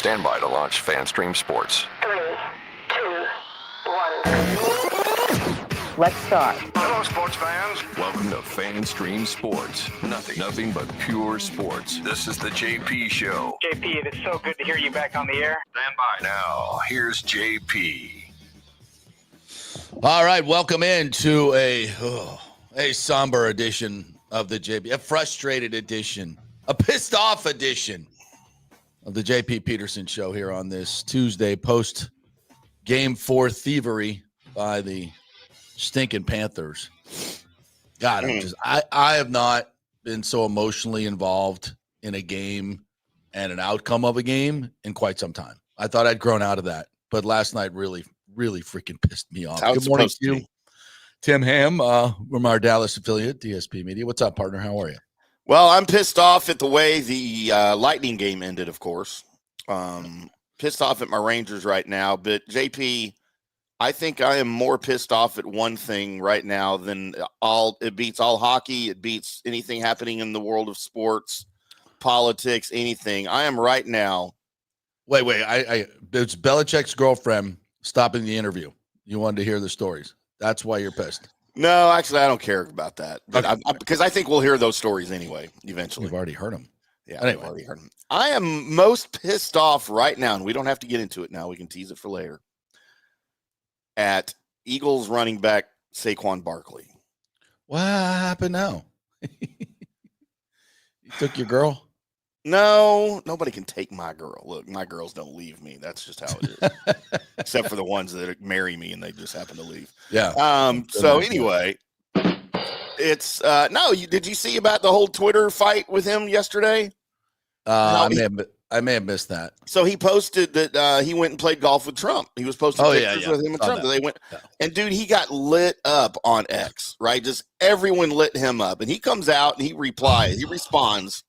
Stand by to launch FanStream Sports. 3, 2, 1. Let's start. Hello, sports fans. Welcome to FanStream Sports. Nothing but pure sports. This is the JP Show. JP, it is so good to hear you back on the air. Stand by. Now, here's JP. All right, welcome into a somber edition of the JP, a frustrated edition, a pissed off edition of the JP Peterson Show here on this Tuesday post Game 4 thievery by the stinking Panthers. God, I have not been so emotionally involved in a game and an outcome of a game in quite some time. I thought I'd grown out of that, but last night really freaking pissed me off. Good morning to you, Tim Ham, from our Dallas affiliate, DSP Media. What's up, partner? How are you? Well, I'm pissed off at the way the Lightning game ended, of course. Pissed off at my Rangers right now. But, JP, I think I am more pissed off at one thing right now than it beats all hockey. It beats anything happening in the world of sports, politics, anything. I am right now. Wait. It's Belichick's girlfriend stopping the interview. You wanted to hear the stories. That's why you're pissed. No, actually, I don't care about that. But Okay. because I think we'll hear those stories anyway, eventually. We've already heard them. Yeah, Anyway. we've already heard them. I am most pissed off right now, and we don't have to get into it now. We can tease it for later. At Eagles running back Saquon Barkley. What happened now? You took your girl? No, nobody can take my girl. Look, my girls don't leave me. That's just how it is. Except for the ones that marry me and they just happen to leave. Yeah. So anyway, it's did you see about the whole Twitter fight with him yesterday? I may have missed that. So he posted that he went and played golf with Trump. He was posting pictures with him and Trump. They went, and dude, he got lit up on X, right? Just everyone lit him up, and he comes out and he responds.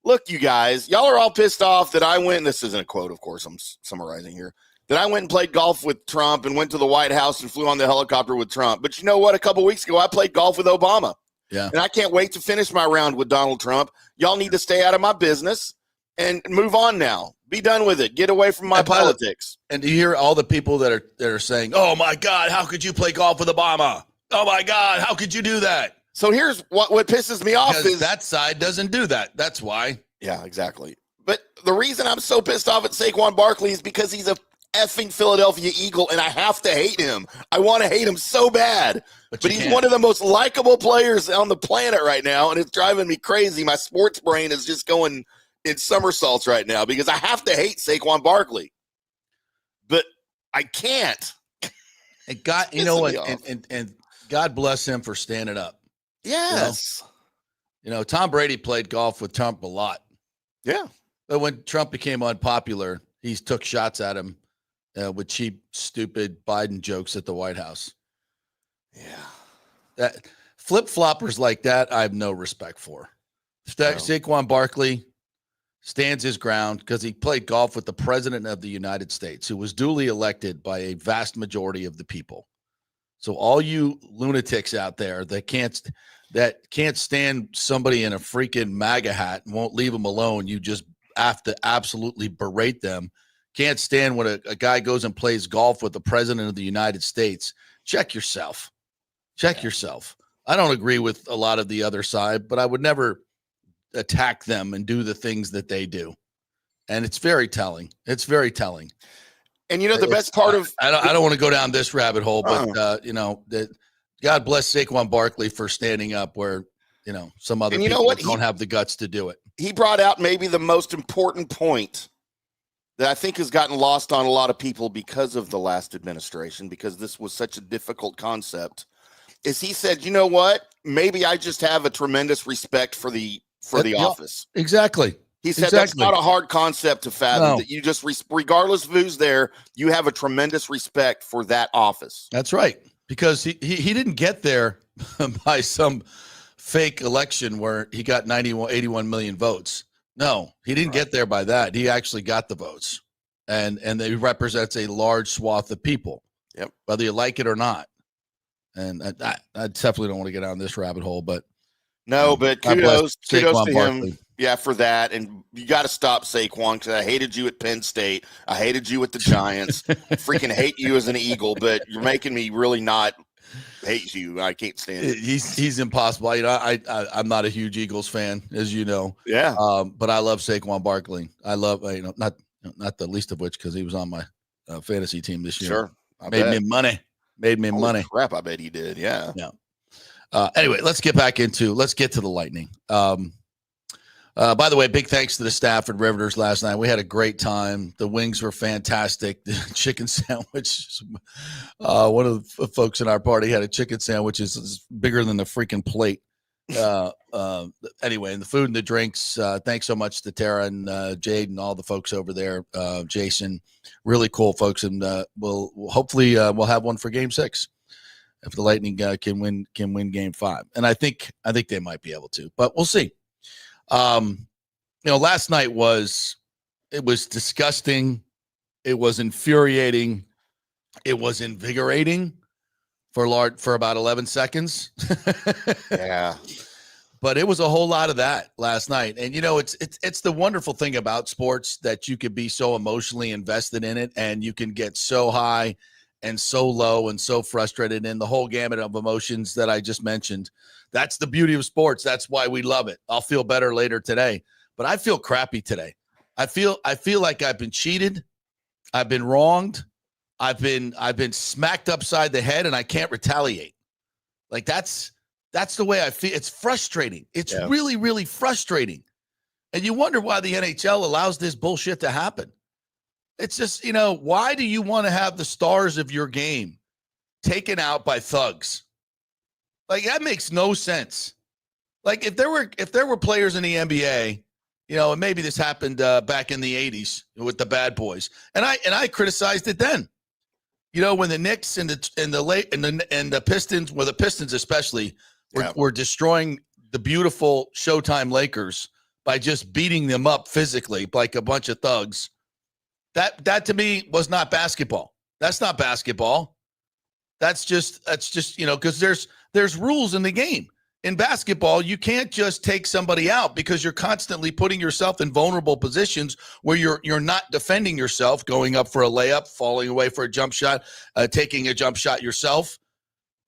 Look, you guys, y'all are all pissed off that I went, and this isn't a quote, of course, I'm summarizing here, that I went and played golf with Trump and went to the White House and flew on the helicopter with Trump. But you know what? A couple weeks ago, I played golf with Obama. Yeah. And I can't wait to finish my round with Donald Trump. Y'all need to stay out of my business and move on now. Be done with it. Get away from my politics. And do you hear all the people that are saying, oh, my God, how could you play golf with Obama? Oh, my God, how could you do that? So here's what pisses me off Because is that side doesn't do that. That's why. Yeah, exactly. But the reason I'm so pissed off at Saquon Barkley is because he's a effing Philadelphia Eagle, and I have to hate him. I want to hate him so bad. But he's one of the most likable players on the planet right now, and it's driving me crazy. My sports brain is just going in somersaults right now because I have to hate Saquon Barkley. But I can't. And God, you know what? And God bless him for standing up. Yes. You know, Tom Brady played golf with Trump a lot. Yeah. But when Trump became unpopular, he took shots at him with cheap, stupid Biden jokes at the White House. Yeah. That flip-floppers like that, I have no respect for. Saquon Barkley stands his ground because he played golf with the president of the United States, who was duly elected by a vast majority of the people. So all you lunatics out there that can't stand somebody in a freaking MAGA hat and won't leave them alone, you just have to absolutely berate them. Can't stand when a guy goes and plays golf with the president of the United States. Check yourself. Yourself. I don't agree with a lot of the other side, but I would never attack them and do the things that they do. And it's very telling. And you know, the best part of I don't want to go down this rabbit hole, but you know, that God bless Saquon Barkley for standing up where, you know, some other people don't have the guts to do it. He brought out maybe the most important point that I think has gotten lost on a lot of people because of the last administration, because this was such a difficult concept, is he said, you know what? Maybe I just have a tremendous respect for the office. Exactly. He said that's not a hard concept to fathom, that you just, regardless of who's there, you have a tremendous respect for that office. That's right. Because he didn't get there by some fake election where he got 81 million votes. No, he didn't get there by that. He actually got the votes. And he represents a large swath of people. Yep. Whether you like it or not. And I definitely don't want to get down this rabbit hole, but no, but kudos to him. Yeah, for that. And you got to stop Saquon, because I hated you at Penn State. I hated you at the Giants. Freaking hate you as an Eagle, but you're making me really not hate you. I can't stand it. He's impossible. You know, I'm not a huge Eagles fan, as you know. Yeah. But I love Saquon Barkley. I love, not the least of which because he was on my fantasy team this year. Sure. Made me money. Holy crap, I bet he did. Yeah. Yeah. Anyway, let's get to the Lightning. By the way, big thanks to the staff at Riveters last night. We had a great time. The wings were fantastic. The chicken sandwich, one of the folks in our party had a chicken sandwich is bigger than the freaking plate. Anyway, and the food and the drinks, thanks so much to Tara and Jade and all the folks over there. Jason, really cool folks. And we'll hopefully we'll have one for Game 6 if the Lightning can win Game 5. And I think they might be able to, but we'll see. Last night was disgusting. It was infuriating. It was invigorating for about 11 seconds. Yeah. But it was a whole lot of that last night. And, it's the wonderful thing about sports that you could be so emotionally invested in it and you can get so high and so low and so frustrated in the whole gamut of emotions that I just mentioned. That's the beauty of sports. That's why we love it. I'll feel better later today, but I feel crappy today. I feel like I've been cheated. I've been wronged. I've been smacked upside the head and I can't retaliate. Like that's the way I feel. It's frustrating. It's really, really frustrating. And you wonder why the NHL allows this bullshit to happen. It's just, why do you want to have the stars of your game taken out by thugs? Like, that makes no sense. Like, if there were players in the NBA, and maybe this happened back in the 80s with the Bad Boys, and I criticized it then. When the Knicks and the Pistons, well, the Pistons especially, were destroying the beautiful Showtime Lakers by just beating them up physically like a bunch of thugs. That to me was not basketball. That's not basketball. That's just because there's rules in the game. In basketball, you can't just take somebody out because you're constantly putting yourself in vulnerable positions where you're not defending yourself, going up for a layup, falling away for a jump shot, taking a jump shot yourself.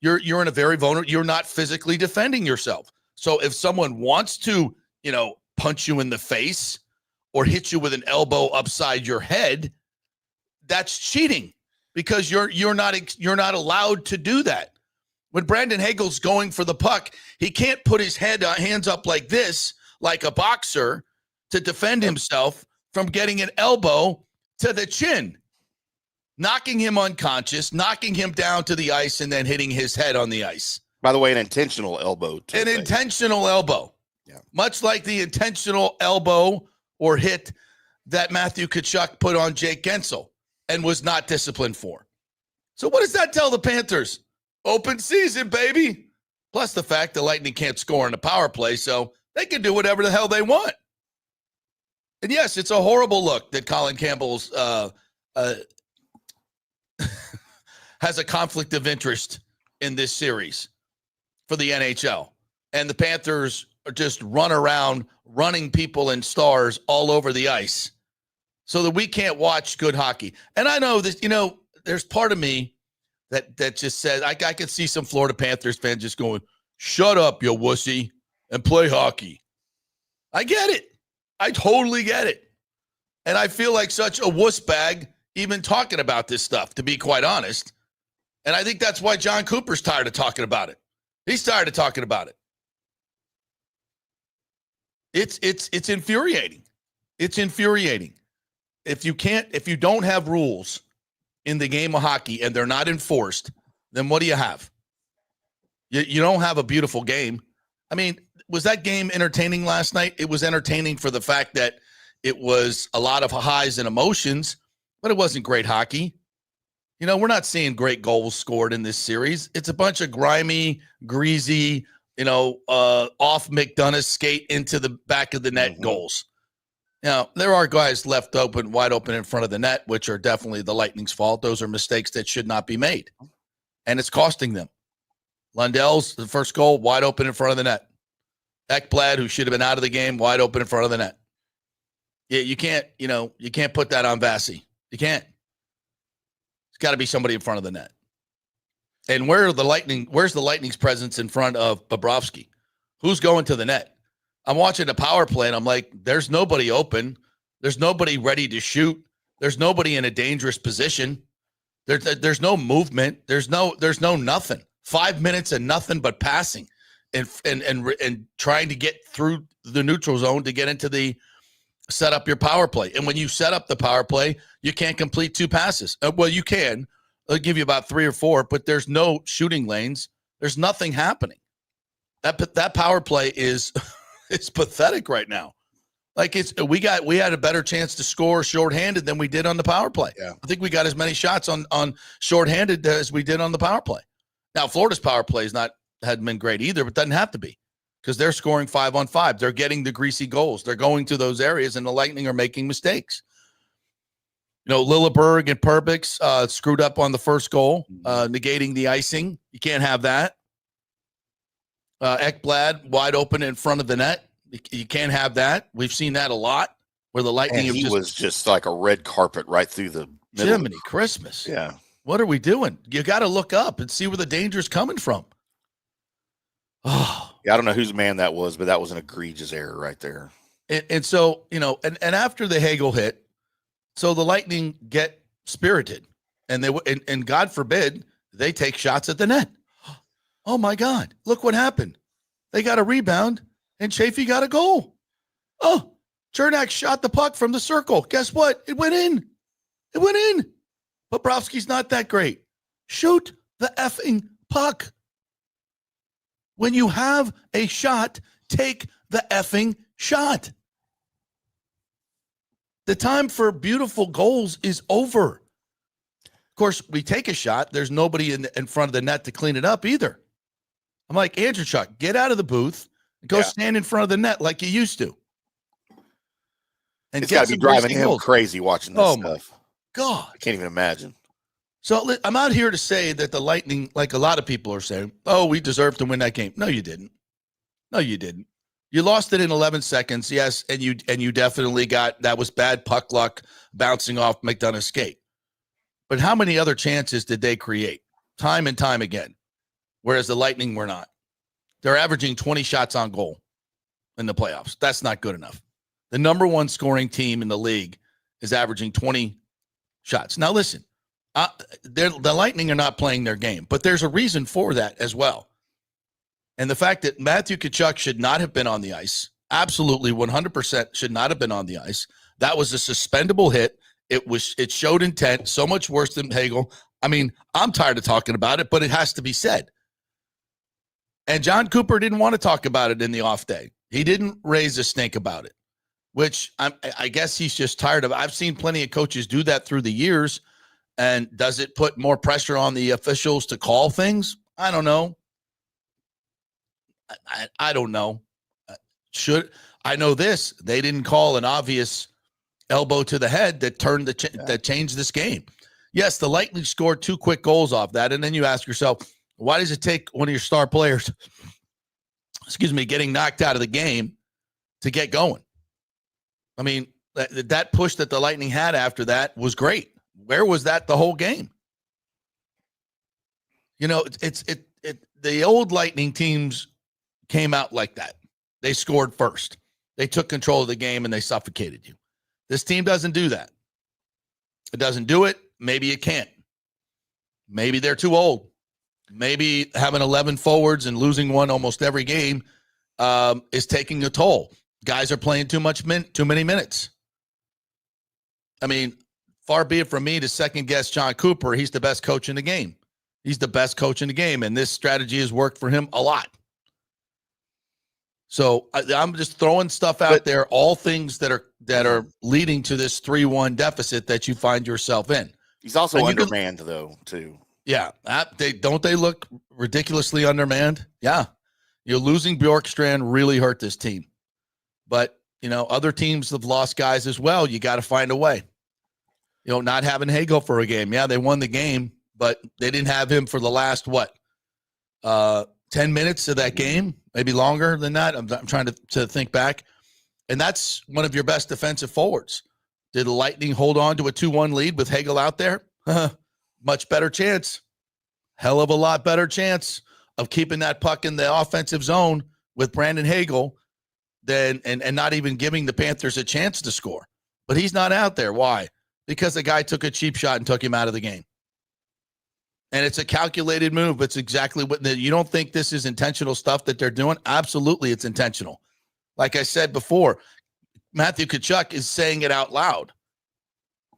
You're in a very vulnerable. You're not physically defending yourself. So if someone wants to, punch you in the face or hit you with an elbow upside your head, that's cheating because you're not allowed to do that. When Brandon Hagel's going for the puck, he can't put his hands up like this, like a boxer, to defend himself from getting an elbow to the chin, knocking him unconscious, knocking him down to the ice, and then hitting his head on the ice. By the way, an intentional elbow. Intentional elbow. Yeah. Much like the intentional elbow or hit that Matthew Tkachuk put on Jake Gensel and was not disciplined for. So what does that tell the Panthers? Open season, baby. Plus the fact the Lightning can't score in a power play, so they can do whatever the hell they want. And yes, it's a horrible look that Colin Campbell's has a conflict of interest in this series for the NHL. And the Panthers are just run around running people and stars all over the ice so that we can't watch good hockey. And I know this, there's part of me that just says, I can see some Florida Panthers fans just going, shut up, you wussy, and play hockey. I get it. I totally get it. And I feel like such a wuss bag even talking about this stuff, to be quite honest. And I think that's why John Cooper's tired of talking about it. He's tired of talking about it. It's infuriating. It's infuriating. If you don't have rules in the game of hockey and they're not enforced, then what do you have? You don't have a beautiful game. I mean, was that game entertaining last night? It was entertaining for the fact that it was a lot of highs and emotions, but it wasn't great hockey. We're not seeing great goals scored in this series. It's a bunch of grimy, greasy, off McDonough skate into the back of the net goals. Now, there are guys left wide open in front of the net, which are definitely the Lightning's fault. Those are mistakes that should not be made. And it's costing them. Lundell's, the first goal, wide open in front of the net. Ekblad, who should have been out of the game, wide open in front of the net. Yeah, you can't put that on Vasi. You can't. It's got to be somebody in front of the net. And where's the Lightning's presence in front of Bobrovsky? Who's going to the net? I'm watching the power play, and I'm like, there's nobody open. There's nobody ready to shoot. There's nobody in a dangerous position. There's no movement. There's no nothing. 5 minutes and nothing but passing and trying to get through the neutral zone to get into the set up your power play. And when you set up the power play, you can't complete 2 passes. Well, you can. I'll give you about 3 or 4, but there's no shooting lanes. There's nothing happening. That power play is it's pathetic right now. Like we had a better chance to score shorthanded than we did on the power play. Yeah. I think we got as many shots on shorthanded as we did on the power play. Now Florida's power play hadn't been great either, but doesn't have to be because they're scoring 5-on-5. They're getting the greasy goals. They're going to those areas, and the Lightning are making mistakes. Lilleberg and Perbix screwed up on the first goal, negating the icing. You can't have that. Ekblad wide open in front of the net. You can't have that. We've seen that a lot where the Lightning was just like a red carpet right through the middle. Jiminy Christmas. Yeah. What are we doing? You got to look up and see where the danger is coming from. Oh. Yeah, I don't know whose man that was, but that was an egregious error right there. And so, and after the Hagel hit, so the Lightning get spirited, and and God forbid they take shots at the net. Oh my God! Look what happened. They got a rebound, and Chafee got a goal. Oh, Chernak shot the puck from the circle. Guess what? It went in. It went in. Bobrovsky's not that great. Shoot the effing puck. When you have a shot, take the effing shot. The time for beautiful goals is over. Of course, we take a shot. There's nobody in front of the net to clean it up either. I'm like, Andrew Chuck, get out of the booth and go stand in front of the net like you used to. And it's got to be driving him crazy watching this stuff. My God. I can't even imagine. So I'm out here to say that the Lightning, like a lot of people are saying, oh, we deserve to win that game. No, you didn't. No, you didn't. You lost it in 11 seconds, yes, and you definitely that was bad puck luck bouncing off McDonough's skate. But how many other chances did they create? Time and time again. Whereas the Lightning were not. They're averaging 20 shots on goal in the playoffs. That's not good enough. The number 1 scoring team in the league is averaging 20 shots. Now listen, the Lightning are not playing their game, but there's a reason for that as well. And the fact that Matthew Tkachuk should not have been on the ice, absolutely 100% should not have been on the ice. That was a suspendable hit. It showed intent, so much worse than Hagel. I mean, I'm tired of talking about it, but it has to be said. And John Cooper didn't want to talk about it in the off day. He didn't raise a stink about it, which I guess he's just tired of. I've seen plenty of coaches do that through the years. And does it put more pressure on the officials to call things? I don't know. I don't know. I know this? They didn't call an obvious elbow to the head that that changed this game. Yes, the Lightning scored 2 quick goals off that, and then you ask yourself, why does it take one of your star players, getting knocked out of the game to get going? I mean, that push that the Lightning had after that was great. Where was that the whole game? The old Lightning teams came out like that. They scored first. They took control of the game and they suffocated you. This team doesn't do that. It doesn't do it. Maybe it can't. Maybe they're too old. Maybe having 11 forwards and losing one almost every game is taking a toll. Guys are playing too many minutes. I mean, far be it from me to second guess John Cooper. He's the best coach in the game. He's the best coach in the game, and this strategy has worked for him a lot. So I'm just throwing stuff out there, all things that are leading to this 3-1 deficit that you find yourself in. He's also undermanned, though, too. Yeah. They look ridiculously undermanned? Yeah. Losing Bjorkstrand really hurt this team. But, other teams have lost guys as well. You got to find a way. Not having Hagel for a game. Yeah, they won the game, but they didn't have him for the last, 10 minutes of that game? maybe longer than that. I'm trying to think back. And that's one of your best defensive forwards. Did the Lightning hold on to a 2-1 lead with Hagel out there? Much better chance. Hell of a lot better chance of keeping that puck in the offensive zone with Brandon Hagel than and not even giving the Panthers a chance to score. But he's not out there. Why? Because the guy took a cheap shot and took him out of the game. And it's a calculated move. It's exactly what you don't think this is intentional stuff that they're doing? Absolutely, it's intentional. Like I said before, Matthew Tkachuk is saying it out loud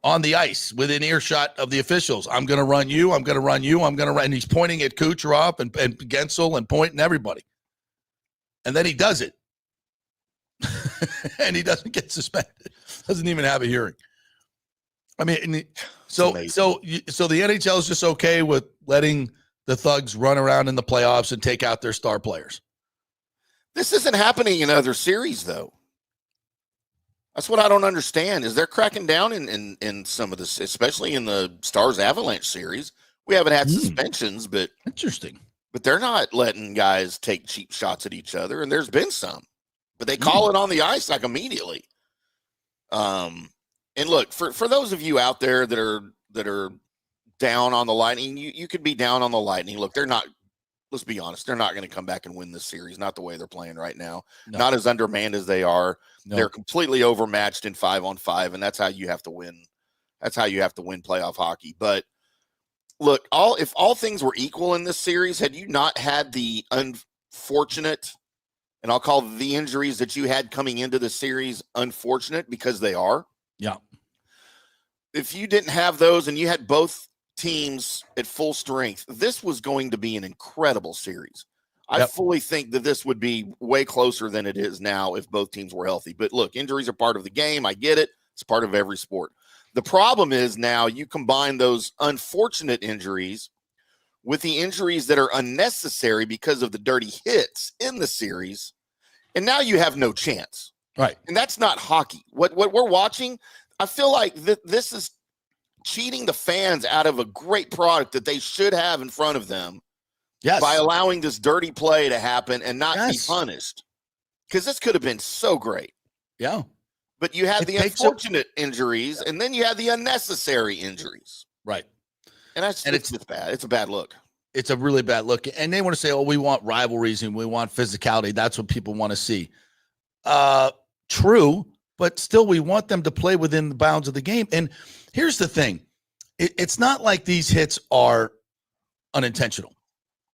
on the ice within earshot of the officials. I'm going to run you. I'm going to run you. I'm going to run. And he's pointing at Kucherov and Gensel and pointing everybody. And then he does it. And he doesn't get suspended. Doesn't even have a hearing. I mean, so the NHL is just okay with letting the thugs run around in the playoffs and take out their star players. This isn't happening in other series, though. That's what I don't understand. Is they're cracking down in some of this, especially in the Stars Avalanche series. We haven't had suspensions, but interesting. But they're not letting guys take cheap shots at each other, and there's been some. But they call it on the ice like immediately. And look, for those of you out there that are down on the Lightning, you could be down on the Lightning. Look, they're not. Let's be honest, they're not going to come back and win this series. Not the way they're playing right now. No. Not as undermanned as they are. No. They're completely overmatched in 5-on-5, and that's how you have to win. That's how you have to win playoff hockey. But look, if all things were equal in this series, had you not had the unfortunate, and I'll call the injuries that you had coming into the series unfortunate because they are. Yeah. If you didn't have those and you had both teams at full strength, this was going to be an incredible series. I fully think that this would be way closer than it is now if both teams were healthy. But look, injuries are part of the game. I get it. It's part of every sport. The problem is now you combine those unfortunate injuries with the injuries that are unnecessary because of the dirty hits in the series, and now you have no chance. Right. And that's not hockey. What we're watching, I feel like this is cheating the fans out of a great product that they should have in front of them. Yes. By allowing this dirty play to happen and not be punished. Because this could have been so great. Yeah. But you had the unfortunate injuries, and then you had the unnecessary injuries. Right. And it's bad. It's a bad look. It's a really bad look. And they want to say, oh, we want rivalries and we want physicality. That's what people want to see. True, but still we want them to play within the bounds of the game. And here's the thing. It's not like these hits are unintentional.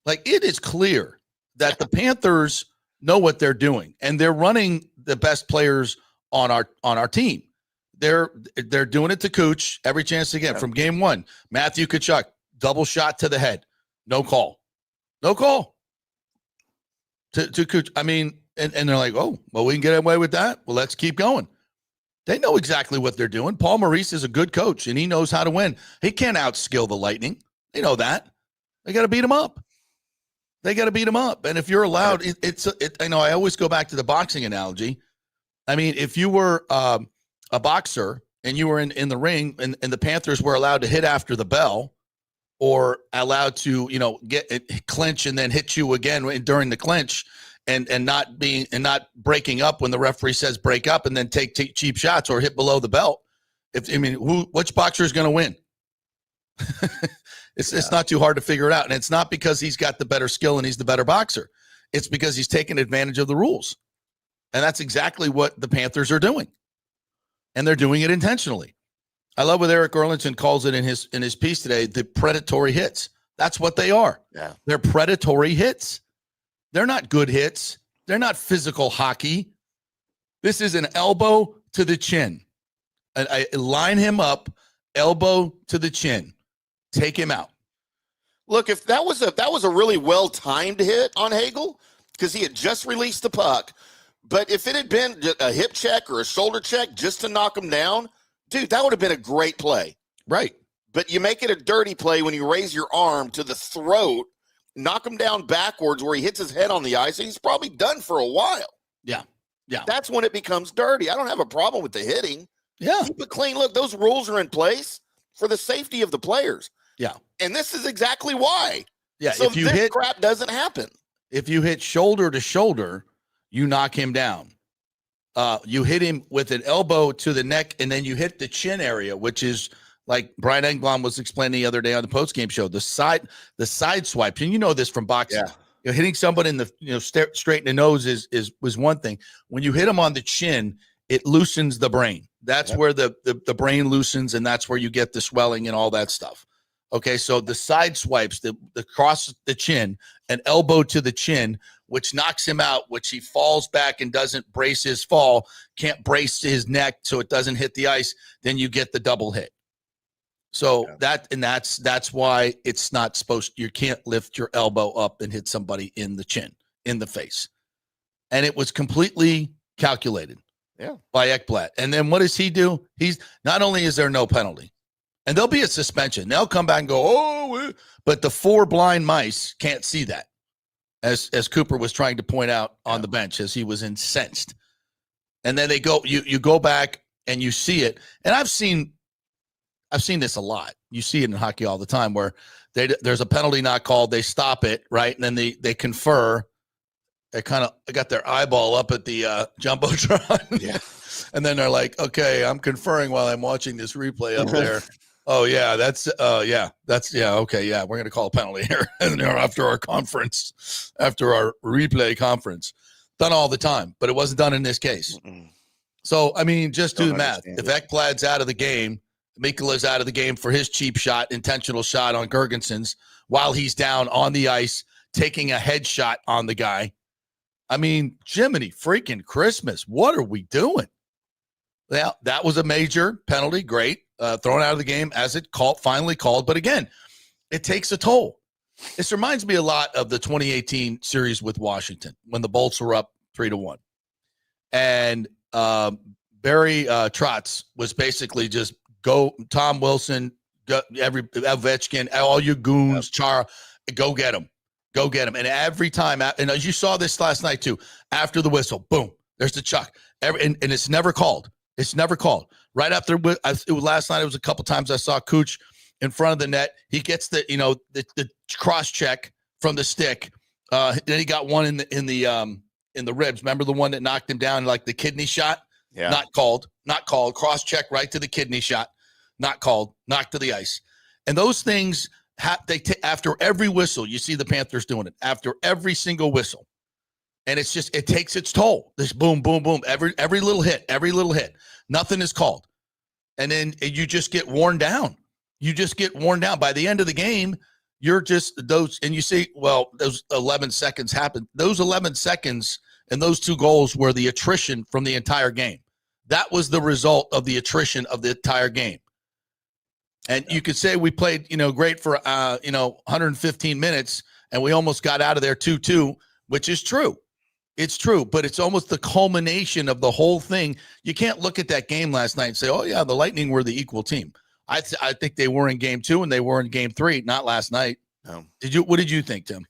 Like, it is clear that the Panthers know what they're doing, and they're running the best players on our team. They're doing it to Cooch every chance they get. From game one, Matthew Tkachuk, double shot to the head. No call. To Cooch. I mean, and they're like, oh, well, we can get away with that. Well, let's keep going. They know exactly what they're doing. Paul Maurice is a good coach, and he knows how to win. He can't outskill the Lightning. They know that. They got to beat him up. And if you're allowed, I know I always go back to the boxing analogy. I mean, if you were a boxer and you were in the ring and the Panthers were allowed to hit after the bell or allowed to, get clinch and then hit you again during the clinch and not breaking up when the referee says break up and then take cheap shots or hit below the belt. Which boxer is going to win? It's not too hard to figure it out. And it's not because he's got the better skill and he's the better boxer. It's because he's taking advantage of the rules. And that's exactly what the Panthers are doing. And they're doing it intentionally. I love what Eric Erlinson calls it in his piece today, the predatory hits. That's what they are. Yeah. They're predatory hits. They're not good hits. They're not physical hockey. This is an elbow to the chin. I line him up, elbow to the chin. Take him out. Look, if that was a really well-timed hit on Hagel, because he had just released the puck, but if it had been a hip check or a shoulder check just to knock him down, dude, that would have been a great play. Right. But you make it a dirty play when you raise your arm to the throat, knock him down backwards where he hits his head on the ice, and he's probably done for a while. Yeah. Yeah. That's when it becomes dirty. I don't have a problem with the hitting. Yeah. Keep it clean. Look, those rules are in place for the safety of the players. Yeah. And this is exactly why. Yeah. So this crap doesn't happen. If you hit shoulder to shoulder, you knock him down. You hit him with an elbow to the neck, and then you hit the chin area, which is like Brian Engblom was explaining the other day on the postgame show. The side swipes, and you know this from boxing. Yeah. Hitting somebody in the straight in the nose was one thing. When you hit them on the chin, it loosens the brain. That's where the brain loosens, and that's where you get the swelling and all that stuff. Okay, so the side swipes, the cross the chin, an elbow to the chin, which knocks him out, which he falls back and doesn't brace his fall, can't brace his neck so it doesn't hit the ice, then you get the double hit. So that's why it's not supposed, you can't lift your elbow up and hit somebody in the chin, in the face. And it was completely calculated by Ekblad. And then what does he do? He's not only is there no penalty, and there'll be a suspension. They'll come back and go, but the 4 blind mice can't see that, as Cooper was trying to point out on the bench as he was incensed. And then they go, you go back and you see it. And I've seen this a lot. You see it in hockey all the time where there's a penalty not called. They stop it, right? And then they confer. They kind of got their eyeball up at the Jumbotron. Yeah. And then they're like, okay, I'm conferring while I'm watching this replay up there. Oh, yeah, okay, yeah, we're going to call a penalty here after our replay conference. Done all the time, but it wasn't done in this case. Mm-mm. So, I mean, just do the math. If Ekblad's out of the game, Mikola's out of the game for his cheap shot, intentional shot on Gergensons, while he's down on the ice, taking a headshot on the guy. I mean, Jiminy freaking Christmas, what are we doing? Well, that was a major penalty, great. Thrown out of the game as it finally called. But again, it takes a toll. This reminds me a lot of the 2018 series with Washington when the Bolts were up 3-1. And Barry Trotz was basically just go, Tom Wilson, Ovechkin, all you goons, Chara, go get him. Go get him. And every time, and as you saw this last night too, after the whistle, boom, there's the chuck. And it's never called. It's never called. Right after it was last night, it was a couple times I saw Cooch in front of the net. He gets the cross check from the stick. Then he got one in the ribs. Remember the one that knocked him down, like the kidney shot? Yeah. Not called. Cross check right to the kidney shot. Not called. Knocked to the ice. And those things after every whistle, you see the Panthers doing it. After every single whistle. And it's just, it takes its toll. This boom, boom, boom. Every little hit. Nothing is called. And then you just get worn down. By the end of the game, you're just those, and you say, well, those 11 seconds happened. Those 11 seconds and those 2 goals were the attrition from the entire game. That was the result of the attrition of the entire game. And you could say we played, great for, 115 minutes, and we almost got out of there 2-2, which is true. It's true, but it's almost the culmination of the whole thing. You can't look at that game last night and say, oh, yeah, the Lightning were the equal team. I think they were in game 2 and they were in game 3, not last night. No. What did you think, Tim?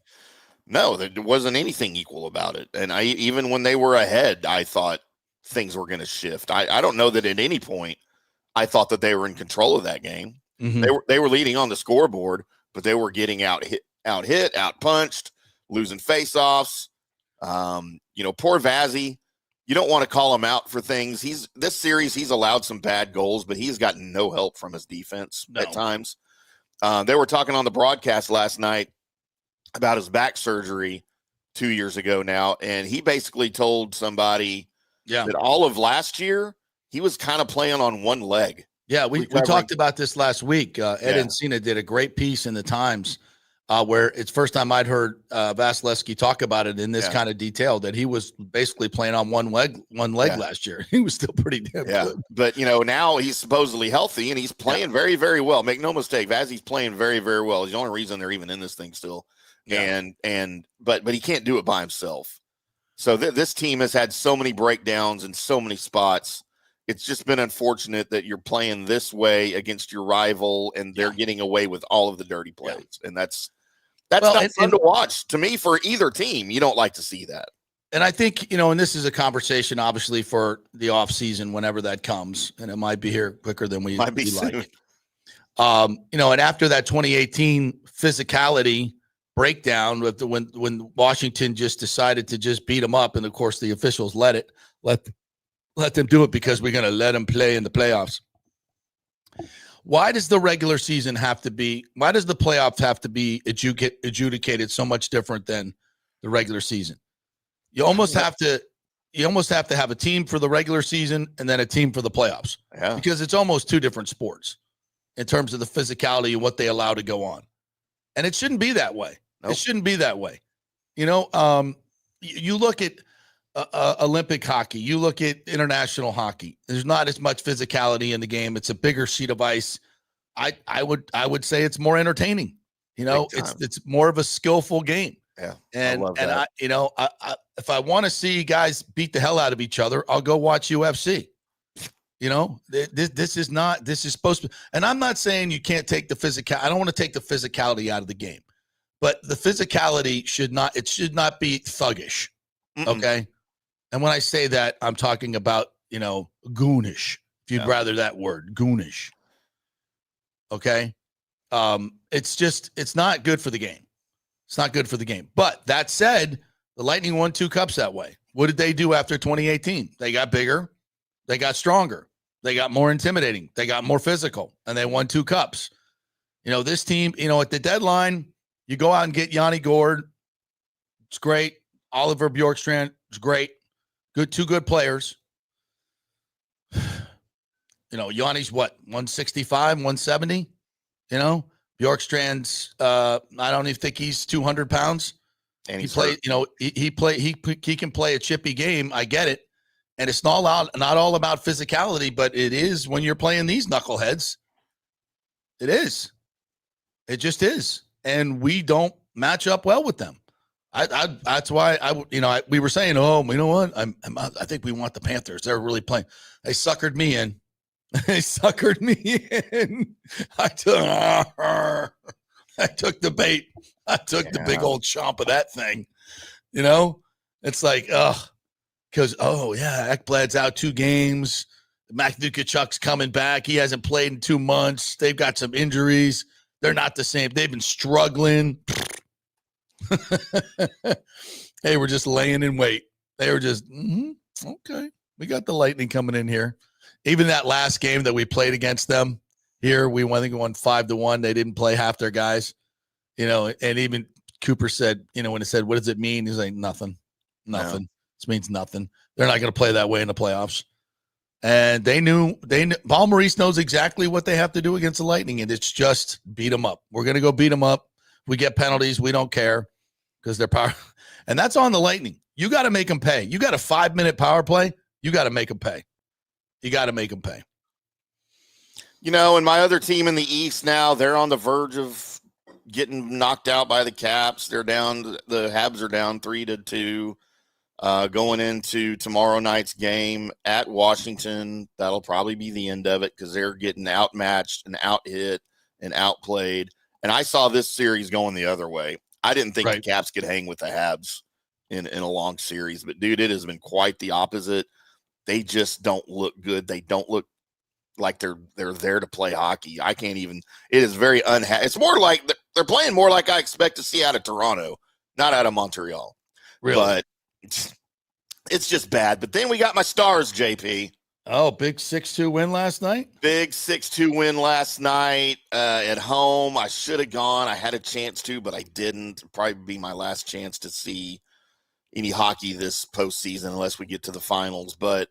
No, there wasn't anything equal about it. And even when they were ahead, I thought things were going to shift. I don't know that at any point I thought that they were in control of that game. Mm-hmm. They were leading on the scoreboard, but they were getting out punched, losing faceoffs. Poor Vazzy, you don't want to call him out for things. This series, he's allowed some bad goals, but he's gotten no help from his defense at times. They were talking on the broadcast last night about his back surgery 2 years ago now. And he basically told somebody that all of last year, he was kind of playing on one leg. Yeah. We talked about this last week. Ed Encina did a great piece in the Times where it's first time I'd heard Vasilevsky talk about it in this kind of detail, that he was basically playing on one leg last year. He was still pretty damn good. But, now he's supposedly healthy and he's playing very, very well. Make no mistake, Vazzy's playing very, very well. He's the only reason they're even in this thing still. Yeah. But he can't do it by himself. So this team has had so many breakdowns in so many spots. It's just been unfortunate that you're playing this way against your rival and they're getting away with all of the dirty plays. And that's not fun to watch. To me, for either team, you don't like to see that. And I think, and this is a conversation, obviously, for the offseason, whenever that comes, and it might be here quicker than we like. And after that 2018 physicality breakdown with when Washington just decided to just beat them up, and of course the officials let them do it because we're going to let them play in the playoffs. Why does the regular season have to be? Why does the playoffs have to be adjudicated so much different than the regular season? You almost have to have a team for the regular season and then a team for the playoffs, because it's almost two different sports in terms of the physicality and what they allow to go on. And it shouldn't be that way. Nope. It shouldn't be that way. You look at Olympic hockey, you look at international hockey. There's not as much physicality in the game. It's a bigger sheet of ice. I would say it's more entertaining. It's more of a skillful game. Yeah. And I if I want to see guys beat the hell out of each other, I'll go watch UFC. This is supposed to, and I'm not saying you can't take the physical. I don't want to take the physicality out of the game, but the physicality should not be thuggish. Okay. And when I say that, I'm talking about, goonish, if you'd rather that word, goonish. Okay. It's not good for the game. It's not good for the game. But that said, the Lightning won 2 cups that way. What did they do after 2018? They got bigger. They got stronger. They got more intimidating. They got more physical, and they won 2 cups. This team, at the deadline, you go out and get Yanni Gourde. It's great. Oliver Bjorkstrand is great. Two good players. Yanni's what, 165, 170? Bjorkstrand's, I don't even think he's 200 pounds. And he can play a chippy game. I get it. And it's not all about physicality, but it is when you're playing these knuckleheads. It is. It just is. And we don't match up well with them. That's why we were saying, you know what? I think we want the Panthers. They're really playing. They suckered me in. I took the bait. I took the big old chomp of that thing. It's like, because, Ekblad's out 2 games. Matthew Tkachuk's coming back. He hasn't played in 2 months. They've got some injuries. They're not the same. They've been struggling. They were just laying in wait. They were just, okay. We got the Lightning coming in here. Even that last game that we played against them here, we won 5-1. They didn't play half their guys, and even Cooper said, when it said, what does it mean? He's like, nothing. No. This means nothing. They're not going to play that way in the playoffs. And they knew Paul Maurice knows exactly what they have to do against the Lightning, and it's just beat them up. We're going to go beat them up. We get penalties. We don't care because they're power. And that's on the Lightning. You got to make them pay. You got a 5-minute power play. You got to make them pay. You got to make them pay. And my other team in the East now, they're on the verge of getting knocked out by the Caps. They're down. The Habs are down 3-2 going into tomorrow night's game at Washington. That'll probably be the end of it because they're getting outmatched and out-hit and outplayed. And I saw this series going the other way. I didn't think the Caps could hang with the Habs in a long series. But, dude, it has been quite the opposite. They just don't look good. They don't look like they're there to play hockey. I can't even – it is very It's more like they're playing more like I expect to see out of Toronto, not out of Montreal. Really? But it's just bad. But then we got my Stars, JP. Oh, big 6-2 win last night? Big 6-2 win last night at home. I should have gone. I had a chance to, but I didn't. It'll probably be my last chance to see any hockey this postseason unless we get to the finals. But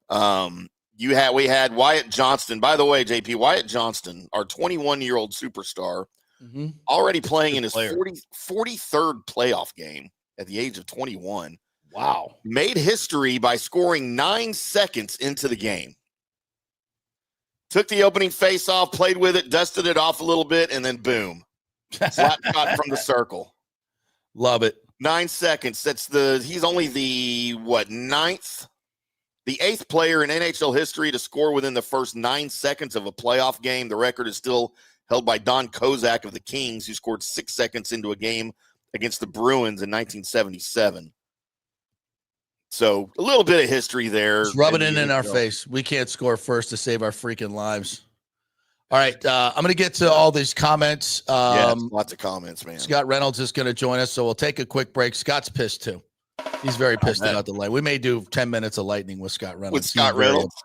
we had Wyatt Johnston. By the way, JP, Wyatt Johnston, our 21-year-old superstar, already playing in his 43rd playoff game at the age of 21. Wow. Made history by scoring 9 seconds into the game. Took the opening face-off, played with it, dusted it off a little bit, and then boom. Slap shot from the circle. Love it. 9 seconds. He's only the 8th player in NHL history to score within the first 9 seconds of a playoff game. The record is still held by Don Kozak of the Kings, who scored 6 seconds into a game against the Bruins in 1977. So a little bit of history there. Just rub it in our face. We can't score first to save our freaking lives. All right, I'm going to get to all these comments. Lots of comments, man. Scott Reynolds is going to join us, so we'll take a quick break. Scott's pissed too. He's very pissed about the light. We may do 10 minutes of lightning with Scott Reynolds. With Scott Reynolds?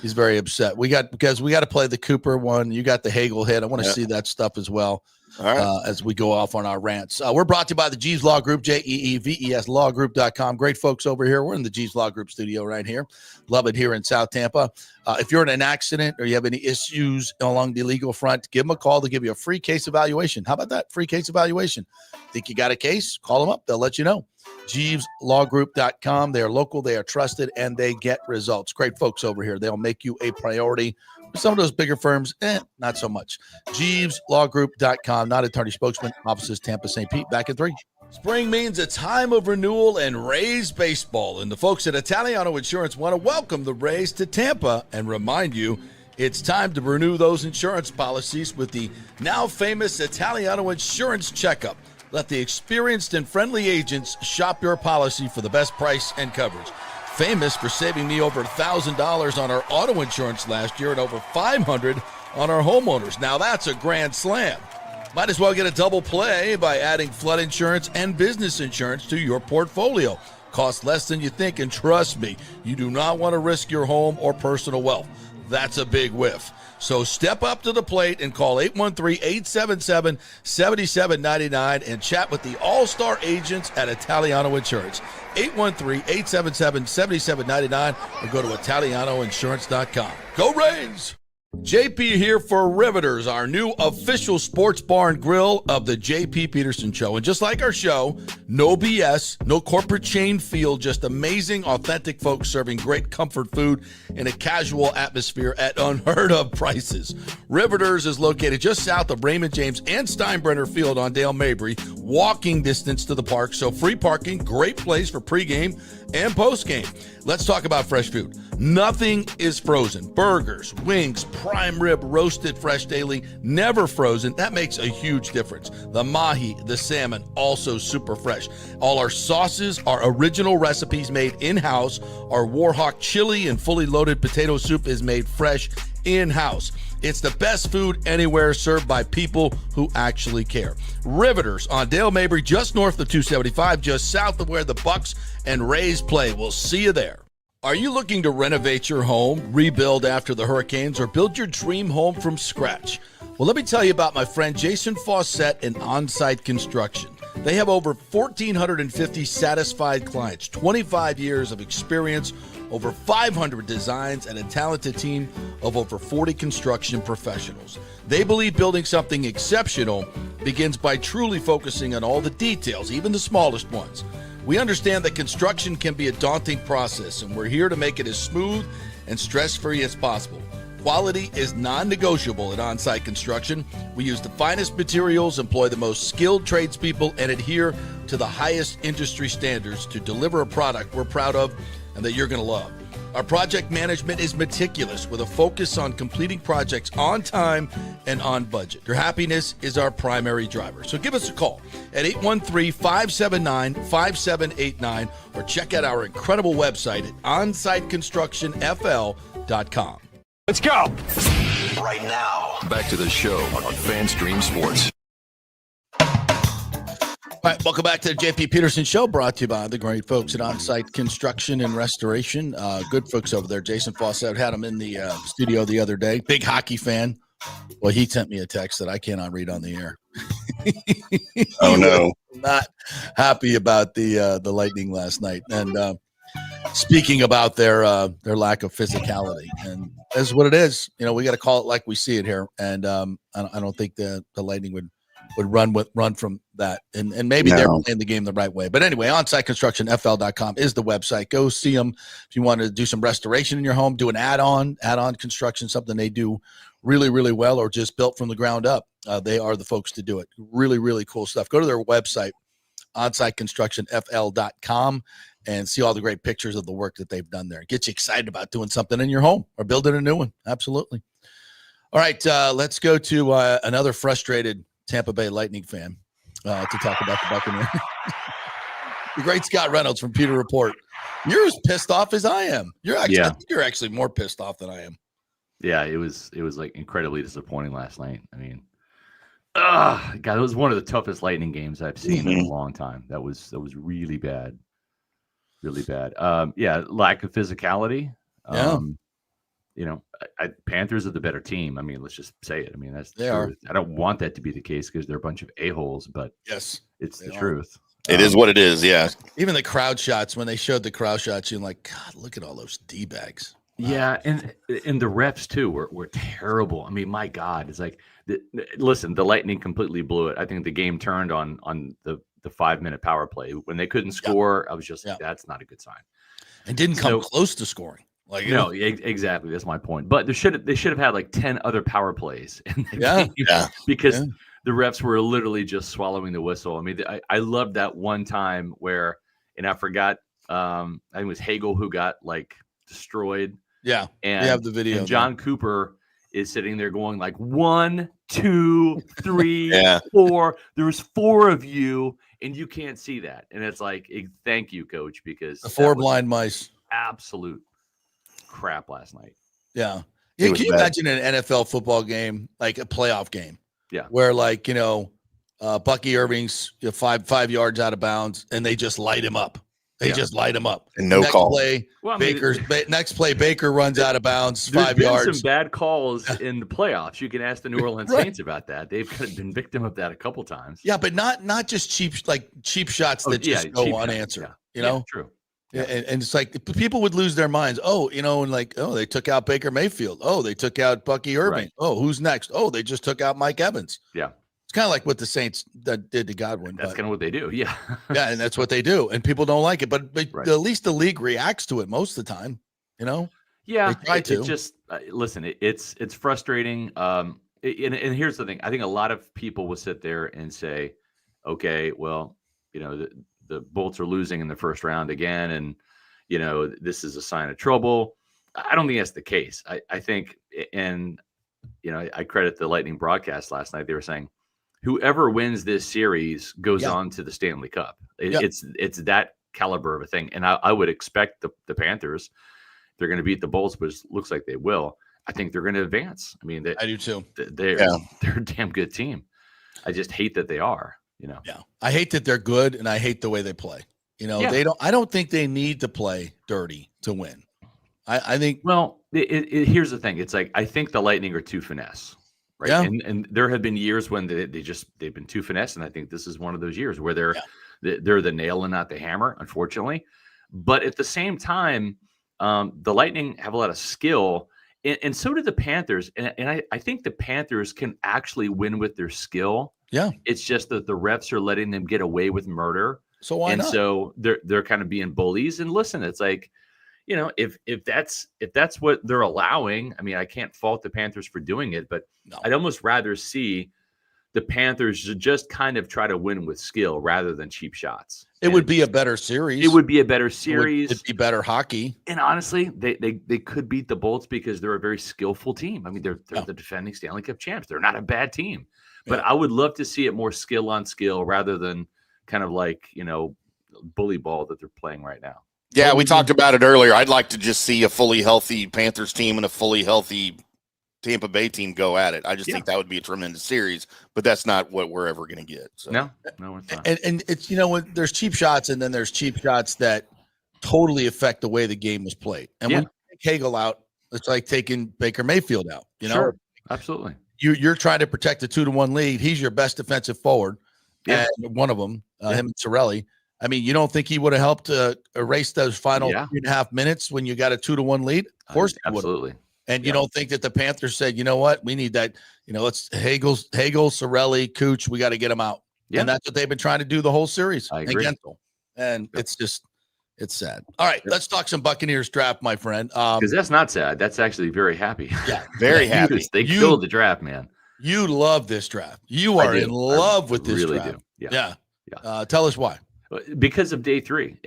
He's very upset. Because we got to play the Cooper one. You got the Hagel hit. I want to see that stuff as well. All right. As we go off on our rants. We're brought to you by the Jeeves Law Group, JEEVES lawgroup.com. Great folks over here. We're in the Jeeves Law Group studio right here. Love it here in South Tampa. If you're in an accident or you have any issues along the legal front, give them a call to give you a free case evaluation. How about that? Free case evaluation. Think you got a case? Call them up. They'll let you know. JeevesLawGroup.com. They are local, they are trusted, and they get results. Great folks over here. They'll make you a priority. Some of those bigger firms, not so much. JeevesLawGroup.com. Not attorney spokesman. Offices Tampa, St. Pete. Back in 3. Spring means a time of renewal and Rays baseball. And the folks at Italiano Insurance want to welcome the Rays to Tampa and remind you it's time to renew those insurance policies with the now famous Italiano Insurance Checkup. Let the experienced and friendly agents shop your policy for the best price and coverage. Famous for saving me over $1,000 on our auto insurance last year and over $500 on our homeowners. Now that's a grand slam. Might as well get a double play by adding flood insurance and business insurance to your portfolio. Costs less than you think, and trust me, you do not want to risk your home or personal wealth. That's a big whiff. So step up to the plate and call 813-877-7799 and chat with the all-star agents at Italiano Insurance. 813-877-7799 or go to ItalianoInsurance.com. Go Rays! JP here for Riveters, our new official sports bar and grill of the JP Peterson Show. And just like our show, no BS, no corporate chain feel, just amazing, authentic folks serving great comfort food in a casual atmosphere at unheard of prices. Riveters is located just south of Raymond James and Steinbrenner Field on Dale Mabry, walking distance to the park, so free parking, great place for pregame and postgame. Let's talk about fresh food. Nothing is frozen. Burgers, wings, prime rib, roasted fresh daily, never frozen. That makes a huge difference. The mahi, the salmon, also super fresh. All our sauces are original recipes made in-house. Our Warhawk chili and fully loaded potato soup is made fresh in-house. It's the best food anywhere, served by people who actually care. Riveters on Dale Mabry, just north of 275, just south of where the Bucs and Rays play. We'll see you there. Are you looking to renovate your home, rebuild after the hurricanes, or build your dream home from scratch? Well, let me tell you about my friend Jason Fawcett and On-Site Construction. They have over 1,450 satisfied clients, 25 years of experience, over 500 designs, and a talented team of over 40 construction professionals. They believe building something exceptional begins by truly focusing on all the details, even the smallest ones. We understand that construction can be a daunting process, and we're here to make it as smooth and stress-free as possible. Quality is non-negotiable at On-Site Construction. We use the finest materials, employ the most skilled tradespeople, and adhere to the highest industry standards to deliver a product we're proud of and that you're going to love. Our project management is meticulous with a focus on completing projects on time and on budget. Your happiness is our primary driver. So give us a call at 813-579-5789 or check out our incredible website at onsiteconstructionfl.com. Let's go. Right now, back to the show on FanStream Sports. All right, welcome back to the JP Peterson Show, brought to you by the great folks at On-Site Construction and Restoration. Good folks over there. Jason Fawcett, had him in the studio the other day. Big hockey fan. Well, he sent me a text that I cannot read on the air. Oh, no. Not happy about the Lightning last night. And speaking about their lack of physicality, and that's what it is. You know, we got to call it like we see it here. And I don't think the Lightning would run from that, and maybe they're playing the game the right way. But anyway, onsiteconstructionfl.com is the website. Go see them if you want to do some restoration in your home, do an add-on construction, something they do really, really well, or just built from the ground up. They are the folks to do it. Really, really cool stuff. Go to their website, onsiteconstructionfl.com, and see all the great pictures of the work that they've done there. Get you excited about doing something in your home or building a new one. Absolutely. All right, let's go to another frustrated Tampa Bay Lightning fan to talk about the Buccaneers. The great Scott Reynolds from Pewter Report. You're as pissed off as I am. I think you're actually more pissed off than I am. Yeah, it was like incredibly disappointing last night. I mean, God, it was one of the toughest Lightning games I've seen in a long time. That was really bad, really bad. Yeah, lack of physicality. Panthers are the better team. I mean, let's just say it. I mean, that's the truth. I don't want that to be the case because they're a bunch of a-holes, but yes, it's the truth. It is what it is. Yeah. Even the crowd shots, when they showed the crowd shots, you're like, God, look at all those D-bags. Wow. Yeah, and the refs too were terrible. I mean, my God, it's like, listen, the Lightning completely blew it. I think the game turned on the 5-minute power play when they couldn't score. I was just that's not a good sign. And didn't come close to scoring. Like no, exactly. That's my point. But they should have had like 10 other power plays in the game because the refs were literally just swallowing the whistle. I mean, I loved that one time where, and I forgot, I think it was Hagel who got like destroyed. Yeah, and we have the video. And John Cooper is sitting there going like 1, 2, 3, 4. There's 4 of you, and you can't see that. And it's like, thank you, coach, because the 4 blind mice. Absolute crap last night. Yeah. Can you imagine an NFL football game, like a playoff game? Yeah. Where Bucky Irving's 5 yards out of bounds, and they just light him up. They just light him up. And no call. Next play, Baker runs out of bounds 5 yards. There's some bad calls in the playoffs. You can ask the New Orleans Saints about that. They've been victim of that a couple times. Yeah, but not just cheap shots that just go unanswered. True. Yeah, and it's like people would lose their minds. They took out Baker Mayfield. Oh, they took out Bucky Irving. Right. Oh, who's next? Oh, they just took out Mike Evans. Yeah. It's kind of like what the Saints did to Godwin. That's kind of what they do. Yeah. Yeah, and that's what they do. And people don't like it. But at least the league reacts to it most of the time, Yeah. They try to. It just listen, it's frustrating. And here's the thing. I think a lot of people will sit there and say, okay, well, the Bolts are losing in the first round again, and this is a sign of trouble. I don't think that's the case. I think, and I credit the Lightning broadcast last night. They were saying, whoever wins this series goes on to the Stanley Cup. It's that caliber of a thing, and I would expect the Panthers, they're going to beat the Bolts, but it looks like they will. I think they're going to advance. I mean, I do too. They're a damn good team. I just hate that they are. Yeah, I hate that they're good, and I hate the way they play. I don't think they need to play dirty to win. I think. Well, here's the thing. It's like I think the Lightning are too finesse, right? Yeah. And there have been years when they've been too finesse, and I think this is one of those years where they're the nail and not the hammer, unfortunately. But at the same time, the Lightning have a lot of skill, and so do the Panthers. And I think the Panthers can actually win with their skill. Yeah, it's just that the refs are letting them get away with murder. So why not? So they're kind of being bullies. And listen, it's like, if that's what they're allowing, I mean, I can't fault the Panthers for doing it, but I'd almost rather see the Panthers just kind of try to win with skill rather than cheap shots. It would be a better series. It'd be better better hockey. And honestly, they could beat the Bolts because they're a very skillful team. I mean, they're the defending Stanley Cup champs. They're not a bad team. But I would love to see it more skill on skill rather than kind of like, bully ball that they're playing right now. Yeah, we talked about it earlier. I'd like to just see a fully healthy Panthers team and a fully healthy Tampa Bay team go at it. I just think that would be a tremendous series, but that's not what we're ever going to get. So. No, it's not. And it's, when there's cheap shots and then there's cheap shots that totally affect the way the game was played. And when you take Hagel out, it's like taking Baker Mayfield out, Sure, absolutely. You're trying to protect a 2-1 lead. He's your best defensive forward, and one of them, him and Cirelli. I mean, you don't think he would have helped erase those final 3.5 minutes when you got a 2-1 lead? Of course, absolutely. And you don't think that the Panthers said, you know what, we need that. Let's Hagel, Cirelli, Cooch. We got to get them out. Yeah. And that's what they've been trying to do the whole series. I agree. And it's sad. All right, let's talk some Buccaneers draft, my friend. Because that's not sad. That's actually very happy. Yeah, very happy. They killed the draft, man. You love this draft. You are in love with this really draft. Do. Yeah. Tell us why. Because of day 3.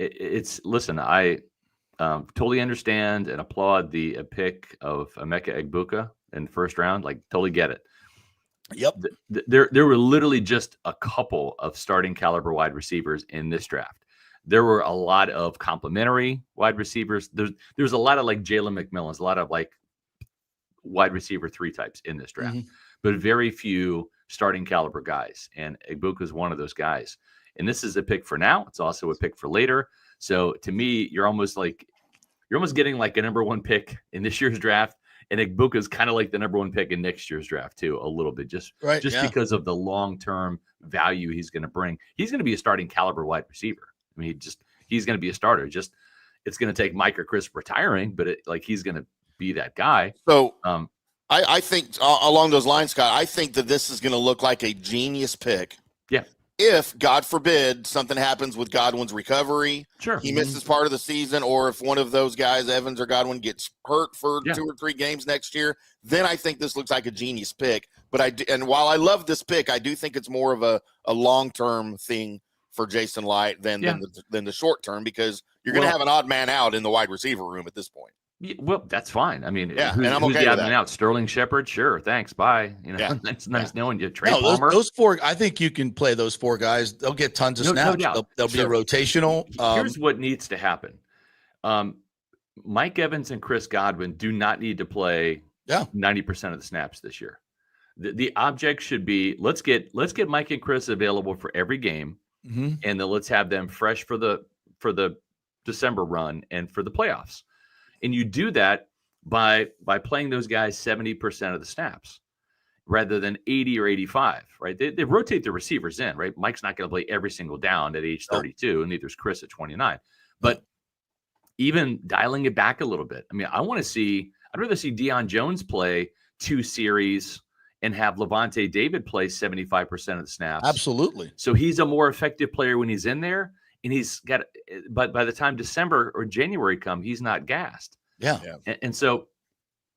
Listen, I totally understand and applaud the pick of Emeka Egbuka in the first round. Like, totally get it. Yep. There were literally just a couple of starting caliber wide receivers in this draft. There were a lot of complimentary wide receivers. There's a lot of like Jalen McMillan's, a lot of like wide receiver 3 types in this draft, but very few starting caliber guys. And Egbuka is one of those guys. And this is a pick for now. It's also a pick for later. So to me, you're almost getting like a number 1 pick in this year's draft. And Egbuka is kind of like the number 1 pick in next year's draft too, a little bit, just because of the long-term value he's going to bring. He's going to be a starting caliber wide receiver. I mean, he's going to be a starter. Just it's going to take Mike or Chris retiring, but he's going to be that guy. So I think along those lines, Scott, I think that this is going to look like a genius pick. Yeah. If, God forbid, something happens with Godwin's recovery, he misses part of the season, or if one of those guys, Evans or Godwin, gets hurt for 2 or 3 games next year, then I think this looks like a genius pick. But and while I love this pick, I do think it's more of a long-term thing for Jason Light than the short term, because you're going to have an odd man out in the wide receiver room at this point. Yeah, well, that's fine. I mean, and I'm okay who's the odd man out? Sterling Shepard? Sure, thanks, bye. It's nice knowing you. Trey Palmer. Those 4, I think you can play those 4 guys. They'll get tons of snaps. They'll be rotational. Here's what needs to happen. Mike Evans and Chris Godwin do not need to play 90% of the snaps this year. The object should be let's get Mike and Chris available for every game, and then let's have them fresh for the December run and for the playoffs. And you do that by playing those guys 70% of the snaps rather than 80 or 85, right? They rotate the receivers in, right? Mike's not going to play every single down at age 32, and neither is Chris at 29. But even dialing it back a little bit. I mean, I'd rather see Deion Jones play 2 series and have Levante David play 75% of the snaps. Absolutely. So he's a more effective player when he's in there. And but by the time December or January come, he's not gassed. Yeah. And so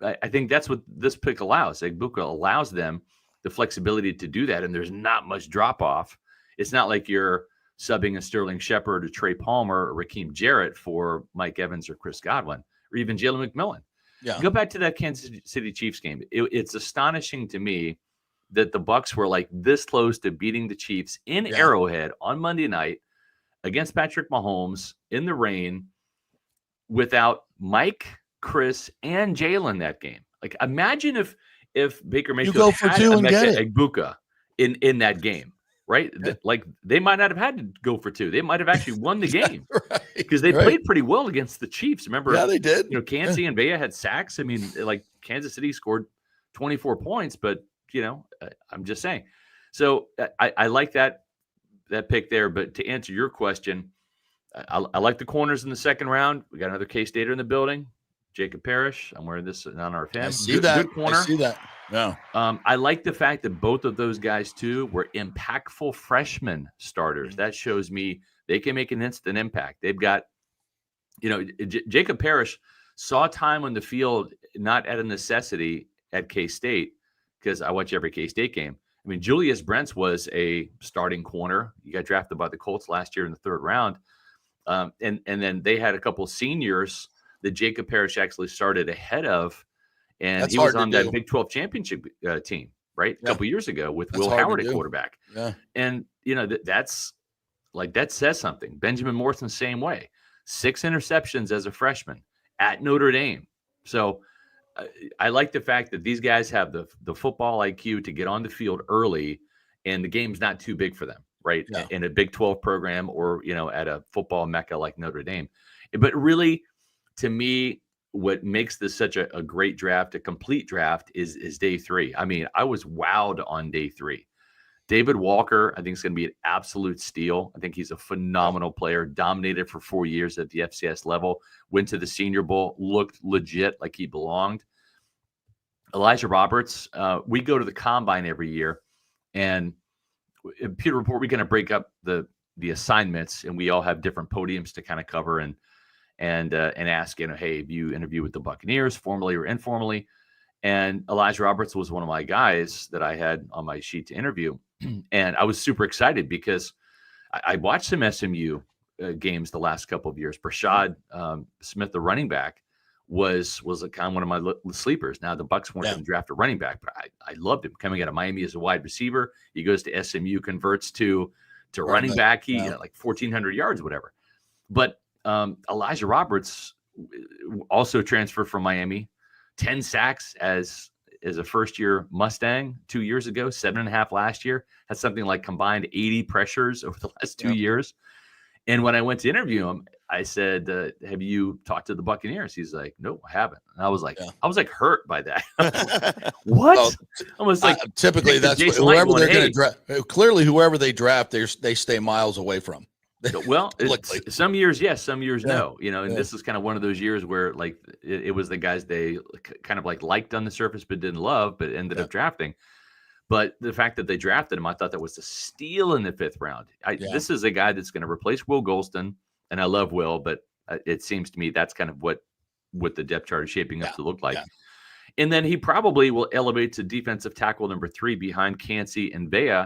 I think that's what this pick allows. Egbuka allows them the flexibility to do that. And there's not much drop off. It's not like you're subbing a Sterling Shepard or Trey Palmer or Raheem Jarrett for Mike Evans or Chris Godwin or even Jalen McMillan. Yeah. Go back to that Kansas City Chiefs game. It's astonishing to me that the Bucs were like this close to beating the Chiefs in Arrowhead on Monday night against Patrick Mahomes in the rain without Mike, Chris, and Jalen that game. Like, imagine if Baker Mayfield had Egbuka in that game, right? Yeah. Like, they might not have had to go for 2. They might have actually won the game because they played pretty well against the Chiefs. Remember? Yeah, they did. Kansas and Vea had sacks. I mean, like, Kansas City scored 24 points, but I'm just saying. So I like that pick there. But to answer your question, I like the corners in the second round. We got another K-Stater in the building, Jacob Parrish. I'm wearing this on our fan. I see that. Yeah. I like the fact that both of those guys too were impactful freshman starters. That shows me they can make an instant impact. They've got, Jacob Parrish saw time on the field, not at a necessity at K-State, because I watch every K-State game. I mean, Julius Brents was a starting corner. He got drafted by the Colts last year in the 3rd round. And then they had a couple seniors that Jacob Parrish actually started ahead of. And he was on that Big 12 championship team, right? A couple years ago with Will Howard at quarterback. Yeah. And, that says something. Benjamin Morrison, same way. 6 interceptions as a freshman at Notre Dame. So I like the fact that these guys have the football IQ to get on the field early, and the game's not too big for them, right? Yeah. In a Big 12 program or, at a football mecca like Notre Dame. But really, to me, what makes this such a great draft, a complete draft, is day 3. I mean, I was wowed on day 3. David Walker, I think, is going to be an absolute steal. I think he's a phenomenal player, dominated for 4 years at the FCS level, went to the Senior Bowl, looked legit like he belonged. Elijah Roberts, we go to the Combine every year, and in Pewter Report, we're going to break up the assignments, and we all have different podiums to kind of cover and ask, hey, have you interviewed with the Buccaneers, formally or informally? And Elijah Roberts was one of my guys that I had on my sheet to interview. And I was super excited because I watched some SMU games the last couple of years. Brashad Smith, the running back, was a kind of one of my sleepers. Now, the Bucs weren't going to draft a running back, but I loved him coming out of Miami as a wide receiver. He goes to SMU, converts to running back. He like 1,400 yards, whatever. But Elijah Roberts also transferred from Miami 10 sacks as a first-year Mustang 2 years ago, 7.5 last year, has something like combined 80 pressures over the last 2 years. And when I went to interview him, I said, have you talked to the Buccaneers? He's like, no, I haven't. And I was like, hurt by that. What? Well, almost like typically that's whoever they're going to draft. Clearly, whoever they draft, they stay miles away from. Well, some years, yes, some years, no. And this is kind of one of those years where like it was the guys they kind of like liked on the surface but didn't love, but ended up drafting. But the fact that they drafted him, I thought that was a steal in the 5th round. This is a guy that's going to replace Will Golston, and I love Will, but it seems to me that's kind of what the depth chart is shaping up to look like. Yeah. And then he probably will elevate to defensive tackle number 3 behind Cansey and Bea,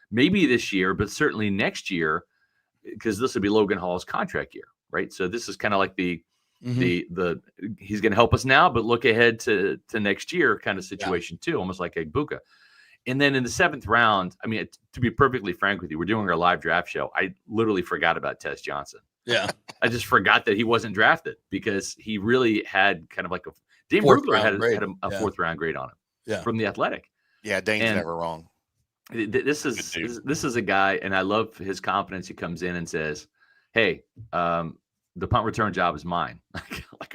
maybe this year, but certainly next year, because this will be Logan Hall's contract year, right? So this is kind of like the he's going to help us now, but look ahead to next year kind of situation too, almost like Egbuka. And then in the 7th round, I mean, to be perfectly frank with you, we're doing our live draft show. I literally forgot about Tez Johnson. Yeah. I just forgot that he wasn't drafted because he really had kind of like Dane Brugler had a 4th round grade on him from the Athletic. Yeah. Dane's never wrong. This is a guy, and I love his confidence. He comes in and says, hey, the punt return job is mine.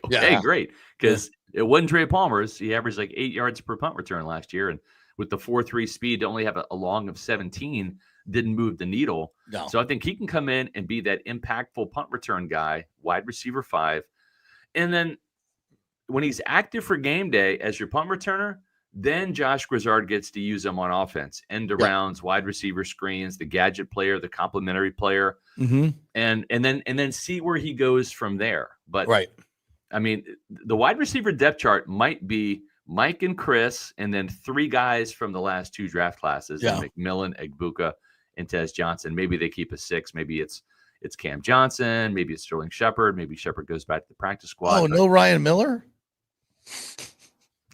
Okay, great. Because it wasn't Trey Palmer's. He averaged like 8 yards per punt return last year. And with the 4.3 speed to only have a long of 17, didn't move the needle. No. So I think he can come in and be that impactful punt return guy, wide receiver 5. And then when he's active for game day as your punt returner, then Josh Grizzard gets to use him on offense, end arounds, wide receiver screens, the gadget player, the complementary player, and then see where he goes from there. But I mean, the wide receiver depth chart might be Mike and Chris, and then 3 guys from the last 2 draft classes: McMillan, Egbuka, and Tez Johnson. Maybe they keep a 6. Maybe it's Cam Johnson. Maybe it's Sterling Shepard. Maybe Shepard goes back to the practice squad. Oh, no, Ryan Miller.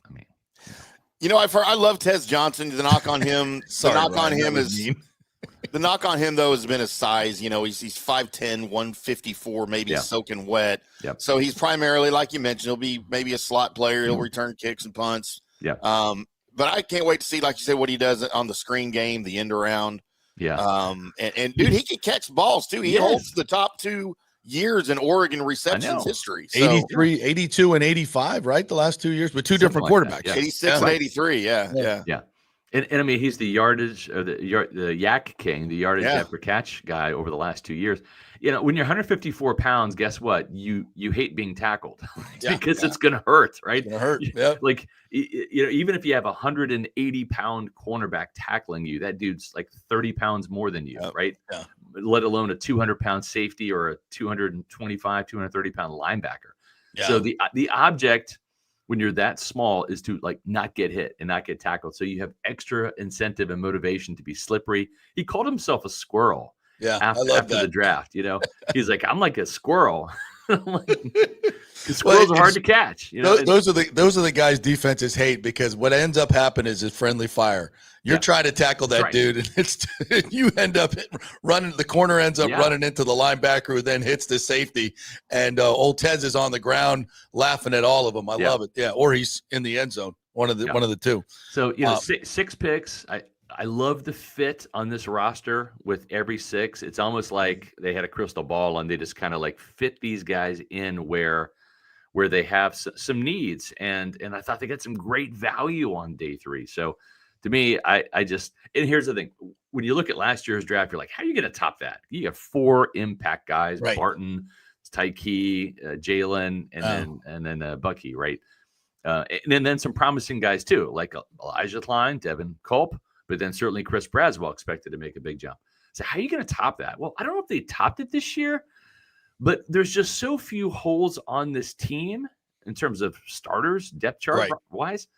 I mean, I love Tez Johnson. The knock on him, the knock on him though has been his size. He's 5'10", 154, maybe soaking wet. Yep. So he's primarily, like you mentioned, he'll be maybe a slot player. He'll return kicks and punts. Yeah. But I can't wait to see, like you said, what he does on the screen game, the end around. Yeah. And dude, he can catch balls too. He holds the top 2 years in Oregon receptions history. So, 83, 82, and 85, right? The last 2 years with 2 different quarterbacks. 86 and 83. Yeah. And I mean, he's the yardage, the yak king, the yardage after catch guy over the last 2 years. When you're 154 pounds, guess what? You hate being tackled because it's going to hurt, right? It's going to hurt. Yeah. Like, even if you have a 180-pound cornerback tackling you, that dude's like 30 pounds more than you, right? Yeah. Let alone a 200-pound safety or a 225, 230-pound linebacker. Yeah. So the object when you're that small is to like not get hit and not get tackled. So you have extra incentive and motivation to be slippery. He called himself a squirrel. Yeah, after the draft, he's like, I'm like a squirrel. Squirrels are hard to catch. Those are the guys defenses hate because what ends up happening is friendly fire. You're trying to tackle that dude, and it's you end up running. The corner ends up running into the linebacker, who then hits the safety, and old Tez is on the ground laughing at all of them. I love it. Yeah, or he's in the end zone. One of the 2. So 6 picks. I love the fit on this roster with every 6. It's almost like they had a crystal ball and they just kind of like fit these guys in where they have some needs. And I thought they got some great value on day 3. So to me, I just, and here's the thing. When you look at last year's draft, you're like, how are you going to top that? You have 4 impact guys, Barton, Tyke, Jalen, and then Bucky, right? And then some promising guys too, like Elijah Klein, Devin Culp, but then certainly Chris Braswell expected to make a big jump. So how are you going to top that? Well, I don't know if they topped it this year, but there's just so few holes on this team in terms of starters, depth chart wise,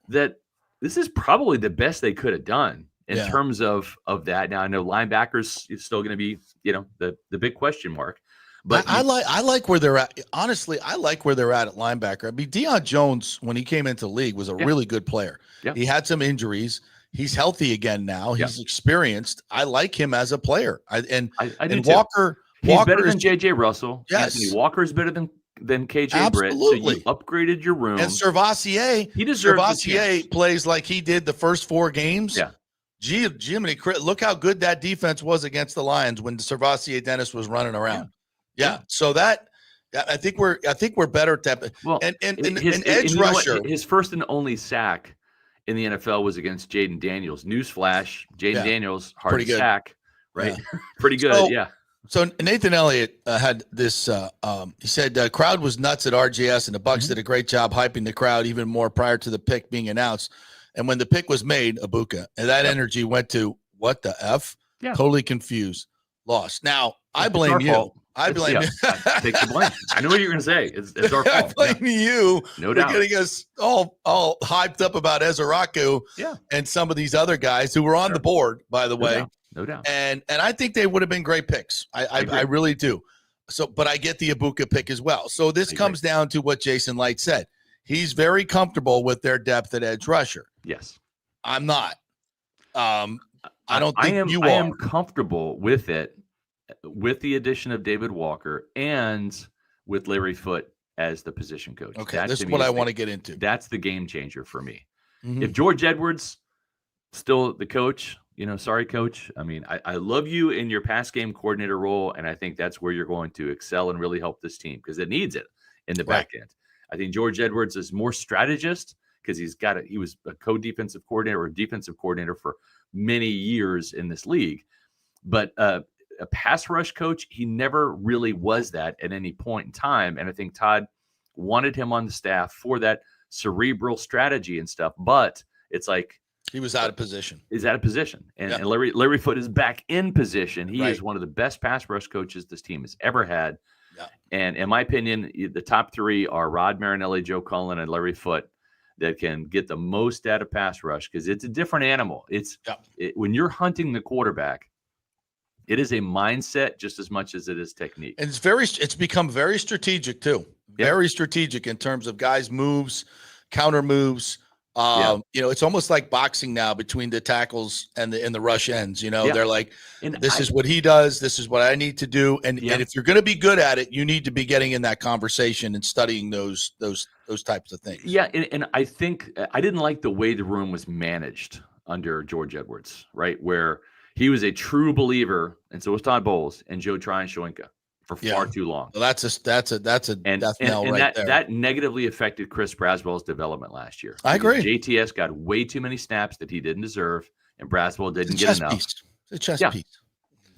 that this is probably the best they could have done in terms of that. Now I know linebackers is still going to be, the big question mark. But I like where they're at. Honestly, I like where they're at linebacker. I mean, Deion Jones, when he came into the league, was a really good player. Yeah. He had some injuries. He's healthy again now. He's experienced. I like him as a player. I do and too. Walker. He's better than J.J. Russell. Yes. Anthony Walker is better than than KJ Britt. So you upgraded your room. And Servassier, he deserves Servassier plays like he did the first 4 games. Yeah. Jiminy, look how good that defense was against the Lions when Servassier Dennis was running around. Yeah. So that I think we're better at that. Well, and edge rusher. His first and only sack in the NFL was against Jaden Daniels. Newsflash: Jaden Daniels hard to sack, right? Yeah. Pretty good. So Nathan Elliott had this. He said crowd was nuts at RGS, and the Bucs did a great job hyping the crowd even more prior to the pick being announced. And when the pick was made, Ibuka, and that energy went to what the F? Yeah. Totally confused, lost. Now I blame you. Fault. I blame you. Take the blame. I know what you're going to say. It's our fault. I blame you. No doubt. For getting us all hyped up about Ezeraku and some of these other guys who were on the board, by the way. No doubt. And I think they would have been great picks. I really do. So, but I get the Ibuka pick as well. So this comes down to what Jason Light said. He's very comfortable with their depth at edge rusher. Yes. I'm not. I don't think you are. I am comfortable with it, with the addition of David Walker and with Larry Foote as the position coach. Okay, this is what I want to get into. That's the game changer for me. Mm-hmm. If George Edwards still the coach, sorry, coach. I mean, I love you in your pass game coordinator role, and I think that's where you're going to excel and really help this team because it needs it in the back end. I think George Edwards is more strategist because he was a co-defensive coordinator or defensive coordinator for many years in this league. But a pass rush coach, he never really was that at any point in time. And I think Todd wanted him on the staff for that cerebral strategy and stuff. But it's like he was out of position. He's out of position. And Larry Foote is back in position. He is one of the best pass rush coaches this team has ever had. Yeah. And in my opinion, the top 3 are Rod Marinelli, Joe Cullen, and Larry Foote that can get the most out of pass rush because it's a different animal. When you're hunting the quarterback, it is a mindset just as much as it is technique. And it's become very strategic too. Very strategic in terms of guys' moves, counter moves. It's almost like boxing now between the tackles and the rush ends. They're like, this is what he does. This is what I need to do. And if you're going to be good at it, you need to be getting in that conversation and studying those types of things. Yeah. And I think I didn't like the way the room was managed under George Edwards, right? Where he was a true believer. And so was Todd Bowles and Joe Tryon-Shoyinka for far too long. Well, that's a death knell right there. That negatively affected Chris Braswell's development last year. I agree. JTS got way too many snaps that he didn't deserve, and Braswell didn't get enough. It's a chess piece.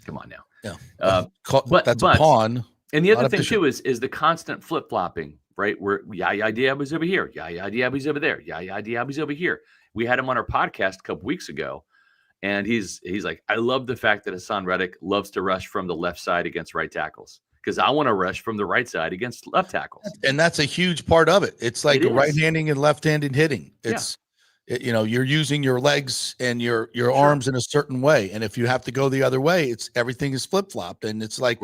Come on now. Yeah. But that's a pawn. And the other thing too is the constant flip flopping, right? Where Yaya Diaby's over here, Yaya Diaby's over there, Yaya Diaby's over here. We had him on our podcast a couple weeks ago. And he's like, I love the fact that Hassan Reddick loves to rush from the left side against right tackles because I want to rush from the right side against left tackles. And that's a huge part of it. It's like right-handing and left-handed hitting. It's, you're using your legs and your arms in a certain way. And if you have to go the other way, everything is flip-flopped. And it's like,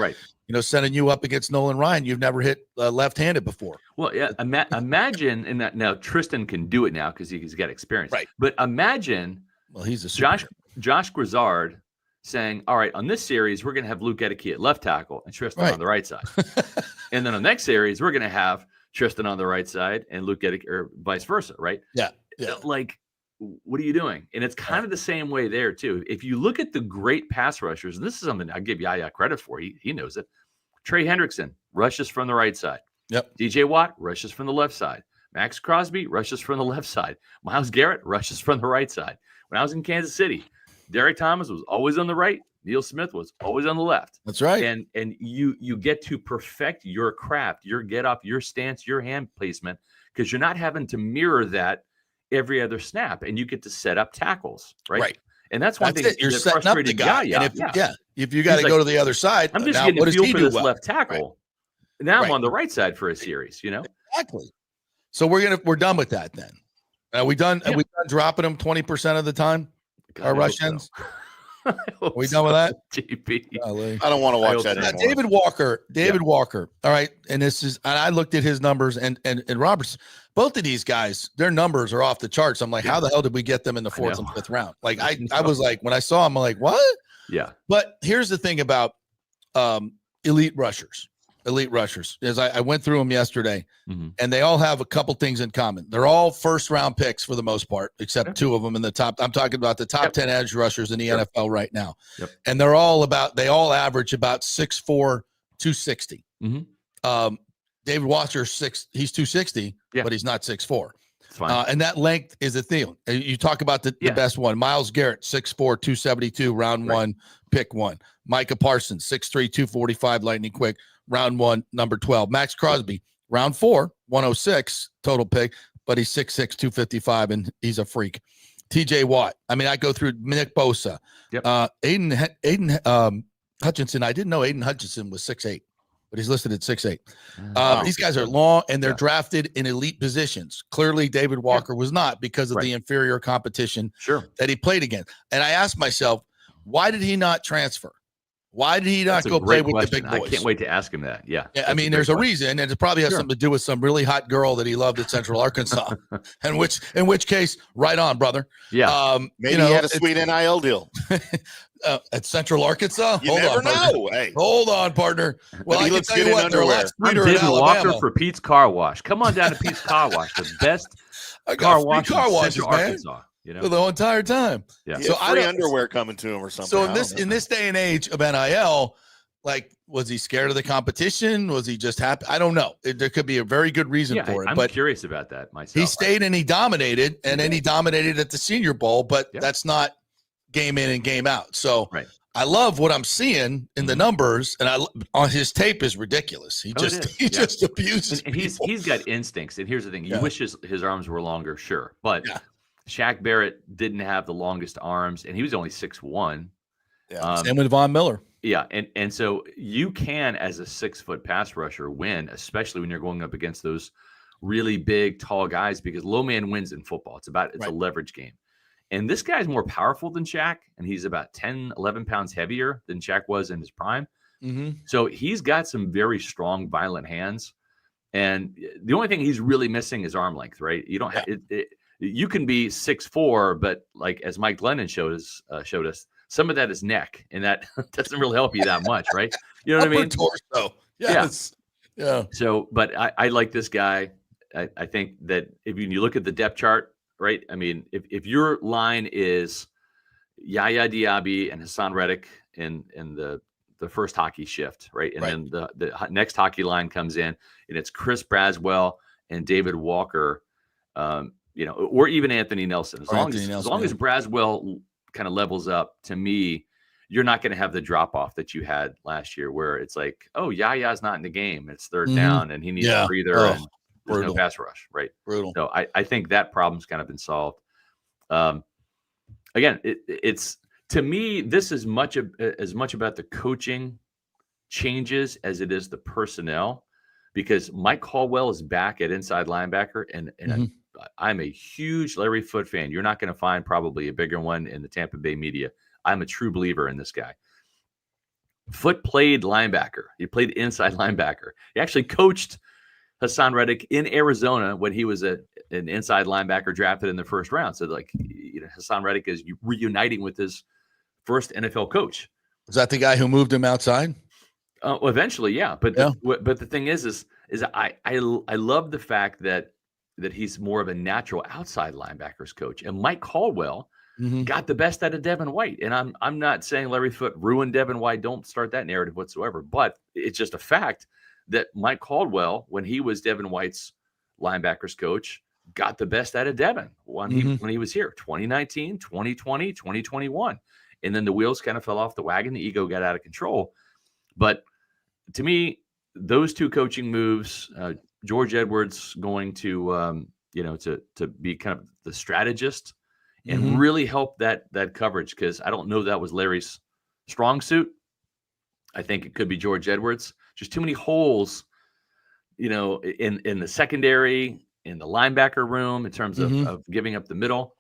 sending you up against Nolan Ryan, you've never hit left-handed before. Well, yeah. Imagine in that now Tristan can do it now because he's got experience. Right. But imagine. Well, he's a Josh Grizzard saying, all right, on this series, we're going to have Luke Edeke at left tackle and Tristan on the right side. And then on the next series, we're going to have Tristan on the right side and Luke Edeke or vice versa, right? Yeah. Like, what are you doing? And it's kind of the same way there, too. If you look at the great pass rushers, and this is something I give Yaya credit for, he knows it. Trey Hendrickson rushes from the right side. Yep. DJ Watt rushes from the left side. Max Crosby rushes from the left side. Myles Garrett rushes from the right side. When I was in Kansas City, Derek Thomas was always on the right. Neil Smith was always on the left. That's right. And you get to perfect your craft, your get up, your stance, your hand placement, because you're not having to mirror that every other snap, and you get to set up tackles, right? Right. And that's one thing you're setting up the guy. Yeah, and if you got to go to the other side, I'm just getting a feel for this left tackle. Right. Now I'm on the right side for a series, Exactly. So we're done with that then. Are we done? Are we done dropping them 20% of the time? Our rush ends. Are we done with that? JP. I don't want to watch that anymore. David Walker. All right. And I looked at his numbers and Roberts, both of these guys, their numbers are off the charts. I'm like, how the hell did we get them in the 4th and 5th round? Like I was like, when I saw him, I'm like, what? Yeah. Yeah. But here's the thing about elite rushers. elite rushers. As I went through them yesterday, Mm-hmm. and they all have a couple things in common. They're all first-round picks for the most part, except two of them in the top. I'm talking about the top 10 edge rushers in the NFL right now. Yep. And they all average about 6'4", 260. Mm-hmm. David Walker, he's 260, but he's not 6'4". And that length is a thing. You talk about the best one. Myles Garrett, 6'4", 272, round one, pick one. Micah Parsons, 6'3", 245, lightning quick, round one, number 12. Max Crosby, round 4, 106, total pick, but he's 6'6", 255, and he's a freak. TJ Watt. I mean, I go through Nick Bosa. Yep. Aiden Hutchinson. I didn't know Aiden Hutchinson was 6'8". But he's listed at 6'8". These guys are long, and they're drafted in elite positions. Clearly, David Walker was not because of the inferior competition that he played against. And I asked myself, why did he not transfer? Why did he not go play with the big boys? I can't wait to ask him that. Yeah. I mean, there's a reason, and it probably has something to do with some really hot girl that he loved at Central Arkansas. in which case, right on, brother. Yeah. Maybe he had a sweet NIL deal. At Central Arkansas? You never know. Hey. Hold on, partner. Well, I can tell you what, they're a lot I'm sweeter in David Alabama. Walker for Pete's Car Wash. Come on down to Pete's Car Wash, the best car wash in Central Arkansas. You know, the entire time. Yeah. So free underwear coming to him or something. So in this day and age of NIL, like, was he scared of the competition? Was he just happy? I don't know. There could be a very good reason for it. I'm curious about that myself. He stayed and he dominated, and then he dominated at the Senior Bowl, but that's not game in and game out. So I love what I'm seeing in the numbers, and on his tape is ridiculous. He just abuses. And he's got instincts. And here's the thing: you wish his arms were longer, sure, but Shaq Barrett didn't have the longest arms, and he was only 6'1". Same with Von Miller. Yeah, and so you can, as a 6-foot pass rusher, win, especially when you're going up against those really big, tall guys, because low man wins in football. It's a leverage game. And this guy's more powerful than Shaq, and he's about 10, 11 pounds heavier than Shaq was in his prime. Mm-hmm. So he's got some very strong, violent hands. And the only thing he's really missing is arm length, right? You don't have you can be 6'4", but like as Mike Glennon showed us, some of that is neck, and that doesn't really help you that much, right? You know what I mean? Torso. Yes. Yeah. So, but I like this guy. I think that if you look at the depth chart, right? I mean, if your line is Yaya Diaby and Hassan Reddick in the first hockey shift, right? And then the next hockey line comes in, and it's Chris Braswell and David Walker, or even Anthony Nelson. As long as Braswell kind of levels up, to me, you're not going to have the drop off that you had last year, where it's like, oh, Yaya's not in the game. It's third down, and he needs a breather. And there's no pass rush, right? Brutal. So I think that problem's kind of been solved. Again, it's to me, this is as much about the coaching changes as it is the personnel, because Mike Caldwell is back at inside linebacker, and I'm a huge Larry Foote fan. You're not going to find probably a bigger one in the Tampa Bay media. I'm a true believer in this guy. Foote played linebacker. He played inside linebacker. He actually coached Hassan Reddick in Arizona when he was an inside linebacker drafted in the first round. So, Hassan Reddick is reuniting with his first NFL coach. Was that the guy who moved him outside? Well, eventually, yeah. But the thing is I love the fact that he's more of a natural outside linebackers coach. And Mike Caldwell got the best out of Devin White. And I'm not saying Larry Foote ruined Devin White. Don't start that narrative whatsoever. But it's just a fact that Mike Caldwell, when he was Devin White's linebackers coach, got the best out of Devin when he was here, 2019, 2020, 2021. And then the wheels kind of fell off the wagon. The ego got out of control. But to me, those two coaching moves, George Edwards going to be kind of the strategist and really help that coverage, because I don't know that was Larry's strong suit. I think it could be George Edwards. Just too many holes, in the secondary, in the linebacker room, in terms of giving up the middle.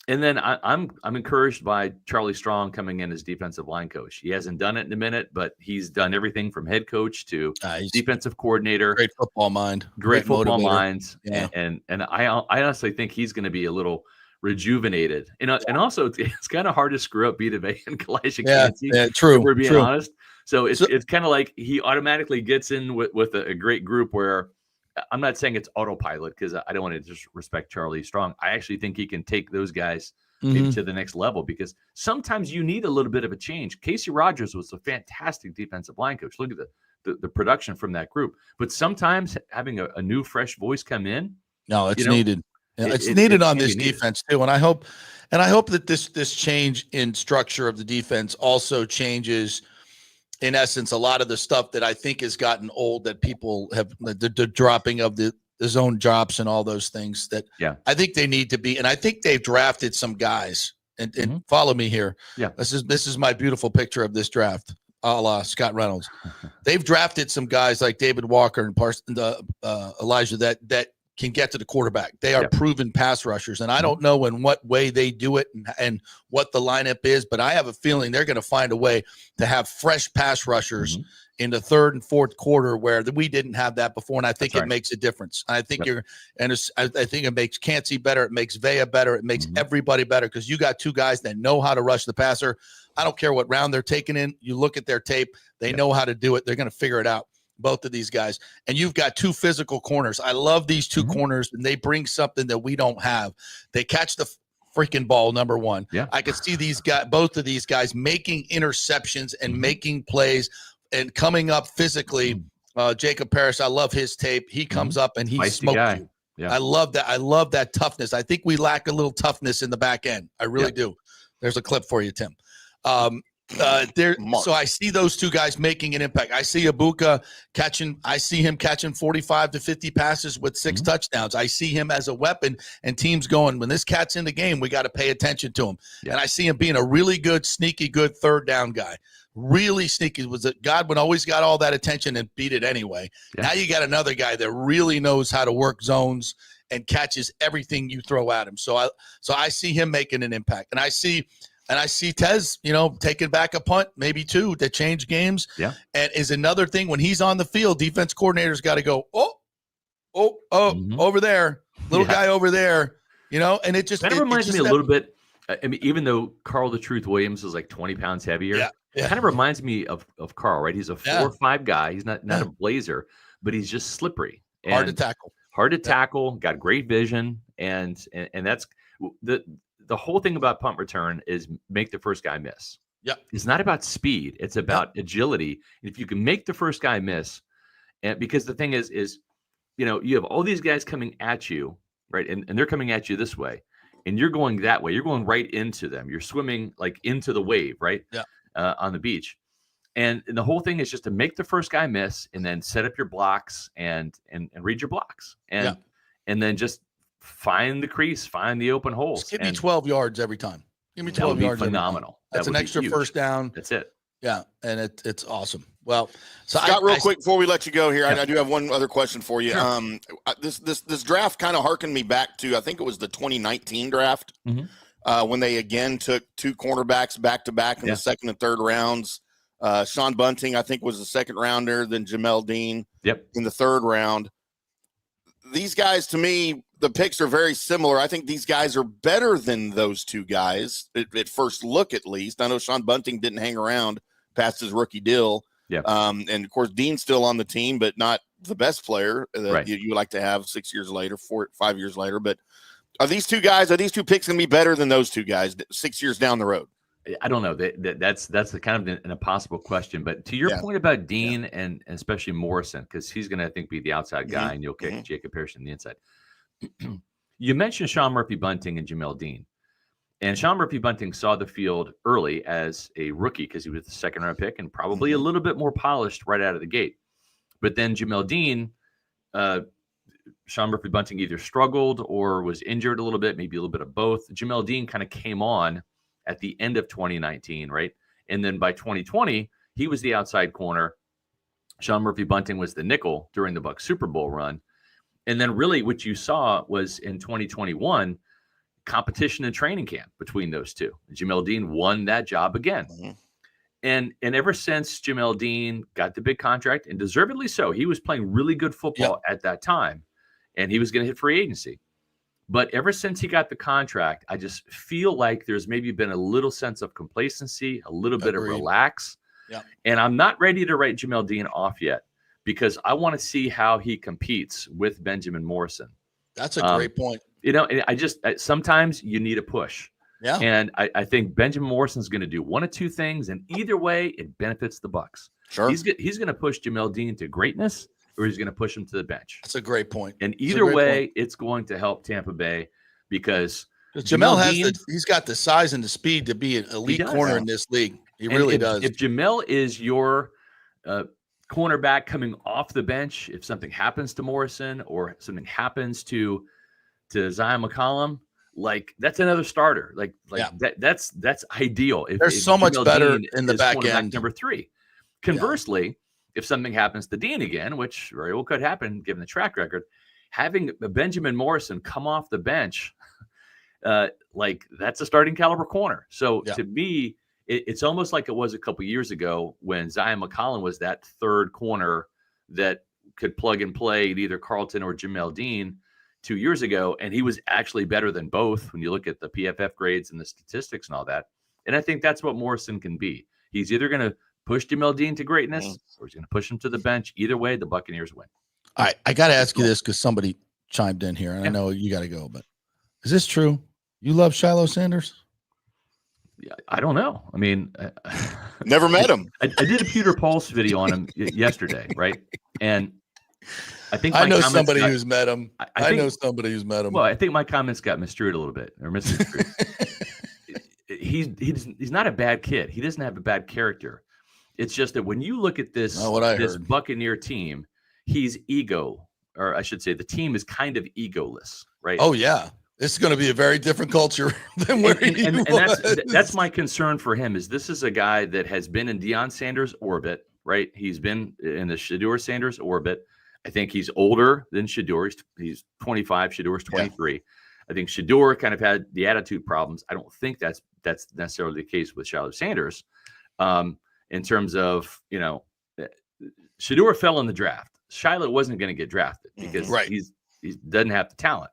And then I'm encouraged by Charlie Strong coming in as defensive line coach. He hasn't done it in a minute, but he's done everything from head coach to defensive coordinator. Great football mind. Great football mind. Yeah. And I honestly think he's going to be a little rejuvenated. And also, it's kind of hard to screw up Vita Vea and Kalijah Kancey. Yeah, true. If we're being honest. So it's kind of like he automatically gets in with a great group where I'm not saying it's autopilot because I don't want to disrespect Charlie Strong. I actually think he can take those guys maybe to the next level because sometimes you need a little bit of a change. Casey Rogers was a fantastic defensive line coach. Look at the production from that group. But sometimes having a new, fresh voice come in. No, it's needed. It's needed on this defense too. And I hope that this change in structure of the defense also changes, in essence, a lot of the stuff that I think has gotten old that people have the dropping of the zone drops and all those things that I think they need to be. And I think they've drafted some guys and follow me here. Yeah. This is my beautiful picture of this draft, a la Scott Reynolds. They've drafted some guys like David Walker and Elijah that can get to the quarterback. They are proven pass rushers. And I don't know in what way they do it and what the lineup is, but I have a feeling they're going to find a way to have fresh pass rushers in the third and fourth quarter where we didn't have that before. And I think it makes a difference. I think I think it makes Cansey better. It makes Vea better. It makes everybody better because you got two guys that know how to rush the passer. I don't care what round they're taking in. You look at their tape. They know how to do it. They're going to figure it out. Both of these guys. And you've got two physical corners. I love these two corners, and they bring something that we don't have. They catch the freaking ball, number one. Yeah. I could see both of these guys making interceptions and making plays and coming up physically. Jacob Parrish, I love his tape. He comes up and he smoked you. Yeah. I love that. I love that toughness. I think we lack a little toughness in the back end. I really do. There's a clip for you, Tim. So I see those two guys making an impact. I see Ibuka catching 45 to 50 passes with 6 touchdowns. I see him as a weapon and teams going, when this cat's in the game, we got to pay attention to him. Yeah. And I see him being a really good, sneaky, good third down guy. Really sneaky. Godwin always got all that attention and beat it anyway. Yeah. Now you got another guy that really knows how to work zones and catches everything you throw at him. So I see him making an impact. And I see Tez, taking back a punt, maybe two, to change games. Yeah. And is another thing when he's on the field, defense coordinators got to go, over there, little guy over there, and it just reminds me a little bit. I mean, even though Carl the Truth Williams is like 20 pounds heavier, it kind of reminds me of Carl, right? He's a 4'5" guy. He's not a blazer, but he's just slippery. And hard to tackle, got great vision. And that's the whole thing about punt return is make the first guy miss. Yeah. It's not about speed. It's about agility. And if you can make the first guy miss, and because the thing is, you have all these guys coming at you, right? And they're coming at you this way, and you're going that way. You're going right into them. You're swimming like into the wave, right? Yeah. On the beach. And the whole thing is just to make the first guy miss and then set up your blocks and read your blocks. And then just find the crease, find the open holes. Just give me 12 yards every time. Give me 12 yards. Phenomenal. That's an extra first down. That's it. Yeah, and it's awesome. Well, so Scott, real quick before we let you go here, I do have one other question for you. Sure. This draft kind of harkened me back to, I think it was the 2019 draft when they again took 2 cornerbacks back to back in the second and third rounds. Sean Bunting, I think, was the second rounder, then Jamel Dean in the third round. These guys, to me, the picks are very similar. I think these guys are better than those two guys at first look, at least. I know Sean Bunting didn't hang around past his rookie deal. Yeah. And of course, Dean's still on the team, but not the best player that you would like to have 6 years later, 5 years later. But are these two picks going to be better than those two guys 6 years down the road? I don't know. That's the kind of an impossible question. But to your point about Dean and especially Morrison, because he's going to, I think, be the outside guy, and you'll kick Jacob Parrish on the inside. You mentioned Sean Murphy-Bunting and Jamel Dean. And Sean Murphy-Bunting saw the field early as a rookie because he was the second-round pick and probably a little bit more polished right out of the gate. But then Jamel Dean, Sean Murphy-Bunting either struggled or was injured a little bit, maybe a little bit of both. Jamel Dean kind of came on at the end of 2019, right? And then by 2020, he was the outside corner. Sean Murphy-Bunting was the nickel during the Bucs Super Bowl run. And then really what you saw was in 2021, competition in training camp between those two. Jamel Dean won that job again. And ever since Jamel Dean got the big contract, and deservedly so, he was playing really good football at that time, and he was going to hit free agency. But ever since he got the contract, I just feel like there's maybe been a little sense of complacency, a little bit of relax. Yeah. And I'm not ready to write Jamel Dean off yet because I want to see how he competes with Benjamin Morrison. That's a great point. Sometimes you need a push. Yeah. And I think Benjamin Morrison's going to do one of two things, and either way, it benefits the Bucs. Sure. He's going to push Jamel Dean to greatness, or he's going to push him to the bench. That's a great point. And either way, it's going to help Tampa Bay because Jamel he's got the size and the speed to be an elite corner in this league. He really does. If Jamel is your cornerback coming off the bench, if something happens to Morrison or something happens to Zion McCollum, like that's another starter. That's ideal. There's so much better in the back end. Number 3. Conversely, if something happens to Dean again, which very well could happen given the track record, having Benjamin Morrison come off the bench, that's a starting caliber corner. So to me, it's almost like it was a couple years ago when Zion McCollum was that third corner that could plug and play either Carlton or Jamel Dean 2 years ago. And he was actually better than both when you look at the PFF grades and the statistics and all that. And I think that's what Morrison can be. He's either going to push Jamel Dean to greatness or he's going to push him to the bench. Either way, the Buccaneers win. All right. I got to ask you this because somebody chimed in here and I know you got to go, but is this true? You love Shiloh Sanders? Yeah, I don't know. I mean, never met him. I did a Pewter Pulse video on him yesterday, right? And I think I know somebody who's met him. I know somebody who's met him. Well, I think my comments got misconstrued a little bit or misconstrued. He's not a bad kid. He doesn't have a bad character. It's just that when you look at this Buccaneer team, he's ego, or I should say, the team is kind of egoless, right? Oh yeah. This is going to be a very different culture than where he was. That's my concern for him. This is a guy that has been in Deion Sanders' orbit, right? He's been in the Shedeur Sanders orbit. I think he's older than Shedeur. He's 25. Shedeur's 23. Yeah. I think Shedeur kind of had the attitude problems. I don't think that's necessarily the case with Shiloh Sanders. In terms of, Shedeur fell in the draft. Shiloh wasn't going to get drafted because he doesn't have the talent.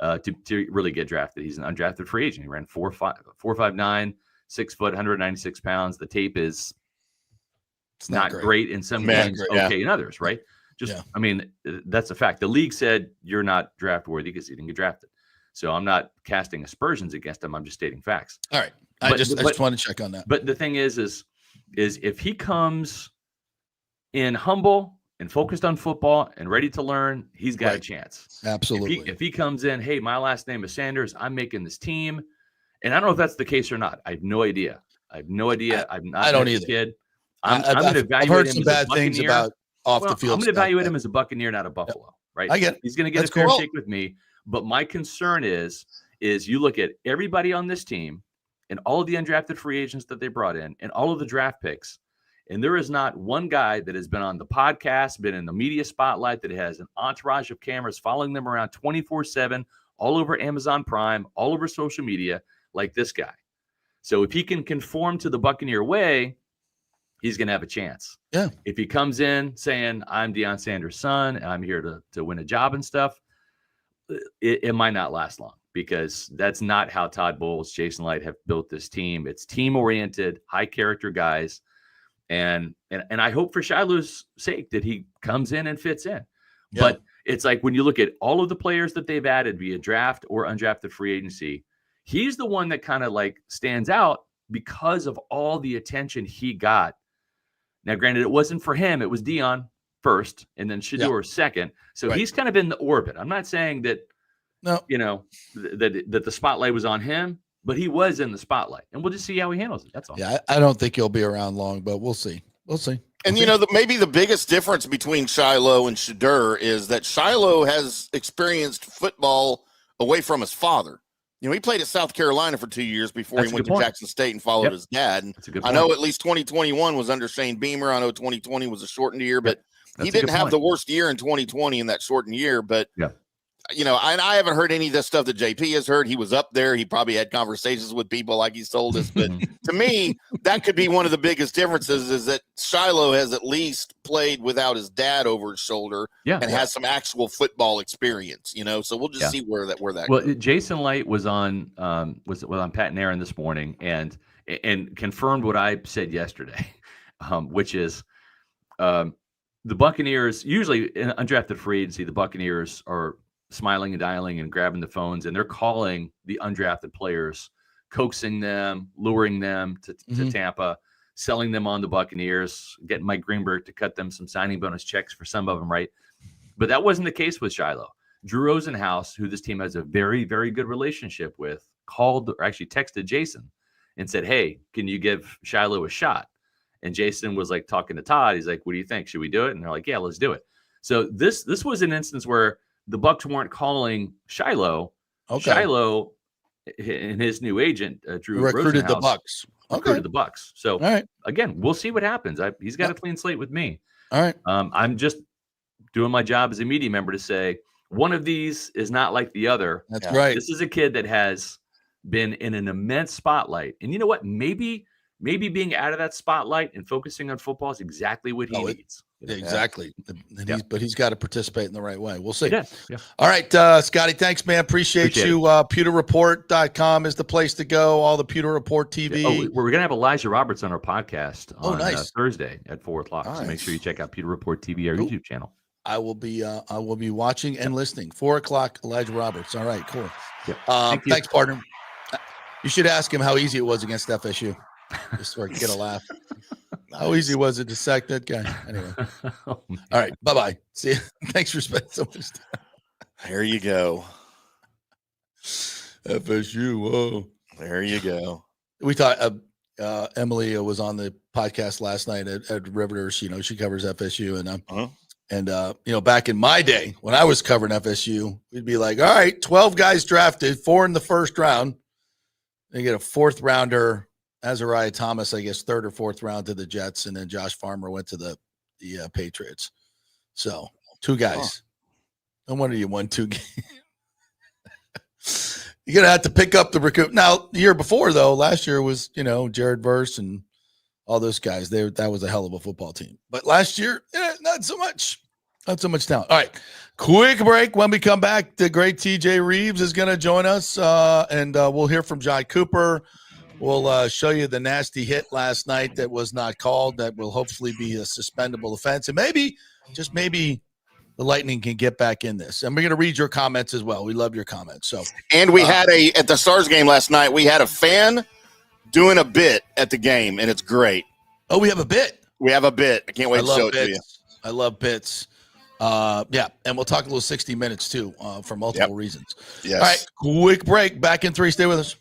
To really get drafted. He's an undrafted free agent. He ran 4.59, 6 foot, 196 pounds. The tape is not great in some games, in others, right? I mean, that's a fact. The league said you're not draft worthy because he didn't get drafted. So I'm not casting aspersions against him. I'm just stating facts. All right. I just wanted to check on that. But the thing is if he comes in humble and focused on football and ready to learn, he's got a chance. Absolutely. If he comes in, hey, my last name is Sanders, I'm making this team. And I don't know if that's the case or not. I have no idea. I'm not either. Kid. I'm going to evaluate I've heard him some as bad a Buccaneer. things about off the field. I'm going to evaluate him as a Buccaneer, not a Buffalo, right? I get it. He's going to get a fair shake with me. But my concern is you look at everybody on this team and all of the undrafted free agents that they brought in and all of the draft picks. And there is not one guy that has been on the podcast, been in the media spotlight, that has an entourage of cameras following them around 24/7, all over Amazon Prime, all over social media, like this guy. So if he can conform to the Buccaneer way, he's going to have a chance. Yeah. If he comes in saying, I'm Deion Sanders' son, and I'm here to win a job and stuff, it might not last long because that's not how Todd Bowles, Jason Light have built this team. It's team-oriented, high-character guys. And I hope for Shiloh's sake that he comes in and fits in. Yeah. But it's like when you look at all of the players that they've added via draft or undrafted free agency, he's the one that kind of like stands out because of all the attention he got. Now, granted, it wasn't for him. It was Deion first and then Shedeur second. So he's kind of in the orbit. I'm not saying that, that the spotlight was on him. But he was in the spotlight, and we'll just see how he handles it. That's all. Yeah, I don't think he'll be around long, but we'll see. And, maybe the biggest difference between Shiloh and Shedeur is that Shiloh has experienced football away from his father. He played at South Carolina for 2 years before he went to Jackson State and followed his dad. And I know at least 2021 was under Shane Beamer. I know 2020 was a shortened year, but he didn't have the worst year in 2020 in that shortened year. But I haven't heard any of this stuff that JP has heard. He was up there. He probably had conversations with people like he's told us. But to me, that could be one of the biggest differences is that Shiloh has at least played without his dad over his shoulder and has some actual football experience, So we'll just see where that goes. Jason Light was on Pat and Aaron this morning and confirmed what I said yesterday. which is the Buccaneers, usually in undrafted free agency, the Buccaneers are smiling and dialing and grabbing the phones, and they're calling the undrafted players, coaxing them, luring them to Tampa, selling them on the Buccaneers, getting Mike Greenberg to cut them some signing bonus checks for some of them, right? But that wasn't the case with Shiloh. Drew Rosenhaus, who this team has a very, very good relationship with, called or actually texted Jason and said, hey, can you give Shiloh a shot? And Jason was like talking to Todd. He's like, what do you think? Should we do it? And they're like, yeah, let's do it. So this was an instance where the Bucs weren't calling Shiloh. Okay. Shiloh and his new agent, Drew recruited Rosenhaus, the Bucs. Recruited the Bucs. So again, we'll see what happens. He's got a clean slate with me. All right. I'm just doing my job as a media member to say one of these is not like the other. That's right. This is a kid that has been in an immense spotlight. And you know what? Maybe being out of that spotlight and focusing on football is exactly what he needs. Exactly. But he's got to participate in the right way. We'll see. Yeah. All right, Scotty, thanks, man. Appreciate you. PewterReport.com is the place to go. All the Pewter Report TV. Oh, we're going to have Elijah Roberts on our podcast on nice. Thursday at 4:00. Nice. So make sure you check out Pewter Report TV, our YouTube channel. I will be watching and listening. 4:00, Elijah Roberts. All right, cool. Thanks, partner. You should ask him how easy it was against FSU. Just so I can get a laugh. How easy was it to sack that guy? Anyway. All right. Bye-bye. See you. Thanks for spending so much time. There you go. FSU. Whoa. There you go. We thought Emily was on the podcast last night at Riveters. She covers FSU. And back in my day when I was covering FSU, we'd be like, all right, 12 guys drafted, 4 in the first round. They get a 4th rounder. Azariah Thomas, I guess, 3rd or 4th round to the Jets, and then Josh Farmer went to the Patriots. So 2 guys. No wonder you won 2 games. You're gonna have to pick up the recruit. Now, the year before, though, last year was Jared Verse and all those guys. That was a hell of a football team. But last year, not so much. Not so much talent. All right, quick break. When we come back, the great TJ Reeves is going to join us, and we'll hear from John Cooper. We'll show you the nasty hit last night that was not called that will hopefully be a suspendable offense. And maybe, just maybe, the Lightning can get back in this. And we're going to read your comments as well. We love your comments. So, and we had at the Stars game last night, we had a fan doing a bit at the game, and it's great. Oh, we have a bit? We have a bit. I can't wait to show it to you. I love bits. And we'll talk a little 60 Minutes, too, for multiple reasons. Yes. All right, quick break. Back in 3. Stay with us.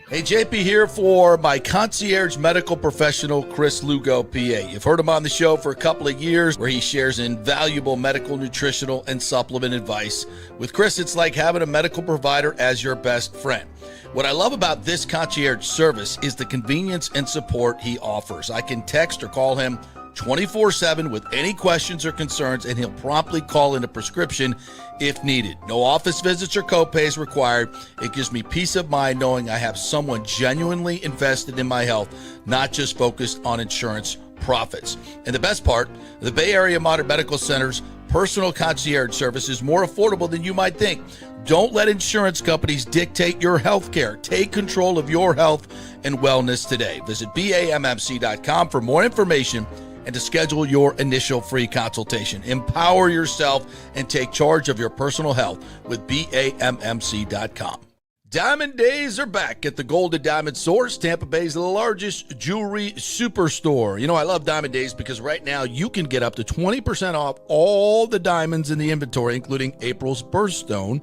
Hey, JP here for my concierge medical professional, Chris Lugo, PA. You've heard him on the show for a couple of years where he shares invaluable medical, nutritional, and supplement advice. With Chris, it's like having a medical provider as your best friend. What I love about this concierge service is the convenience and support he offers. I can text or call him 24/7 with any questions or concerns, and he'll promptly call in a prescription if needed. No office visits or copays required. It gives me peace of mind knowing I have someone genuinely invested in my health, not just focused on insurance profits. And the best part, the Bay Area Modern Medical Center's personal concierge service is more affordable than you might think. Don't let insurance companies dictate your health care. Take control of your health and wellness today. Visit BAMMC.com for more information and to schedule your initial free consultation. Empower yourself and take charge of your personal health with BAMMC.com. Diamond Days are back at the Golden Diamond Source, Tampa Bay's largest jewelry superstore. I love Diamond Days because right now you can get up to 20% off all the diamonds in the inventory, including April's birthstone.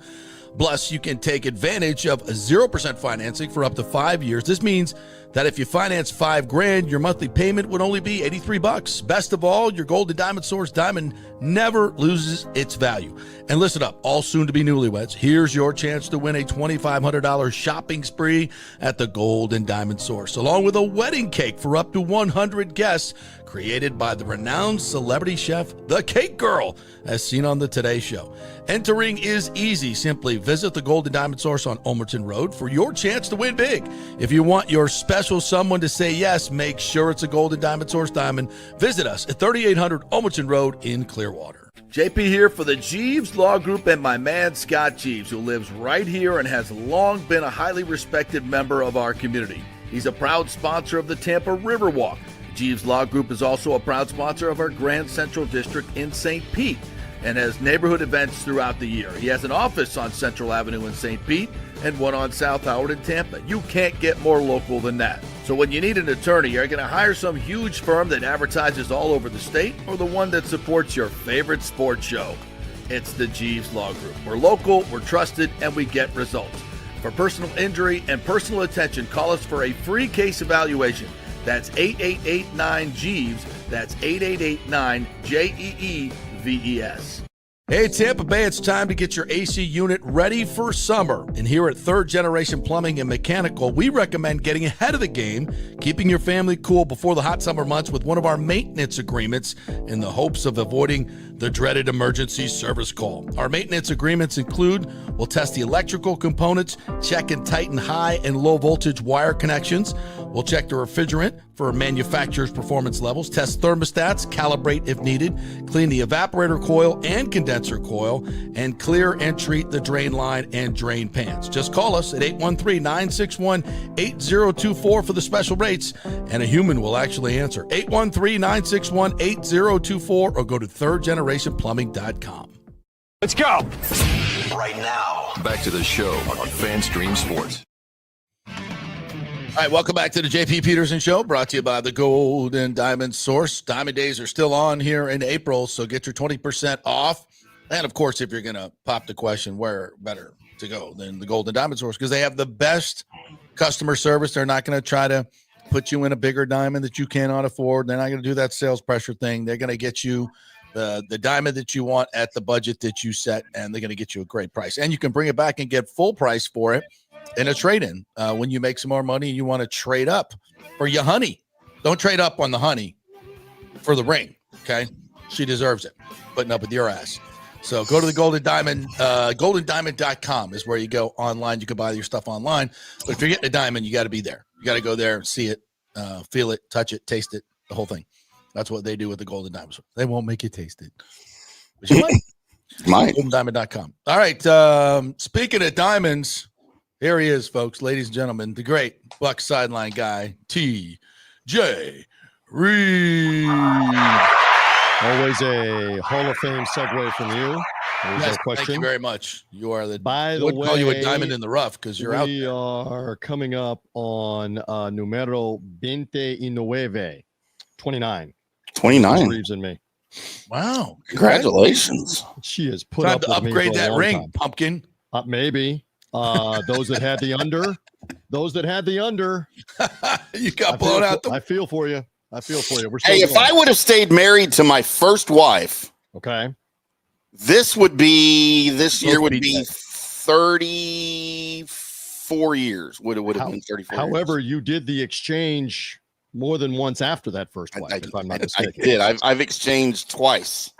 Plus, you can take advantage of 0% financing for up to 5 years. This means that if you finance $5,000, your monthly payment would only be $83. Best of all, your Golden Diamond Source diamond never loses its value. And listen up, all soon-to-be newlyweds, here's your chance to win a $2,500 shopping spree at the Golden Diamond Source, along with a wedding cake for up to 100 guests, created by the renowned celebrity chef, The Cake Girl, as seen on the Today Show. Entering is easy. Simply visit the Golden Diamond Source on Ulmerton Road for your chance to win big. If you want your special someone to say yes, make sure it's a Golden Diamond Source diamond. Visit us at 3800 Ulmerton Road in Clearwater. JP here for the Jeeves Law Group and my man Scott Jeeves, who lives right here and has long been a highly respected member of our community. He's a proud sponsor of the Tampa Riverwalk. Jeeves Law Group is also a proud sponsor of our Grand Central District in St. Pete and has neighborhood events throughout the year. He has an office on Central Avenue in St. Pete and one on South Howard in Tampa. You can't get more local than that. So when you need an attorney, you're going to hire some huge firm that advertises all over the state or the one that supports your favorite sports show. It's the Jeeves Law Group. We're local, we're trusted, and we get results. For personal injury and personal attention, call us for a free case evaluation. That's 8889-JEEVES. That's 8889-JEEVES. Hey, Tampa Bay, it's time to get your AC unit ready for summer. And here at Third Generation Plumbing and Mechanical, we recommend getting ahead of the game, keeping your family cool before the hot summer months with one of our maintenance agreements in the hopes of avoiding the dreaded emergency service call. Our maintenance agreements include, we'll test the electrical components, check and tighten high and low voltage wire connections. We'll check the refrigerant for manufacturer's performance levels, test thermostats, calibrate if needed, clean the evaporator coil and condenser coil, and clear and treat the drain line and drain pans. Just call us at 813-961-8024 for the special rates, and a human will actually answer. 813-961-8024 or go to thirdgenerationplumbing.com. Let's go! Right now, back to the show on FanStream Sports. All right, welcome back to the JP Peterson Show, brought to you by the Gold and Diamond Source. Diamond Days are still on here in April, so get your 20% off. And, of course, if you're going to pop the question, where better to go than the Gold and Diamond Source? Because they have the best customer service. They're not going to try to put you in a bigger diamond that you cannot afford. They're not going to do that sales pressure thing. They're going to get you the diamond that you want at the budget that you set, and they're going to get you a great price. And you can bring it back and get full price for it in a trade-in. When you make some more money and you want to trade up for your honey. Don't trade up on the honey for the ring, okay? She deserves it, putting up with your ass. So go to the Golden Diamond. GoldenDiamond.com is where you go online. You can buy your stuff online. But if you're getting a diamond, you got to be there. You got to go there and see it, feel it, touch it, taste it, the whole thing. That's what they do with the Golden Diamond. They won't make you taste it. But you might. GoldenDiamond.com. All right. Speaking of diamonds, here he is, folks, ladies and gentlemen, the great Bucs sideline guy, T.J. Reed. Always a Hall of Fame segue from you. Yes, thank you very much. You are the. By the way, call you a diamond in the rough because you're out there. We are coming up on numero 29. 29. Reeves and me. Wow! Congratulations. She has put time up to with upgrade me for that a long ring, time. pumpkin. Maybe. Those that had the under. You got blown out. I feel for you. We're hey, if I would have stayed married to my first wife, okay, this year would be 34 years. Would have been 34 However, years. you did the exchange more than once after that first wife, if I'm not mistaken. I did. I've exchanged twice.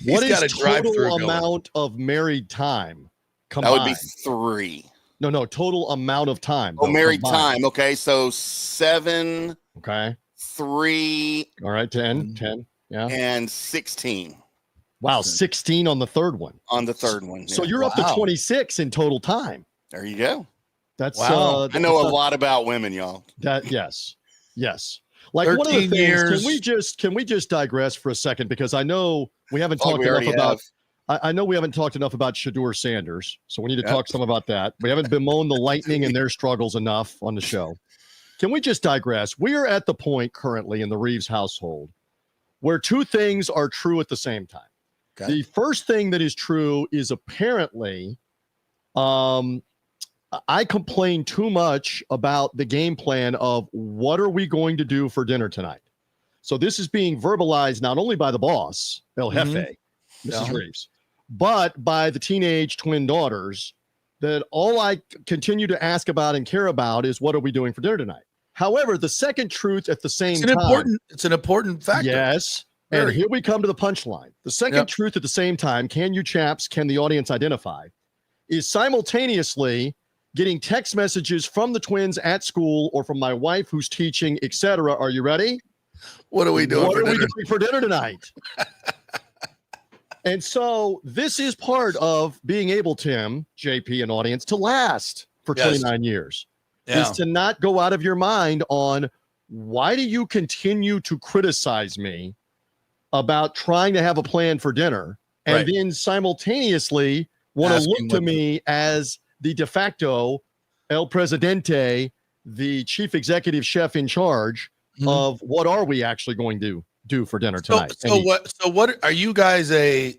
What is total amount of married time combined? That would be 3. No, total amount of time. Oh, married time. Okay, so 7. Okay. 3. All right, 10. Yeah. And 16. Wow, 16 on the third one. On the third one. Yeah. So you're up to 26 in total time. There you go. That's I know a lot about women, y'all. Yes. Like one of the things, years. Can we just digress for a second, because I know we haven't talked enough about I know we haven't talked enough about Shedeur Sanders, so we need to talk some about that. We haven't bemoaned the Lightning and their struggles enough on the show. Can we just digress? We are at the point currently in the Reeves household where two things are true at the same time. Okay. The first thing that is true is apparently I complain too much about the game plan of what are we going to do for dinner tonight. So this is being verbalized not only by the boss, El Jefe, Mrs. Reeves, but by the teenage twin daughters, that all I continue to ask about and care about is what are we doing for dinner tonight. However, the second truth at the same time. It's an important factor. Yes. And here we come to the punchline. The second truth at the same time, can the audience identify, is simultaneously getting text messages from the twins at school or from my wife who's teaching, etc. Are you ready? What are we doing for dinner tonight? And so this is part of being able, Tim, JP, and audience, to last for 29 years. Is to not go out of your mind on why do you continue to criticize me about trying to have a plan for dinner and then simultaneously want to look to me as the de facto El Presidente, the chief executive chef in charge of what are we actually going to do for dinner tonight? So what are you guys, a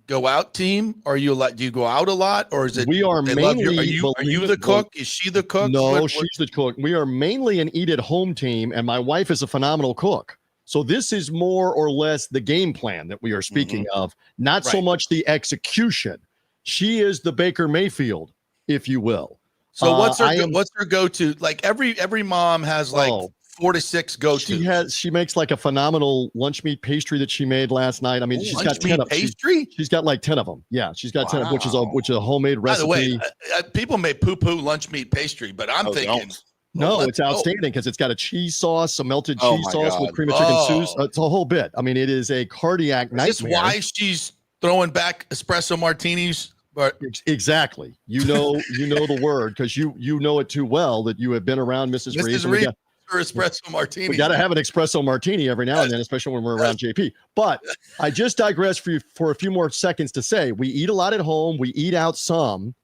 go out team? Or do you go out a lot, or is it we are mainly are you the cook? Is she the cook? No, she's the cook. We are mainly an eat at home team, and my wife is a phenomenal cook. So this is more or less the game plan that we are speaking of, not so much the execution. She is the Baker Mayfield, if you will. So what's her go-to? Like every mom has like 4 to 6 go-tos. She makes like a phenomenal lunch meat pastry that she made last night. I mean, she's got 10 of pastry. She's got like 10 of them. Yeah, she's got 10 of which is a homemade recipe. By the way, people may poo-poo lunch meat pastry, but I'm thinking no, it's outstanding because it's got a cheese sauce, a melted cheese sauce with cream of chicken sauce. It's a whole bit. I mean, it is a cardiac nightmare. Is this why she's throwing back espresso martinis? But exactly, you know the word because you know it too well that you have been around Mrs. Reed. Her espresso martini. We got to have an espresso martini every now and then, especially when we're around JP. But I just digress for a few more seconds to say we eat a lot at home, we eat out some,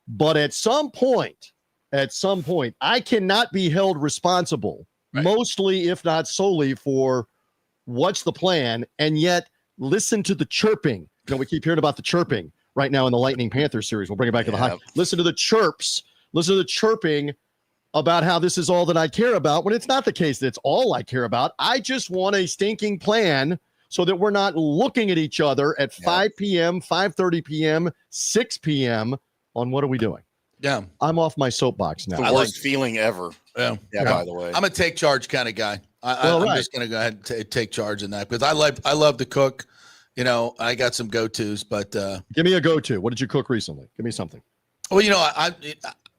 but at some point, I cannot be held responsible, mostly if not solely for what's the plan, and yet listen to the chirping. You know, we keep hearing about the chirping right now in the Lightning Panthers series. We'll bring it back to the hockey. Listen to the chirps. Listen to the chirping about how this is all that I care about when it's not the case that it's all I care about. I just want a stinking plan so that we're not looking at each other at 5 p.m., 5:30 p.m., 6 p.m. on what are we doing. Yeah. I'm off my soapbox now. The worst feeling ever. Yeah. By the way. I'm a take charge kind of guy. I'm just going to go ahead and take charge in that because I love to cook. You know, I got some go-tos, but give me a go-to. What did you cook recently? Give me something. Well, you know,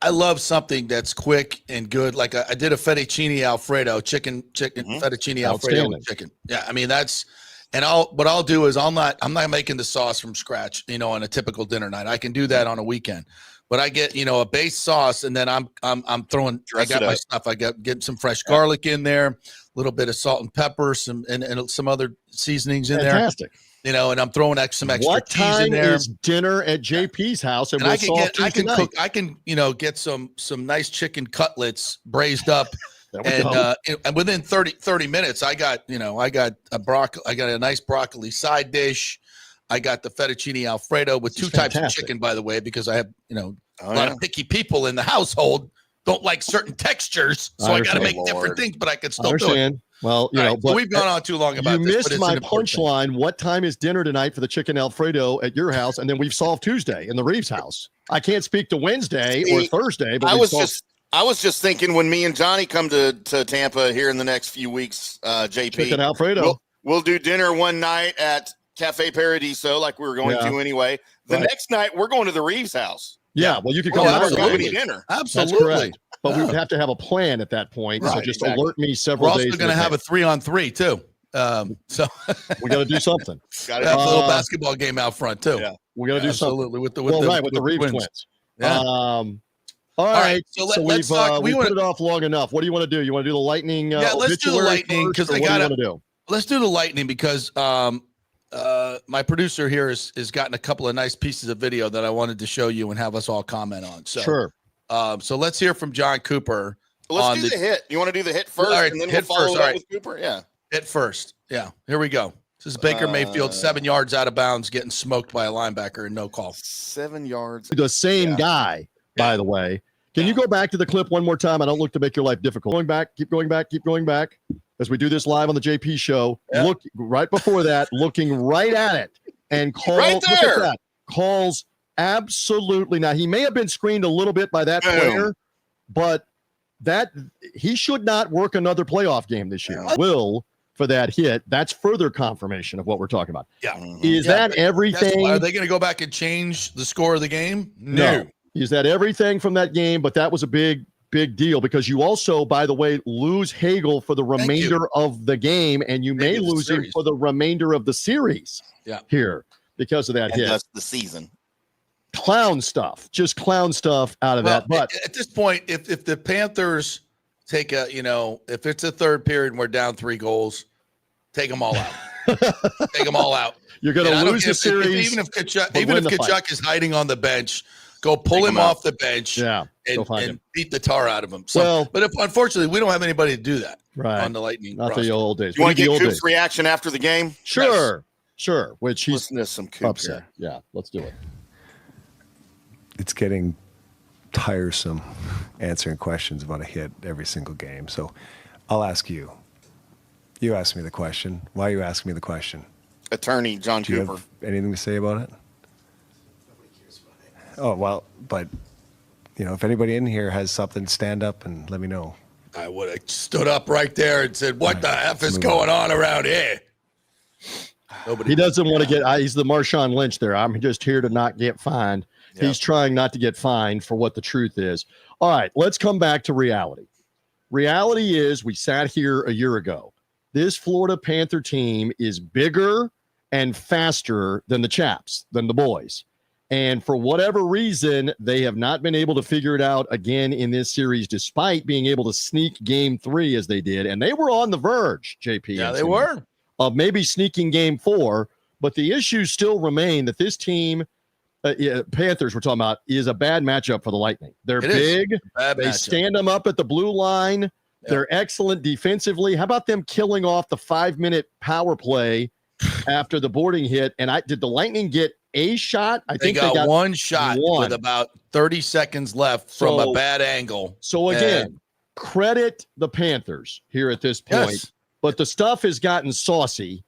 I love something that's quick and good. Like I did a fettuccine Alfredo, chicken fettuccine Alfredo with chicken. Yeah, I mean what I'll do is I'm not making the sauce from scratch, you know, on a typical dinner night. I can do that on a weekend. But I get, you know, a base sauce and then I'm throwing I got my stuff. I got getting some fresh garlic in there, a little bit of salt and pepper, and some other seasonings in there. Fantastic. You know, and I'm throwing some extra cheese in there. What time is dinner at JP's house? And I can you know, get some nice chicken cutlets braised up, and within 30 minutes, I got a nice broccoli side dish. I got the fettuccine Alfredo with two types of chicken, by the way, because I have, you know, a lot of picky people in the household don't like certain textures, so I got to make different things, but I can still do it. Well, you know, but we've gone on too long about this. You missed my punchline. What time is dinner tonight for the chicken Alfredo at your house? And then we've solved Tuesday in the Reeves house. I can't speak to Wednesday or Thursday, but I was just thinking when me and Johnny come to Tampa here in the next few weeks, JP, chicken Alfredo. We'll do dinner one night at Cafe Paradiso, like we were going to anyway. The next night we're going to the Reeves house. Yeah, well, you could come to company dinner. Absolutely. That's correct. But we would have to have a plan at that point. So just alert me several days. We're also going to have a 3-on-3 too. So we got to do something. Got to have a little basketball game out front too. Yeah, we got to do something with the Reeves twins. Yeah. All right. So let's talk. We put it off long enough. What do you want to do? You want to do the Lightning? Let's do the Lightning because I got to do. Let's do the Lightning because my producer here has gotten a couple of nice pieces of video that I wanted to show you and have us all comment on. So sure. So let's hear from John Cooper. Let's do the hit. You want to do the hit first, and then we'll follow that with Cooper? Yeah. Hit first. Yeah. Here we go. This is Baker Mayfield, 7 yards out of bounds, getting smoked by a linebacker and no call. 7 yards. The same guy, by the way. Can you go back to the clip one more time? I don't look to make your life difficult. Keep going back. As we do this live on the JP show, look right before that, looking right at it, and calls absolutely. Now he may have been screened a little bit by that player, but that he should not work another playoff game this year. Will for that hit. That's further confirmation of what we're talking about. Yeah, is that everything? Are they going to go back and change the score of the game? No. Is that everything from that game? But that was a big deal because you also, by the way, lose Hagel for the remainder of the game, and you may lose him for the remainder of the series. Yeah, here because of that hit. That's the season. Clown stuff out of that. But at this point, if the Panthers if it's a third period and we're down 3 goals, take them all out. Take them all out. You're going to lose the series. Even if Tkachuk is hiding on the bench, go pull him off the bench and beat the tar out of him. So, but unfortunately, we don't have anybody to do that on the Lightning. Not the old days. You want to get Coop's reaction after the game? Sure. Which he's listen to some Coop upset. Here. Yeah, let's do it. It's getting tiresome answering questions about a hit every single game. So I'll ask you. You asked me the question. Why are you asking me the question? Attorney John Do you Cooper. have anything to say about it? Oh, well, but, if anybody in here has something, stand up and let me know. I would have stood up right there and said, what the F is going on around here? He doesn't want to get – he's the Marshawn Lynch there. I'm just here to not get fined. Yep. He's trying not to get fined for what the truth is. All right, let's come back to reality. Reality is we sat here a year ago. This Florida Panther team is bigger and faster than the Chaps, than the boys. And for whatever reason, they have not been able to figure it out again in this series, despite being able to sneak game 3 as they did. And they were on the verge, JP. Yeah, they were. Of maybe sneaking game 4. But the issues still remain that this team, Panthers we're talking about, is a bad matchup for the Lightning. They're big. They stand them up at the blue line. Yep. They're excellent defensively. How about them killing off the 5-minute power play after the boarding hit? And did the Lightning get a shot? I think they got one shot with about 30 seconds left from a bad angle. So again, credit the Panthers here at this point. Yes. But the stuff has gotten saucy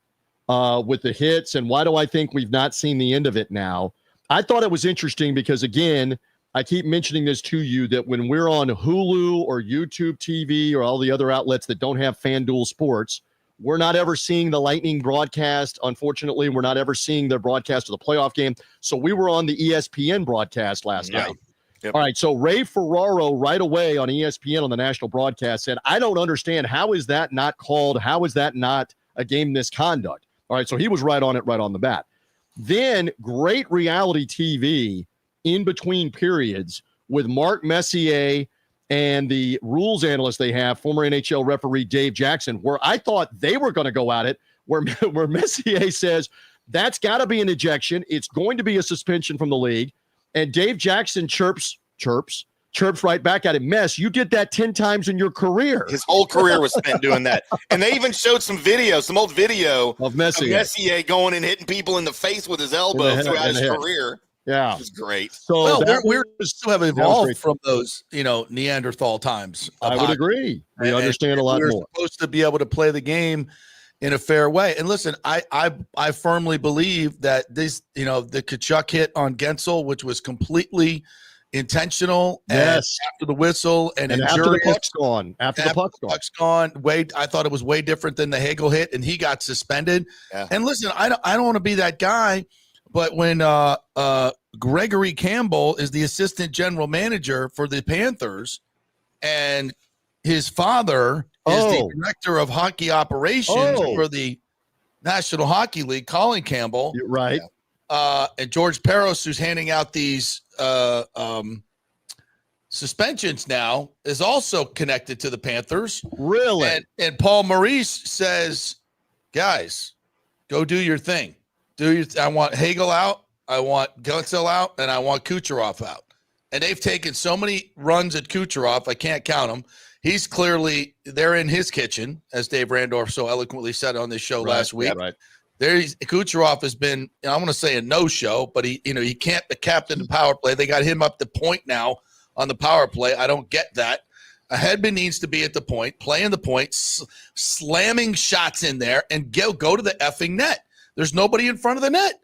with the hits. And why do I think we've not seen the end of it now? I thought it was interesting because, again, I keep mentioning this to you, that when we're on Hulu or YouTube TV or all the other outlets that don't have FanDuel Sports, we're not ever seeing the Lightning broadcast. Unfortunately, we're not ever seeing their broadcast of the playoff game. So we were on the ESPN broadcast last night. Yep. All right, so Ray Ferraro right away on ESPN on the national broadcast said, I don't understand. How is that not called? How is that not a game misconduct? All right, so he was right on it right on the bat. Then great reality TV in between periods with Mark Messier and the rules analyst they have, former NHL referee Dave Jackson, where I thought they were going to go at it, where Messier says, that's got to be an ejection. It's going to be a suspension from the league. And Dave Jackson chirps right back at him. Mess, you did that 10 times in your career. His whole career was spent doing that. And they even showed some old video of Messier going and hitting people in the face with his elbow throughout his career. Yeah. It was great. So we're still have evolved from those, Neanderthal times. I would agree. We understand a lot more. We're supposed to be able to play the game in a fair way. And listen, I firmly believe that this, the Tkachuk hit on Gensel, which was completely intentional. Yes. And after the whistle and after the puck's gone. After the puck's gone. I thought it was way different than the Hagel hit, and he got suspended. Yeah. And listen, I don't want to be that guy, but when Gregory Campbell is the assistant general manager for the Panthers, and his father is the director of hockey operations for the National Hockey League, Colin Campbell. You're right. And George Peros, who's handing out these suspensions now, is also connected to the Panthers. Really? And Paul Maurice says, guys, go do your thing. I want Hagel out, I want Gensel out, and I want Kucherov out. And they've taken so many runs at Kucherov, I can't count them. He's they're in his kitchen, as Dave Randorf so eloquently said on this show last week. Yeah, right. Kucherov has been, I want to say a no-show, but he can't captain the power play. They got him up the point now on the power play. I don't get that. A Hedman needs to be at the point, playing the point, slamming shots in there, and go to the effing net. There's nobody in front of the net.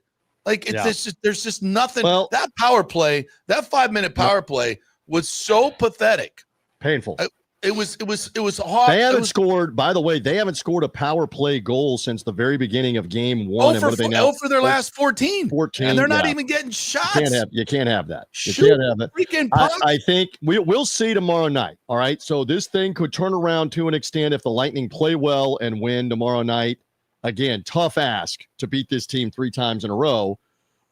There's just nothing. Well, that power play, that 5-minute power play was so pathetic. Painful. It was hard. They haven't scored, by the way, they haven't scored a power play goal since the very beginning of game 1. For their last 14. 14. And they're not even getting shots. You can't have that. You can't have that. Freaking puck. I think we'll see tomorrow night. All right. So this thing could turn around to an extent if the Lightning play well and win tomorrow night. Again, tough ask to beat this team 3 times in a row.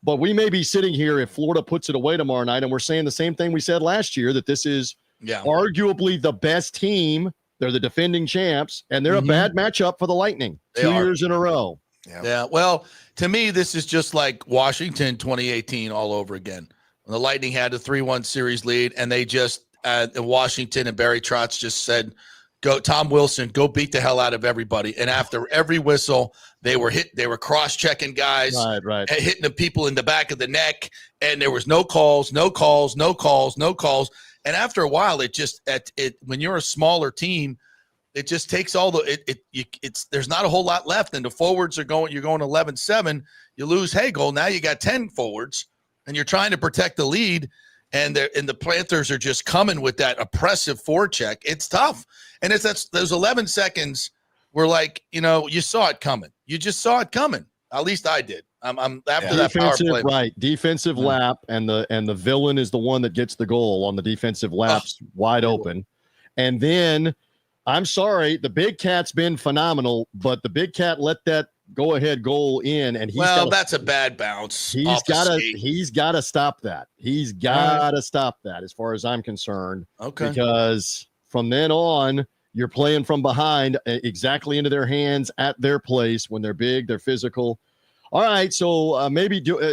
But we may be sitting here if Florida puts it away tomorrow night, and we're saying the same thing we said last year, that this is arguably the best team They're the defending champs, and they're a bad matchup for the Lightning. 2 years in a row. Yeah. Well, to me, this is just like Washington 2018 all over again. When the Lightning had a 3-1 series lead, and they just Washington and Barry Trotz just said, "Go, Tom Wilson, go beat the hell out of everybody." And after every whistle, they were cross-checking guys, right, hitting the people in the back of the neck, and there was no calls. And after a while, it when you're a smaller team, it just takes all there's not a whole lot left, and the forwards you're going 11-7. You lose Hagel, now you got 10 forwards, and you're trying to protect the lead, and the Panthers are just coming with that oppressive forecheck. It's tough, and those 11 seconds were like, you saw it coming. You just saw it coming. At least I did. I'm after that power play. Right, defensive lap, and the villain is the one that gets the goal on the defensive laps, wide open, and then. I'm sorry, the Big Cat's been phenomenal, but the Big Cat let that go-ahead goal in, and that's a bad bounce. He's got to stop that. He's got to stop that, as far as I'm concerned. Okay. Because from then on, you're playing from behind exactly into their hands at their place when they're big, they're physical. All right, so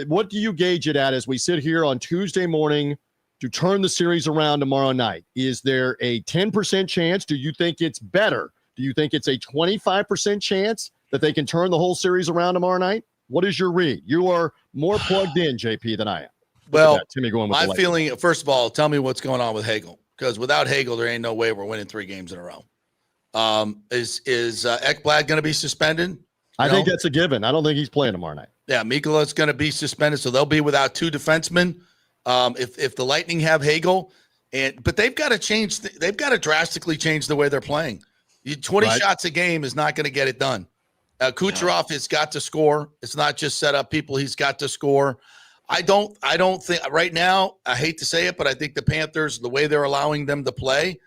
what do you gauge it at as we sit here on Tuesday morning to turn the series around tomorrow night? Is there a 10% chance? Do you think it's better? Do you think it's a 25% chance that they can turn the whole series around tomorrow night? What is your read? You are more plugged in, JP, than I am. Well, Timmy going with my feeling, first of all, tell me what's going on with Hagel, because without Hagel, there ain't no way we're winning 3 games in a row. Is Ekblad going to be suspended? I think that's a given. I don't think he's playing tomorrow night. Yeah, Mikola's going to be suspended, so they'll be without 2 defensemen. If the Lightning have Hagel, but they've got to change. They've got to drastically change the way they're playing. 20 shots a game is not going to get it done. Kucherov has got to score. It's not just set up people. He's got to score. I don't think right now. I hate to say it, but I think the Panthers, the way they're allowing them to play,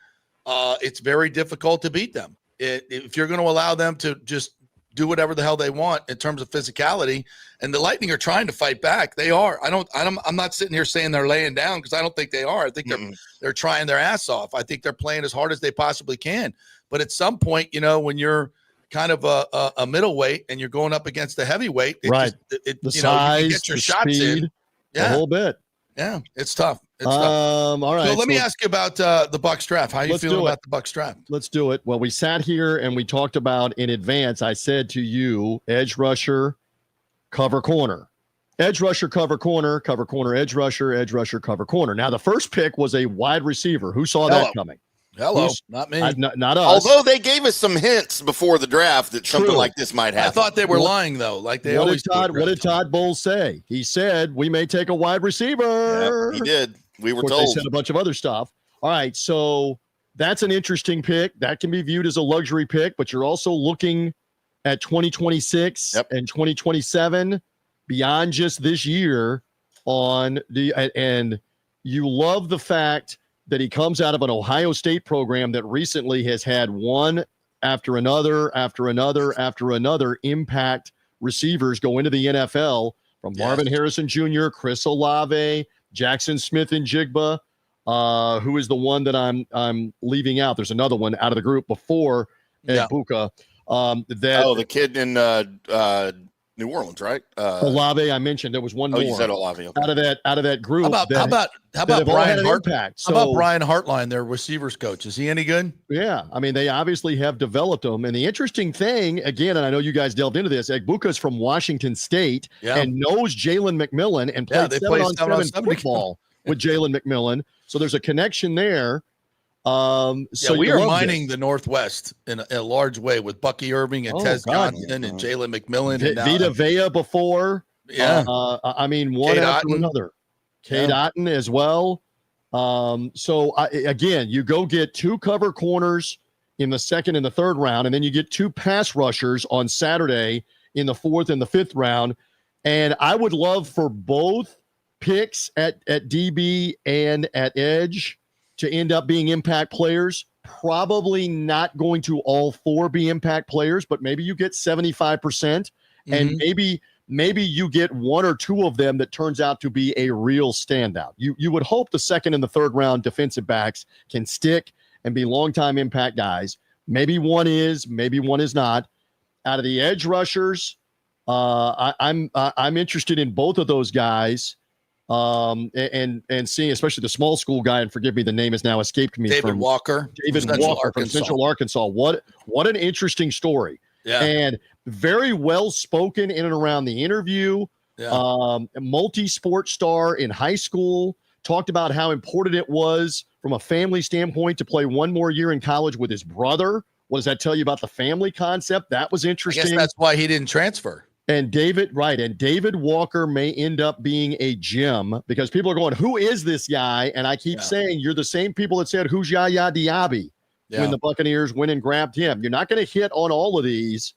it's very difficult to beat them. If you're going to allow them to just do whatever the hell they want in terms of physicality, and the Lightning are trying to fight back. They are. I'm not sitting here saying they're laying down, because I don't think they are. I think they're trying their ass off. I think they're playing as hard as they possibly can. But at some point, when you're kind of a middleweight and you're going up against a heavyweight, the size, you get your the shots speed, in. The whole bit. Yeah, it's tough. All right. So let me ask you about the Bucs draft. How are you feeling about the Bucs draft? Let's do it. Well, we sat here and we talked about in advance. I said to you, edge rusher, cover corner. Edge rusher, cover corner, edge rusher, cover corner. Now, the first pick was a wide receiver. Who saw that coming? Not me. Not us. Although they gave us some hints before the draft that something like this might happen. I thought they were lying, though. Like they always do. What did Todd Bowles say? He said, we may take a wide receiver. Yeah, he did. We were told. They said a bunch of other stuff. All right, so that's an interesting pick. That can be viewed as a luxury pick, but you're also looking at 2026 and 2027 beyond just this year and you love the fact that he comes out of an Ohio State program that recently has had one after another impact receivers go into the NFL, from Marvin Harrison Jr., Chris Olave, Jackson Smith and Jigba, who is the one that I'm leaving out. There's another one out of the group before Buka. The kid in New Orleans, right? Olave, I mentioned there was one more. You said Olave. Okay. Out of that group. How about Brian Hartline? How about Brian Hartline, their receivers coach? Is he any good? Yeah, I mean, they obviously have developed them. And the interesting thing, again, and I know you guys delved into this, Egbuka's from Washington State and knows Jalen McMillan and played 7-on-7 football with Jalen McMillan. So there's a connection there. So we are mining the Northwest in a large way with Bucky Irving and Tez Johnson and Jalen McMillan. And Vita Vea before. Yeah. I mean, one Cade after Otton. another. Cade Otton as well. Again, you go get 2 cover corners in the second and the third round, and then you get 2 pass rushers on Saturday in the 4th and the 5th round. And I would love for both picks at DB and at edge to end up being impact players. Probably not going to all 4 be impact players, but maybe you get 75%, and maybe you get 1 or 2 of them that turns out to be a real standout. You would hope the second and the third round defensive backs can stick and be longtime impact guys, Maybe one is, maybe one is not. Out of the edge rushers, I'm interested in both of those guys. And seeing especially the small school guy, and forgive me, the name has now escaped me. David Walker from Central Arkansas. What an interesting story. Yeah. And very well spoken in and around the interview. Yeah. Multi-sport star in high school, talked about how important it was from a family standpoint to play one more year in college with his brother. What does that tell you about the family concept? That was interesting. I guess that's why he didn't transfer. And David Walker may end up being a gem because people are going, who is this guy? And I keep saying, you're the same people that said, who's Yaya Diaby when the Buccaneers went and grabbed him. You're not going to hit on all of these,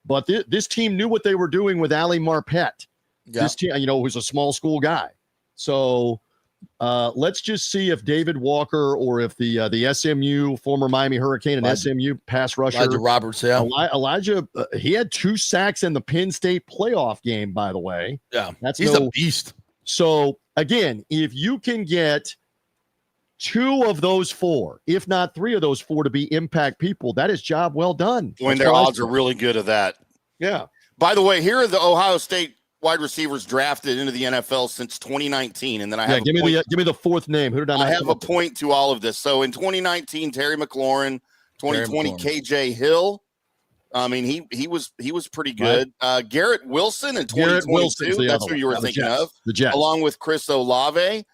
but this team knew what they were doing with Ali Marpet. Yeah. This team, who's a small school guy. So let's just see if David Walker or if the SMU former Miami Hurricane and SMU pass rusher Elijah Roberts, Elijah, he had 2 sacks in the Penn State playoff game, by the way. Yeah, he's a beast. So again, if you can get 2 of those 4, if not 3 of those 4, to be impact people, that is job well done. When their odds are really good at that. Yeah. By the way, here are the Ohio State wide receivers drafted into the NFL since 2019, and then I have give me the 4th name. Who did I have a point to all of this? So in 2019, Terry McLaurin, 2020, KJ Hill. I mean, he was pretty good. Right. Garrett Wilson in 2022. That's who you were thinking of. The Jets, along with Chris Olave,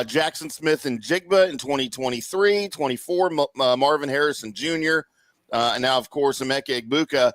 Jackson Smith and Jigba in 2023, 24, Marvin Harrison Jr., and now of course Emeka Egbuka.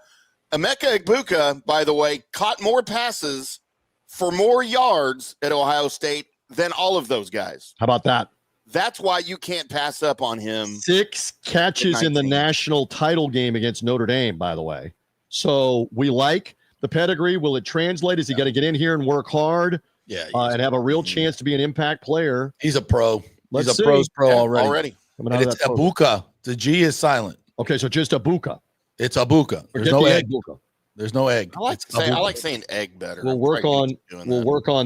Emeka Egbuka, by the way, caught more passes for more yards at Ohio State than all of those guys. How about that? That's why you can't pass up on him. 6 catches in the national title game against Notre Dame, by the way. So we like the pedigree. Will it translate? Is he got to get in here and work hard? Yeah, and have a real chance to be an impact player? He's a pro. He's a pro already. And it's Egbuka. The G is silent. Okay, so just Egbuka. It's Egbuka. There's no egg. Egbuka. There's no egg. I like saying egg better. We'll work on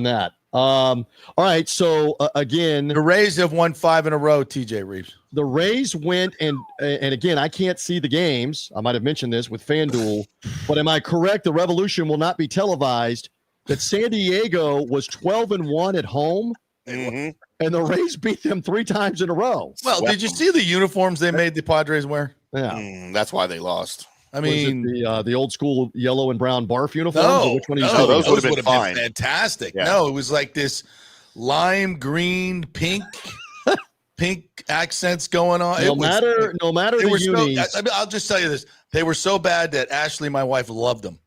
that. All right. So again, the Rays have won 5 in a row. TJ Reeves. The Rays went and again, I can't see the games. I might have mentioned this with FanDuel, but am I correct? The Revolution will not be televised. That San Diego was 12-1 at home, and the Rays beat them 3 times in a row. Well, did you see the uniforms they made the Padres wear? Yeah, that's why they lost. I mean, the old school yellow and brown barf uniforms. No, which one those would have been fantastic. Yeah. No, it was like this lime green, pink accents going on. No matter the unis. I'll just tell you this: they were so bad that Ashley, my wife, loved them.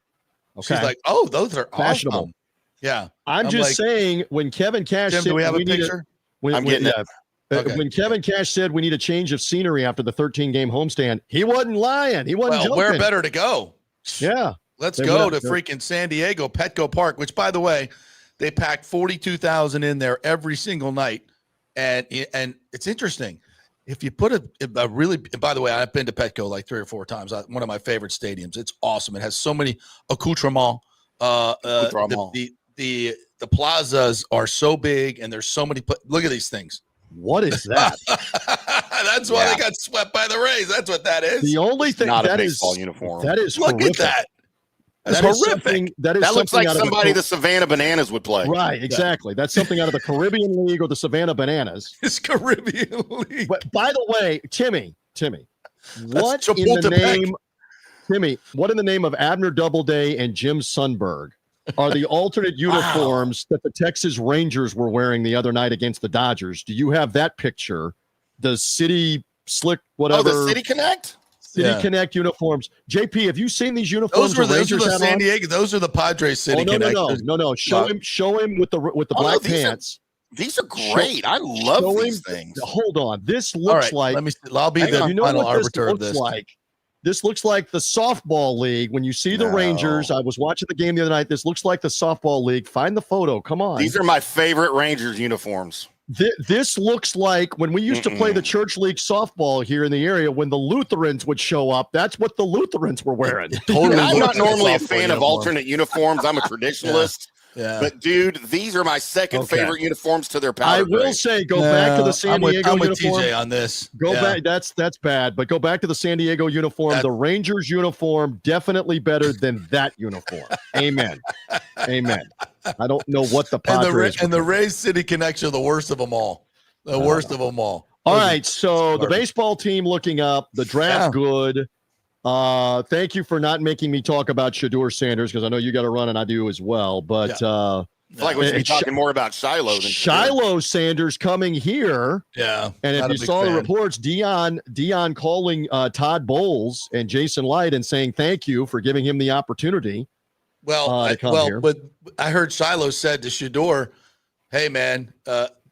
Okay. She's like, "Oh, those are fashionable." Awesome. Yeah, I'm just saying when Kevin Cash Tim, said, do we have a picture? I'm getting it. Okay. When Kevin Cash said we need a change of scenery after the 13-game homestand, he wasn't lying. He wasn't joking. Where better to go? Yeah. Let's go to freaking San Diego, Petco Park, which, by the way, they pack 42,000 in there every single night. And it's interesting. If you put a really – by the way, I've been to Petco like 3 or 4 times. One of my favorite stadiums. It's awesome. It has so many accoutrements. The plazas are so big, and there's so many look at these things. What is that? That's why they got swept by the Rays. That's what that is. The only thing not that a baseball uniform. That is look horrific. at that. That's horrific. That looks like somebody the Savannah Bananas would play. Right, exactly. That's something out of the Caribbean League or the Savannah Bananas. It's Caribbean League. But by the way, Timmy, what in the name of Abner Doubleday and Jim Sundberg are the alternate uniforms that the Texas Rangers were wearing the other night against the Dodgers? Do you have that picture? The City Slick, whatever. Oh, the City Connect? City Connect uniforms. JP, have you seen these uniforms? Those are the San Diego. Those are the Padres City Connect. No. Show him with the black pants. These are great. I love these things. Hold on. This looks like. Let me see. I'll be the final arbiter of this. This looks like the softball league. When you see the Rangers, I was watching the game the other night. This looks like the softball league. Find the photo. Come on. These are my favorite Rangers uniforms. This looks like when we used to play the church league softball here in the area, when the Lutherans would show up. That's what the Lutherans were wearing. I'm not normally a fan of alternate uniforms. I'm a traditionalist. Yeah. But dude, these are my second favorite uniforms to their powder. I will say, go back to the San Diego I'm with uniform. TJ on this. Go back. That's bad. But go back to the San Diego uniform. The Rangers uniform definitely better than that uniform. Amen. Amen. I don't know what the Padres and the Rays City Connection are the worst of them all. The worst of them all. All right. So the baseball team looking up, the draft good. Thank you for not making me talk about Shedeur Sanders because I know you got to run and I do as well. But I feel like we should be talking more about Shiloh than Shiloh Sanders coming here. Yeah. And if you saw the reports, Dion calling Todd Bowles and Jason Light and saying thank you for giving him the opportunity. But I heard Shiloh said to Shedeur, "Hey man,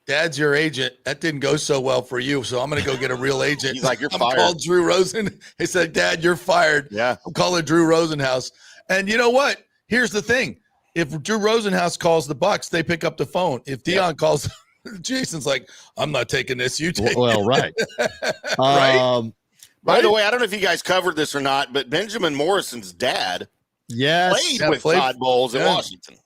Dad's your agent. That didn't go so well for you, so I'm going to go get a real agent." He's like, "You're I'm fired." Called Drew Rosen. He said, "Dad, you're fired." Yeah. I'm calling Drew Rosenhaus. And you know what? Here's the thing: if Drew Rosenhaus calls the Bucs, they pick up the phone. If Dion calls, Jason's like, "I'm not taking this. You take it." Right. Right. By the way, I don't know if you guys covered this or not, but Benjamin Morrison's dad played with Todd Bowles in Washington.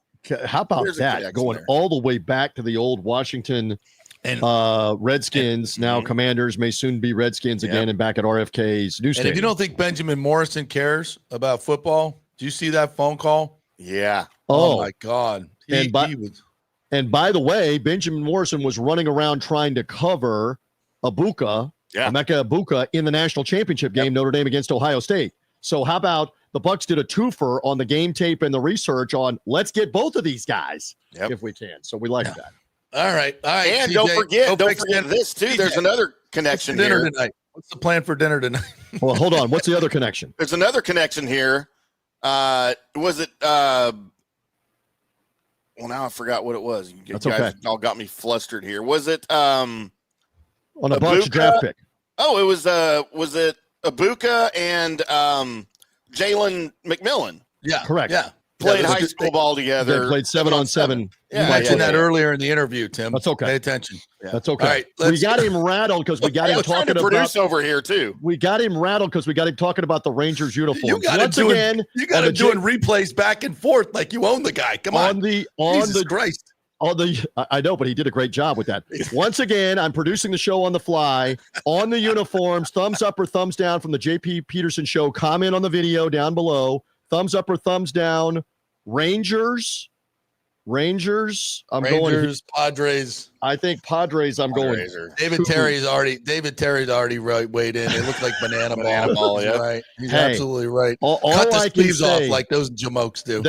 How about that? Going all the way back to the old Washington Redskins, now Commanders, may soon be Redskins again, and back at RFK's new stadium. And if you don't think Benjamin Morrison cares about football, do you see that phone call? Yeah. Oh my God. And by the way, Benjamin Morrison was running around trying to cover Emeka Ibuka in the national championship game, Notre Dame against Ohio State. So how about the Bucs did a twofer on the game tape and the research on let's get both of these guys if we can. So we like that. All right. And TJ, don't forget this too. TJ. There's another connection dinner here. Tonight. What's the plan for dinner tonight? Well, hold on. What's the other connection? There's another connection here. Was it well, now I forgot what it was. You guys all got me flustered here. Was it on a Bucs draft pick? Oh, it was it Ibuka and Jalen McMillan? Yeah, correct. Yeah, played high school ball together. They played 7-on-7. You mentioned that earlier in the interview, Tim. That's okay. Pay attention. Yeah. That's okay. All right, we got him rattled because we got him talking about produce over here too. We got him rattled because we got him talking about the Rangers uniform. You got him doing replays back and forth like you own the guy. Come on, Jesus Christ. I know, but he did a great job with that. Once again, I'm producing the show on the fly on the uniforms. Thumbs up or thumbs down from the JP Peterson show. Comment on the video down below. Thumbs up or thumbs down. Rangers. I'm going Padres. I think Padres. I'm going. David Terry's already weighed in. They look like banana ball. Yeah. Right. He's absolutely right. All Cut the I sleeves can say, off like those jamokes do.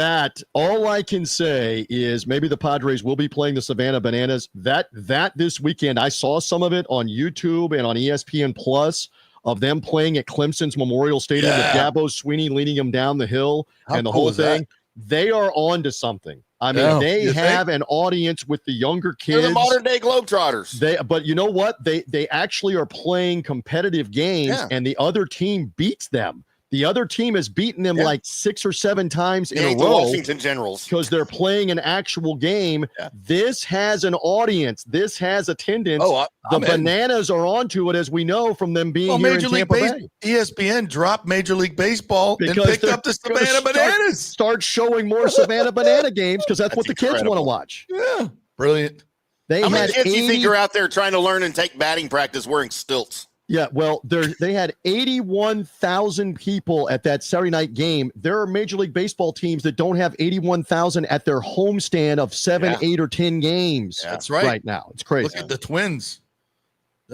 All I can say is maybe the Padres will be playing the Savannah Bananas. That this weekend, I saw some of it on YouTube and on ESPN Plus of them playing at Clemson's Memorial Stadium with Dabo Swinney leading them down the hill and the whole thing. That? They are on to something. I mean, they have an audience with the younger kids. They're the modern day Globetrotters. But you know what? They actually are playing competitive games, and the other team beats them. The other team has beaten them like 6 or 7 times in a row. Washington Generals. Because they're playing an actual game. Yeah. This has an audience. This has attendance. The Bananas are onto it, as we know from them being here in Tampa Bay. ESPN dropped Major League Baseball and picked up the Savannah Bananas. Start showing more Savannah Banana games because that's what the kids want to watch. Yeah. Brilliant. How many kids do you think are out there trying to learn and take batting practice wearing stilts? Yeah, well, they had 81,000 people at that Saturday night game. There are Major League Baseball teams that don't have 81,000 at their homestand of 7, 8, or 10 games. Yeah, that's right. Right now, it's crazy. Look at the Twins.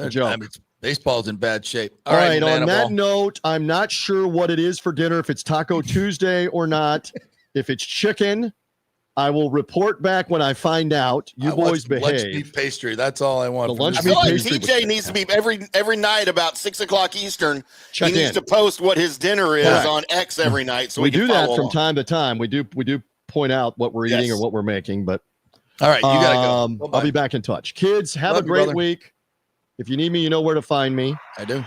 Joke. Baseball's in bad shape. All right. On that note, I'm not sure what it is for dinner. If it's Taco Tuesday or not. If it's chicken, I will report back when I find out. You boys behave. Lunch meat pastry. That's all I want. I feel like TJ needs to be every night about 6:00 Eastern. He needs to post what his dinner is on X every night. So we do that from time to time. We do point out what we're eating or what we're making. But all right, you gotta go. I'll be back in touch. Kids, have a great week. If you need me, you know where to find me. I do.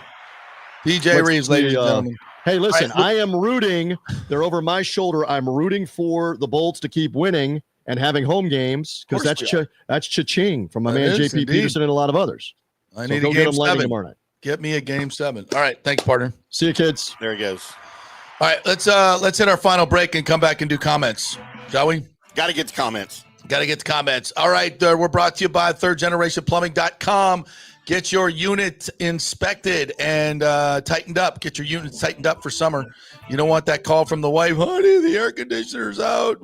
DJ Reeves, ladies and gentlemen. Hey, listen, I am rooting. They're over my shoulder. I'm rooting for the Bolts to keep winning and having home games because that's cha-ching from my man JP Peterson and a lot of others. I need a game 7 tomorrow night. Get me a game 7. All right, thanks, partner. See you, kids. There he goes. All right, let's hit our final break and come back and do comments, shall we? Got to get the comments. Got to get the comments. All right, we're brought to you by thirdgenerationplumbing.com. Get your unit inspected and tightened up. Get your units tightened up for summer. You don't want that call from the wife, honey, the air conditioner's out.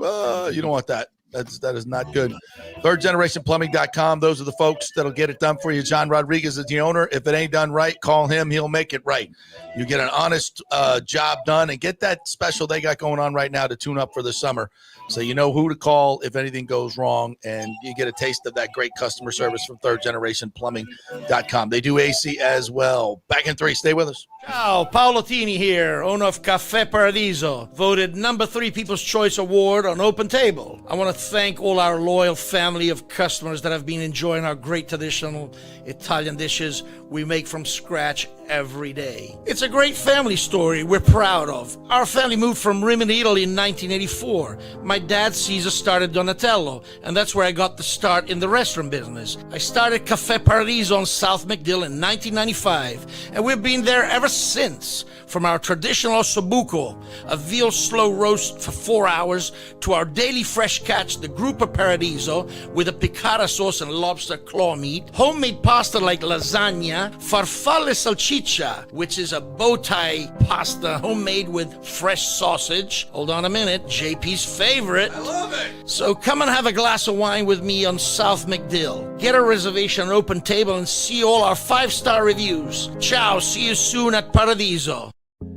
You don't want that. That is not good. thirdgenerationplumbing.com. Those are the folks that'll get it done for you. John Rodriguez is the owner. If it ain't done right, call him. He'll make it right. You get an honest job done and get that special they got going on right now to tune up for the summer. So you know who to call if anything goes wrong, and you get a taste of that great customer service from thirdgenerationplumbing.com. They do AC as well. Back in 3. Stay with us. Ciao, Paolo Tini here, owner of Caffè Paradiso, voted number 3 People's Choice Award on Open Table. I want to thank all our loyal family of customers that have been enjoying our great traditional Italian dishes we make from scratch every day. It's a great family story we're proud of. Our family moved from Rimini, Italy in 1984. My dad, Caesar, started Donatello, and that's where I got the start in the restaurant business. I started Caffè Paradiso on South McDill in 1995, and we've been there ever since. From our traditional ossobuco, a veal slow roast for 4 hours, to our daily fresh catch, the Gruppo Paradiso, with a piccata sauce and lobster claw meat, homemade pasta like lasagna, farfalle salchicha, which is a bow tie pasta homemade with fresh sausage. Hold on a minute, JP's favorite. I love it. So come and have a glass of wine with me on South McDill. Get a reservation on Open Table and see all our 5-star reviews. Ciao, see you soon at Paradiso.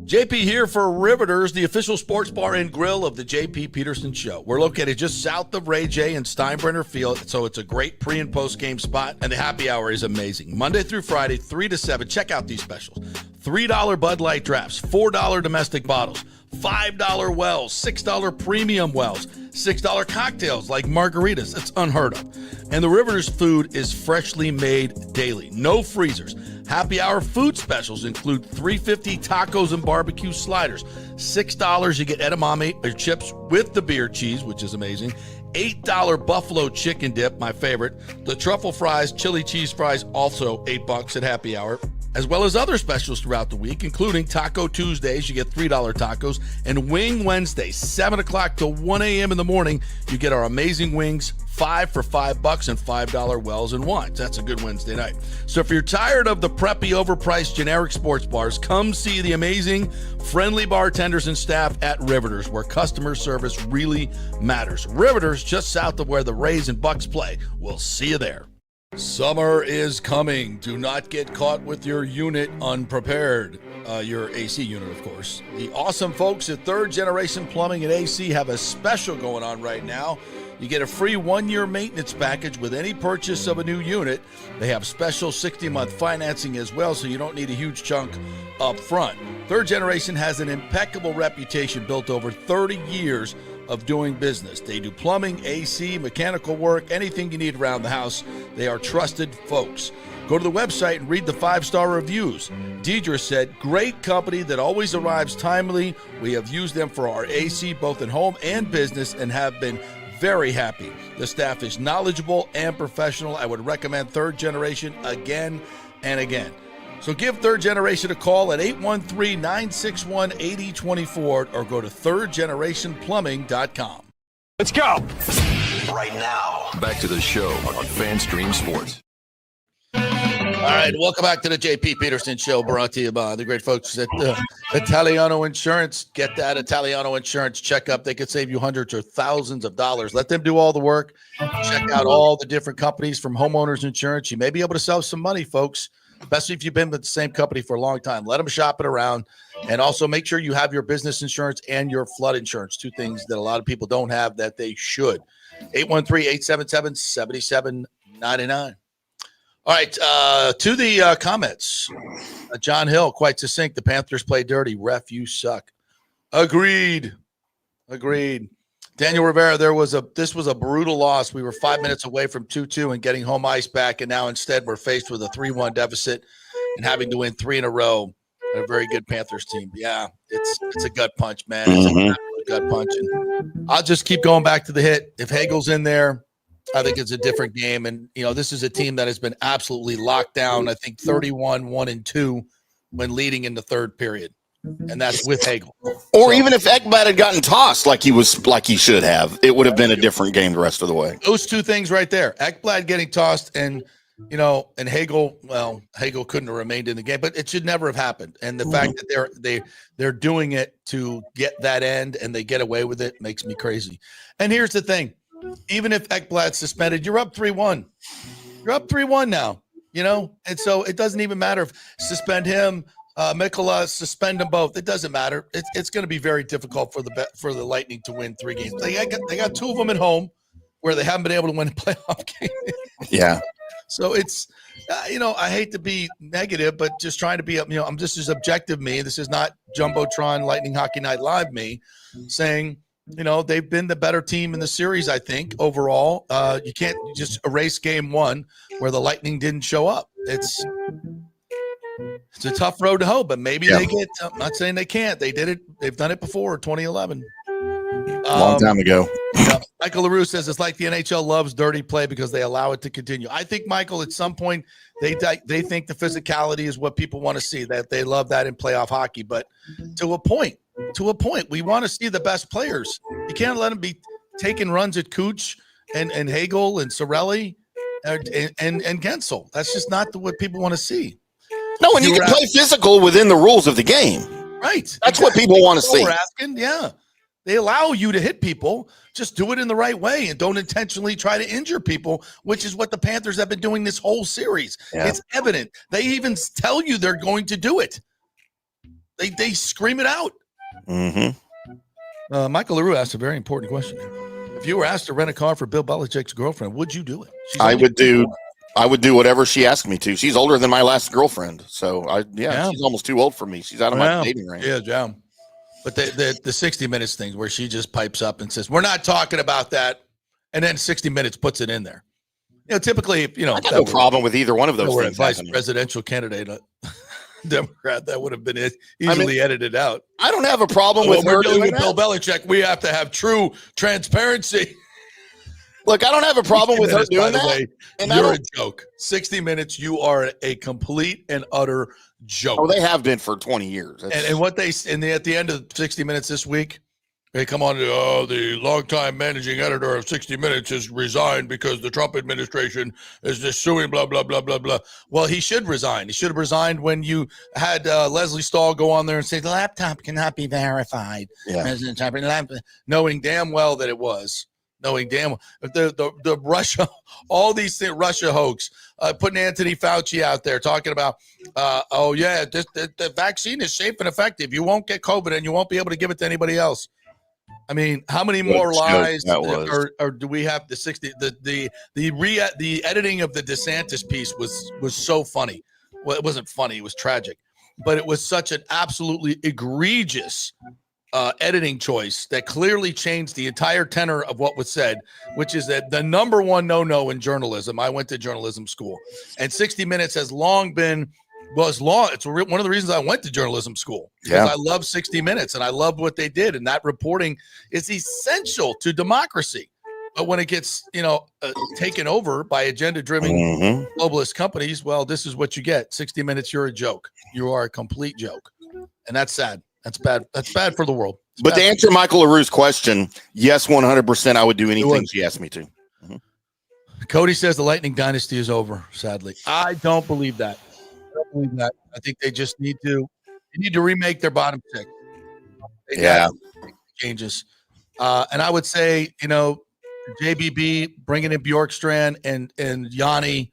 JP here for Riveters, the official sports bar and grill of the JP Peterson Show. We're located just south of Ray J and Steinbrenner Field, so it's a great pre- and post-game spot, and the happy hour is amazing. Monday through Friday, 3 to 7. Check out these specials. $3 Bud Light drafts, $4 domestic bottles, $5 wells, $6 premium wells, $6 cocktails like margaritas. It's unheard of. And the Riveters food is freshly made daily. No freezers. Happy hour food specials include $3.50 tacos and barbecue sliders. $6 you get edamame or chips with the beer cheese, which is amazing. $8 buffalo chicken dip, my favorite. The truffle fries, chili cheese fries, also $8 at happy hour. As well as other specials throughout the week, including Taco Tuesdays, you get $3 tacos, and Wing Wednesdays, 7 o'clock to 1 a.m. in the morning, you get our amazing wings, 5 for $5 and $5 wells and wines. That's a good Wednesday night. So if you're tired of the preppy, overpriced, generic sports bars, come see the amazing, friendly bartenders and staff at Riveters, where customer service really matters. Riveters, just south of where the Rays and Bucs play. We'll see you there. Summer is coming. Do not get caught with your unit unprepared. Your AC unit, of course. The awesome folks at Third Generation Plumbing and AC have a special going on right now. You get a free 1-year maintenance package with any purchase of a new unit. They have special 60-month financing as well, so you don't need a huge chunk up front. Third Generation has an impeccable reputation built over 30 years of doing business. They do plumbing, AC, mechanical work, anything you need around the house. They are trusted folks. Go to the website and read the 5-star reviews. Deidre said, great company that always arrives timely. We have used them for our AC both in home and business and have been very happy. The staff is knowledgeable and professional. I would recommend Third Generation again and again. So give Third Generation a call at 813-961-8024 or go to thirdgenerationplumbing.com. Let's go. Right now, back to the show on FanStream Sports. All right, welcome back to the JP Peterson Show, brought to you by the great folks at Italiano Insurance. Get that Italiano Insurance checkup. They could save you hundreds or thousands of dollars. Let them do all the work. Check out all the different companies from homeowners insurance. You may be able to save some money, folks, especially if you've been with the same company for a long time. Let them shop it around. And also make sure you have your business insurance and your flood insurance, 2 things that a lot of people don't have that they should. 813-877-7799. All right, to the comments. John Hill, quite succinct. The Panthers play dirty. Ref, you suck. Agreed. Daniel Rivera, this was a brutal loss. We were 5 minutes away from 2-2 and getting home ice back, and now instead we're faced with a 3-1 deficit and having to win 3 in a row. A very good Panthers team. Yeah, it's a gut punch, man. It's a gut punch. And I'll just keep going back to the hit. If Hagel's in there, I think it's a different game. And, this is a team that has been absolutely locked down. I think 31-1-2 when leading in the third period. and that's with Hagel. Or even if Ekblad had gotten tossed like he should have, it would have been a different game the rest of the way. Those two things right there, Ekblad getting tossed and Hagel, well, Hagel couldn't have remained in the game, but it should never have happened. And the fact that they're doing it to get that end and they get away with it makes me crazy. And here's the thing, even if Ekblad's suspended, you're up 3-1. You're up 3-1 now, and so it doesn't even matter if suspend him, Mikkola, suspend them both. It doesn't matter. It's going to be very difficult for the Lightning to win 3 games. They got 2 of them at home where they haven't been able to win a playoff game. Yeah. So it's, I hate to be negative, but just trying to be, I'm just as objective me. This is not Jumbotron Lightning Hockey Night Live me saying, they've been the better team in the series, I think, overall. You can't just erase game 1 where the Lightning didn't show up. It's a tough road to hoe, but maybe they get, I'm not saying they can't. They did it. They've done it before, 2011. Long time ago. Michael LaRue says it's like the NHL loves dirty play because they allow it to continue. I think, Michael, at some point they think the physicality is what people want to see, that they love that in playoff hockey. But to a point, we want to see the best players. You can't let them be taking runs at Cooch and Hagel and Sorelli and Gensel. That's just not what people want to see. No, and you can play physical within the rules of the game. Right. That's what people want to see. We're asking, yeah. They allow you to hit people. Just do it in the right way and don't intentionally try to injure people, which is what the Panthers have been doing this whole series. Yeah. It's evident. They even tell you they're going to do it. They scream it out. Mm-hmm. Michael LaRue asked a very important question. If you were asked to rent a car for Bill Belichick's girlfriend, would you do it? I would do whatever she asked me to. She's older than my last girlfriend. So she's almost too old for me. She's out of my dating range. Yeah. But the 60 Minutes thing where she just pipes up and says, we're not talking about that. And then 60 Minutes puts it in there. Typically, I got no problem with either one of those things. Vice presidential candidate, Democrat, that would have been easily edited out. I don't have a problem with her dealing with Bill Belichick. We have to have true transparency. Look, I don't have a problem with her doing that. You're a joke. 60 Minutes, you are a complete and utter joke. Oh, they have been for 20 years. And what at the end of 60 Minutes this week, they come on to, the longtime managing editor of 60 Minutes has resigned because the Trump administration is just suing, blah, blah, blah, blah, blah. Well, he should resign. He should have resigned when you had Leslie Stahl go on there and say, the laptop cannot be verified. Yeah. Knowing damn well that it was. Knowing damn well the Russia, all these things, Russia hoax, putting Anthony Fauci out there talking about, the vaccine is safe and effective. You won't get COVID and you won't be able to give it to anybody else. I mean, how many more lies or do we have? The 60, the editing of the DeSantis piece was so funny. Well, it wasn't funny; it was tragic, but it was such an absolutely egregious editing choice that clearly changed the entire tenor of what was said, which is that the number one no in journalism. I went to journalism school, and 60 Minutes has long been. It's one of the reasons I went to journalism school because I love 60 Minutes and I loved what they did. And that reporting is essential to democracy. But when it gets, taken over by agenda-driven globalist companies, well, this is what you get. 60 Minutes, you're a joke. You are a complete joke. And that's sad. That's bad. That's bad for the world. But to answer Michael LaRue's question, yes, 100%, I would do anything she asked me to. Mm-hmm. Cody says the Lightning dynasty is over, sadly. I don't believe that. I think they just need to remake their bottom six. Changes. And I would say, JBB bringing in Bjorkstrand and Yanni.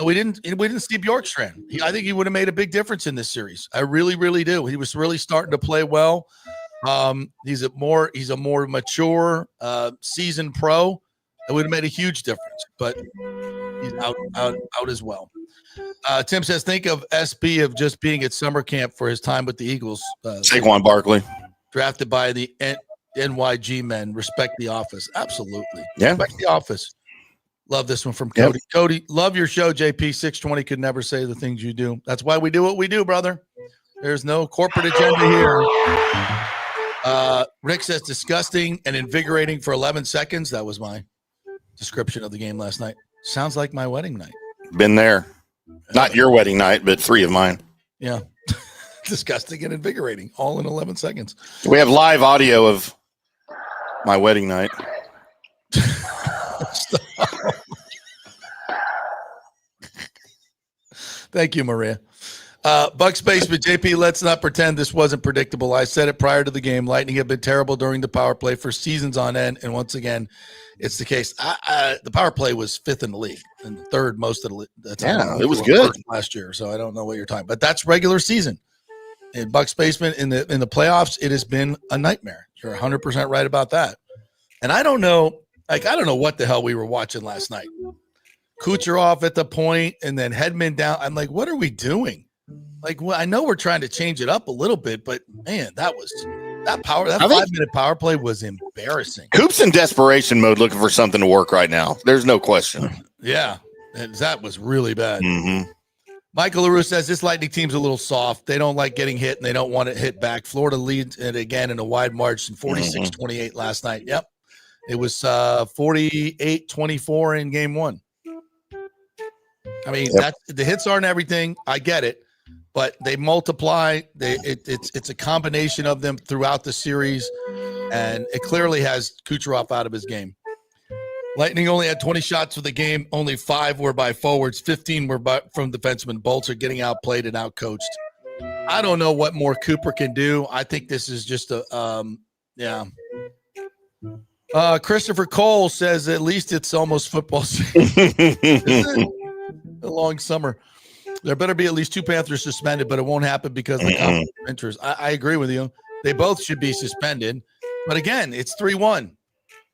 We didn't see Bjorkstrand. I think he would have made a big difference in this series. I really, really do. He was really starting to play well. He's a more mature, seasoned pro. It would have made a huge difference, but he's out as well. Tim says, think of SB of just being at summer camp for his time with the Eagles. Saquon Barkley. Drafted by the NYG men. Respect the office. Absolutely. Yeah. Respect the office. Love this one from Cody. Yep. Cody, love your show, JP. 620 could never say the things you do. That's why we do what we do, brother. There's no corporate agenda here. Rick says, disgusting and invigorating for 11 seconds. That was my description of the game last night. Sounds like my wedding night. Been there. Not your wedding night, but 3 of mine. Yeah. disgusting and invigorating, all in 11 seconds. We have live audio of my wedding night. Thank you, Maria. Bucs basement, JP, let's not pretend this wasn't predictable. I said it prior to the game. Lightning have been terrible during the power play for seasons on end, and once again, it's the case. The power play was fifth in the league and third most of the league. It was good last year, so I don't know what you're talking about. But that's regular season. In Bucs basement, in the playoffs, it has been a nightmare. You're 100% right about that. And I don't know what the hell we were watching last night. Kucherov at the point, and then Hedman down. I'm like, what are we doing? Like, well, I know we're trying to change it up a little bit, but man, that 5-minute power play was embarrassing. Coop's in desperation mode, looking for something to work right now. There's no question. Yeah, that was really bad. Mm-hmm. Michael LaRue says this Lightning team's a little soft. They don't like getting hit, and they don't want to hit back. Florida leads it again in a wide margin, 46-28 last night. Yep, it was 48-24 in game one. I mean, the hits aren't everything. I get it. But they multiply. It's a combination of them throughout the series, and it clearly has Kucherov out of his game. Lightning only had 20 shots for the game. Only 5 were by forwards. 15 were from defensemen. Bolts are getting outplayed and outcoached. I don't know what more Cooper can do. I think this is just Christopher Cole says at least it's almost football season. A long summer. There better be at least 2 Panthers suspended, but it won't happen because of the conflict of interest. I agree with you. They both should be suspended. But again, it's 3-1.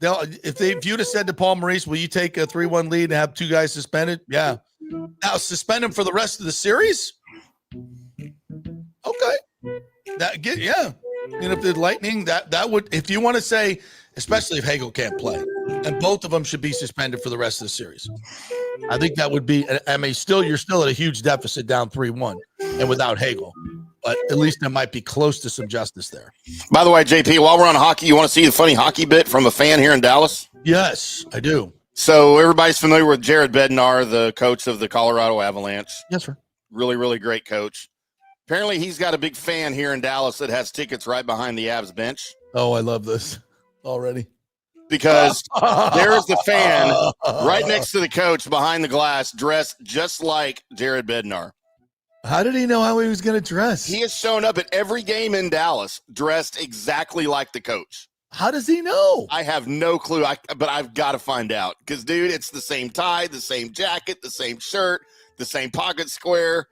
If you'd have said to Paul Maurice, will you take a 3-1 lead and have 2 guys suspended? Yeah. Now suspend them for the rest of the series? Okay. And if the Lightning, that would, if you want to say, especially if Hagel can't play, and both of them should be suspended for the rest of the series. I think that would be, I mean, you're still at a huge deficit down 3-1 and without Hagel, but at least there might be close to some justice there. By the way, JP, while we're on hockey, you want to see the funny hockey bit from a fan here in Dallas? Yes, I do. So everybody's familiar with Jared Bednar, the coach of the Colorado Avalanche. Yes, sir. Really, really great coach. Apparently he's got a big fan here in Dallas that has tickets right behind the Avs bench. Oh, I love this already. Because there's the fan right next to the coach behind the glass, dressed just like Jared Bednar. How did he know how he was going to dress? He has shown up at every game in Dallas dressed exactly like the coach. How does he know? I have no clue, but I've got to find out. Because, dude, it's the same tie, the same jacket, the same shirt, the same pocket square.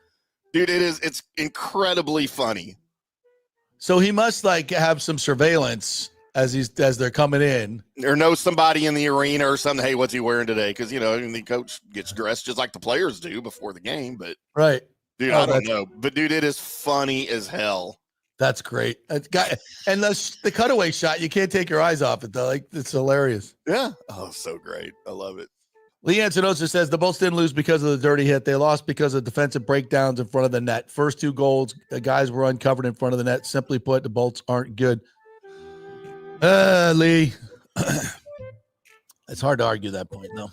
Dude, it's incredibly funny. So he must have some surveillance as they're coming in, or know somebody in the arena or something. Hey, what's he wearing today? Because the coach gets dressed just like the players do before the game. But right, dude, I don't know. But dude, it is funny as hell. That's great. And the cutaway shot, you can't take your eyes off it though. Like, it's hilarious. Yeah. Oh, so great. I love it. Lee Antonosa says the Bolts didn't lose because of the dirty hit. They lost because of defensive breakdowns in front of the net. First 2 goals, the guys were uncovered in front of the net. Simply put, the Bolts aren't good. Lee, it's hard to argue that point, though.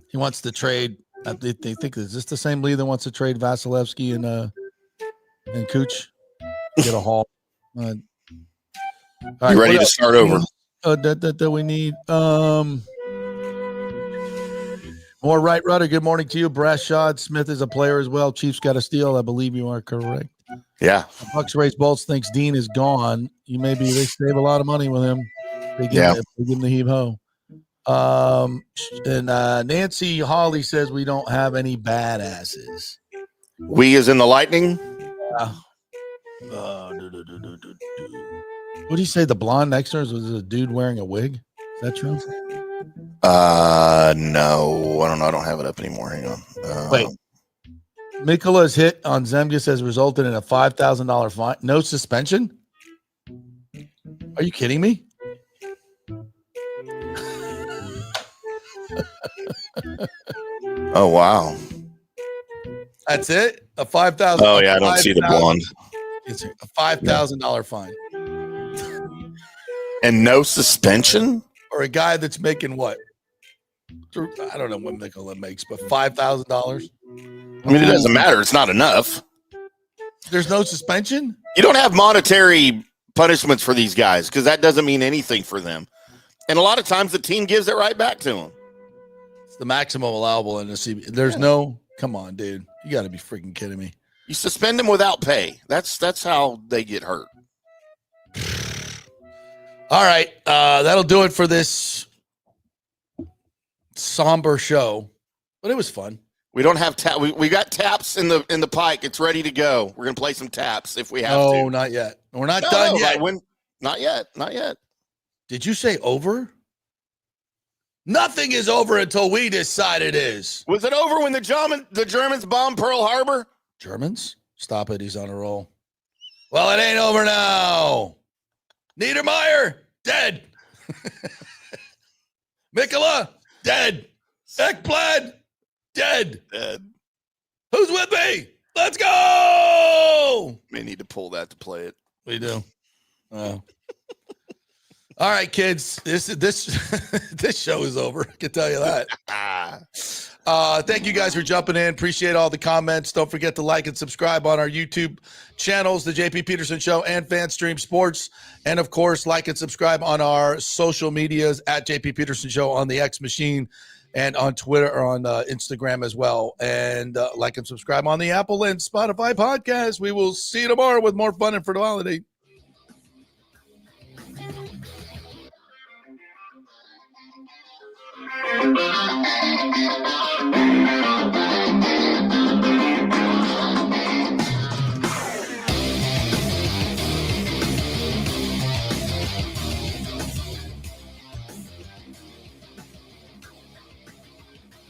He wants to trade. They think, is this the same Lee that wants to trade Vasilevsky and Cooch? Get a haul. All right, you ready to start over? That we need. More right rudder. Good morning to you. Brashad Smith is a player as well. Chiefs got a steal. I believe you are correct. Yeah. Bucs Race Bolts thinks Dean is gone. They save a lot of money with him. They give him the heave ho. And Nancy Hawley says we don't have any badasses. We as in the Lightning? What do you say? The blonde next to us was a dude wearing a wig? Is that true? No. I don't know. I don't have it up anymore. Hang on. Wait. Mikola's hit on Zemgus has resulted in a $5,000 fine. No suspension? Are you kidding me? Oh, wow. That's it? A $5,000. Oh, yeah. I don't see the blonde. It's a $5,000 fine. And no suspension? Or a guy that's making what? I don't know what Mikola makes, but $5,000. I mean, it doesn't matter. It's not enough. There's no suspension? You don't have monetary punishments for these guys because that doesn't mean anything for them. And a lot of times the team gives it right back to them. It's the maximum allowable in the CBA. There's no, come on, dude. You got to be freaking kidding me. You suspend them without pay. That's how they get hurt. All right. That'll do it for this somber show, but it was fun. We don't have we got taps in the pike. It's ready to go. We're gonna play some taps if we have to. No, not yet. We're not done yet. Not yet. Not yet. Did you say over? Nothing is over until we decide it is. Was it over when the Germans bombed Pearl Harbor? Germans? Stop it. He's on a roll. Well, it ain't over now. Niedermeyer, dead. Mikula, dead. Ekblad, dead. Who's with me? Let's go. May need to pull that to play it. We do. All right, kids. This this show is over. I can tell you that. Thank you guys for jumping in. Appreciate all the comments. Don't forget to like and subscribe on our YouTube channels, The JP Peterson Show and FanStream Sports. And, of course, like and subscribe on our social medias at JP Peterson Show on the X Machine and on Twitter or on Instagram as well. And like and subscribe on the Apple and Spotify podcast. We will see you tomorrow with more fun and frivolity. Thank you.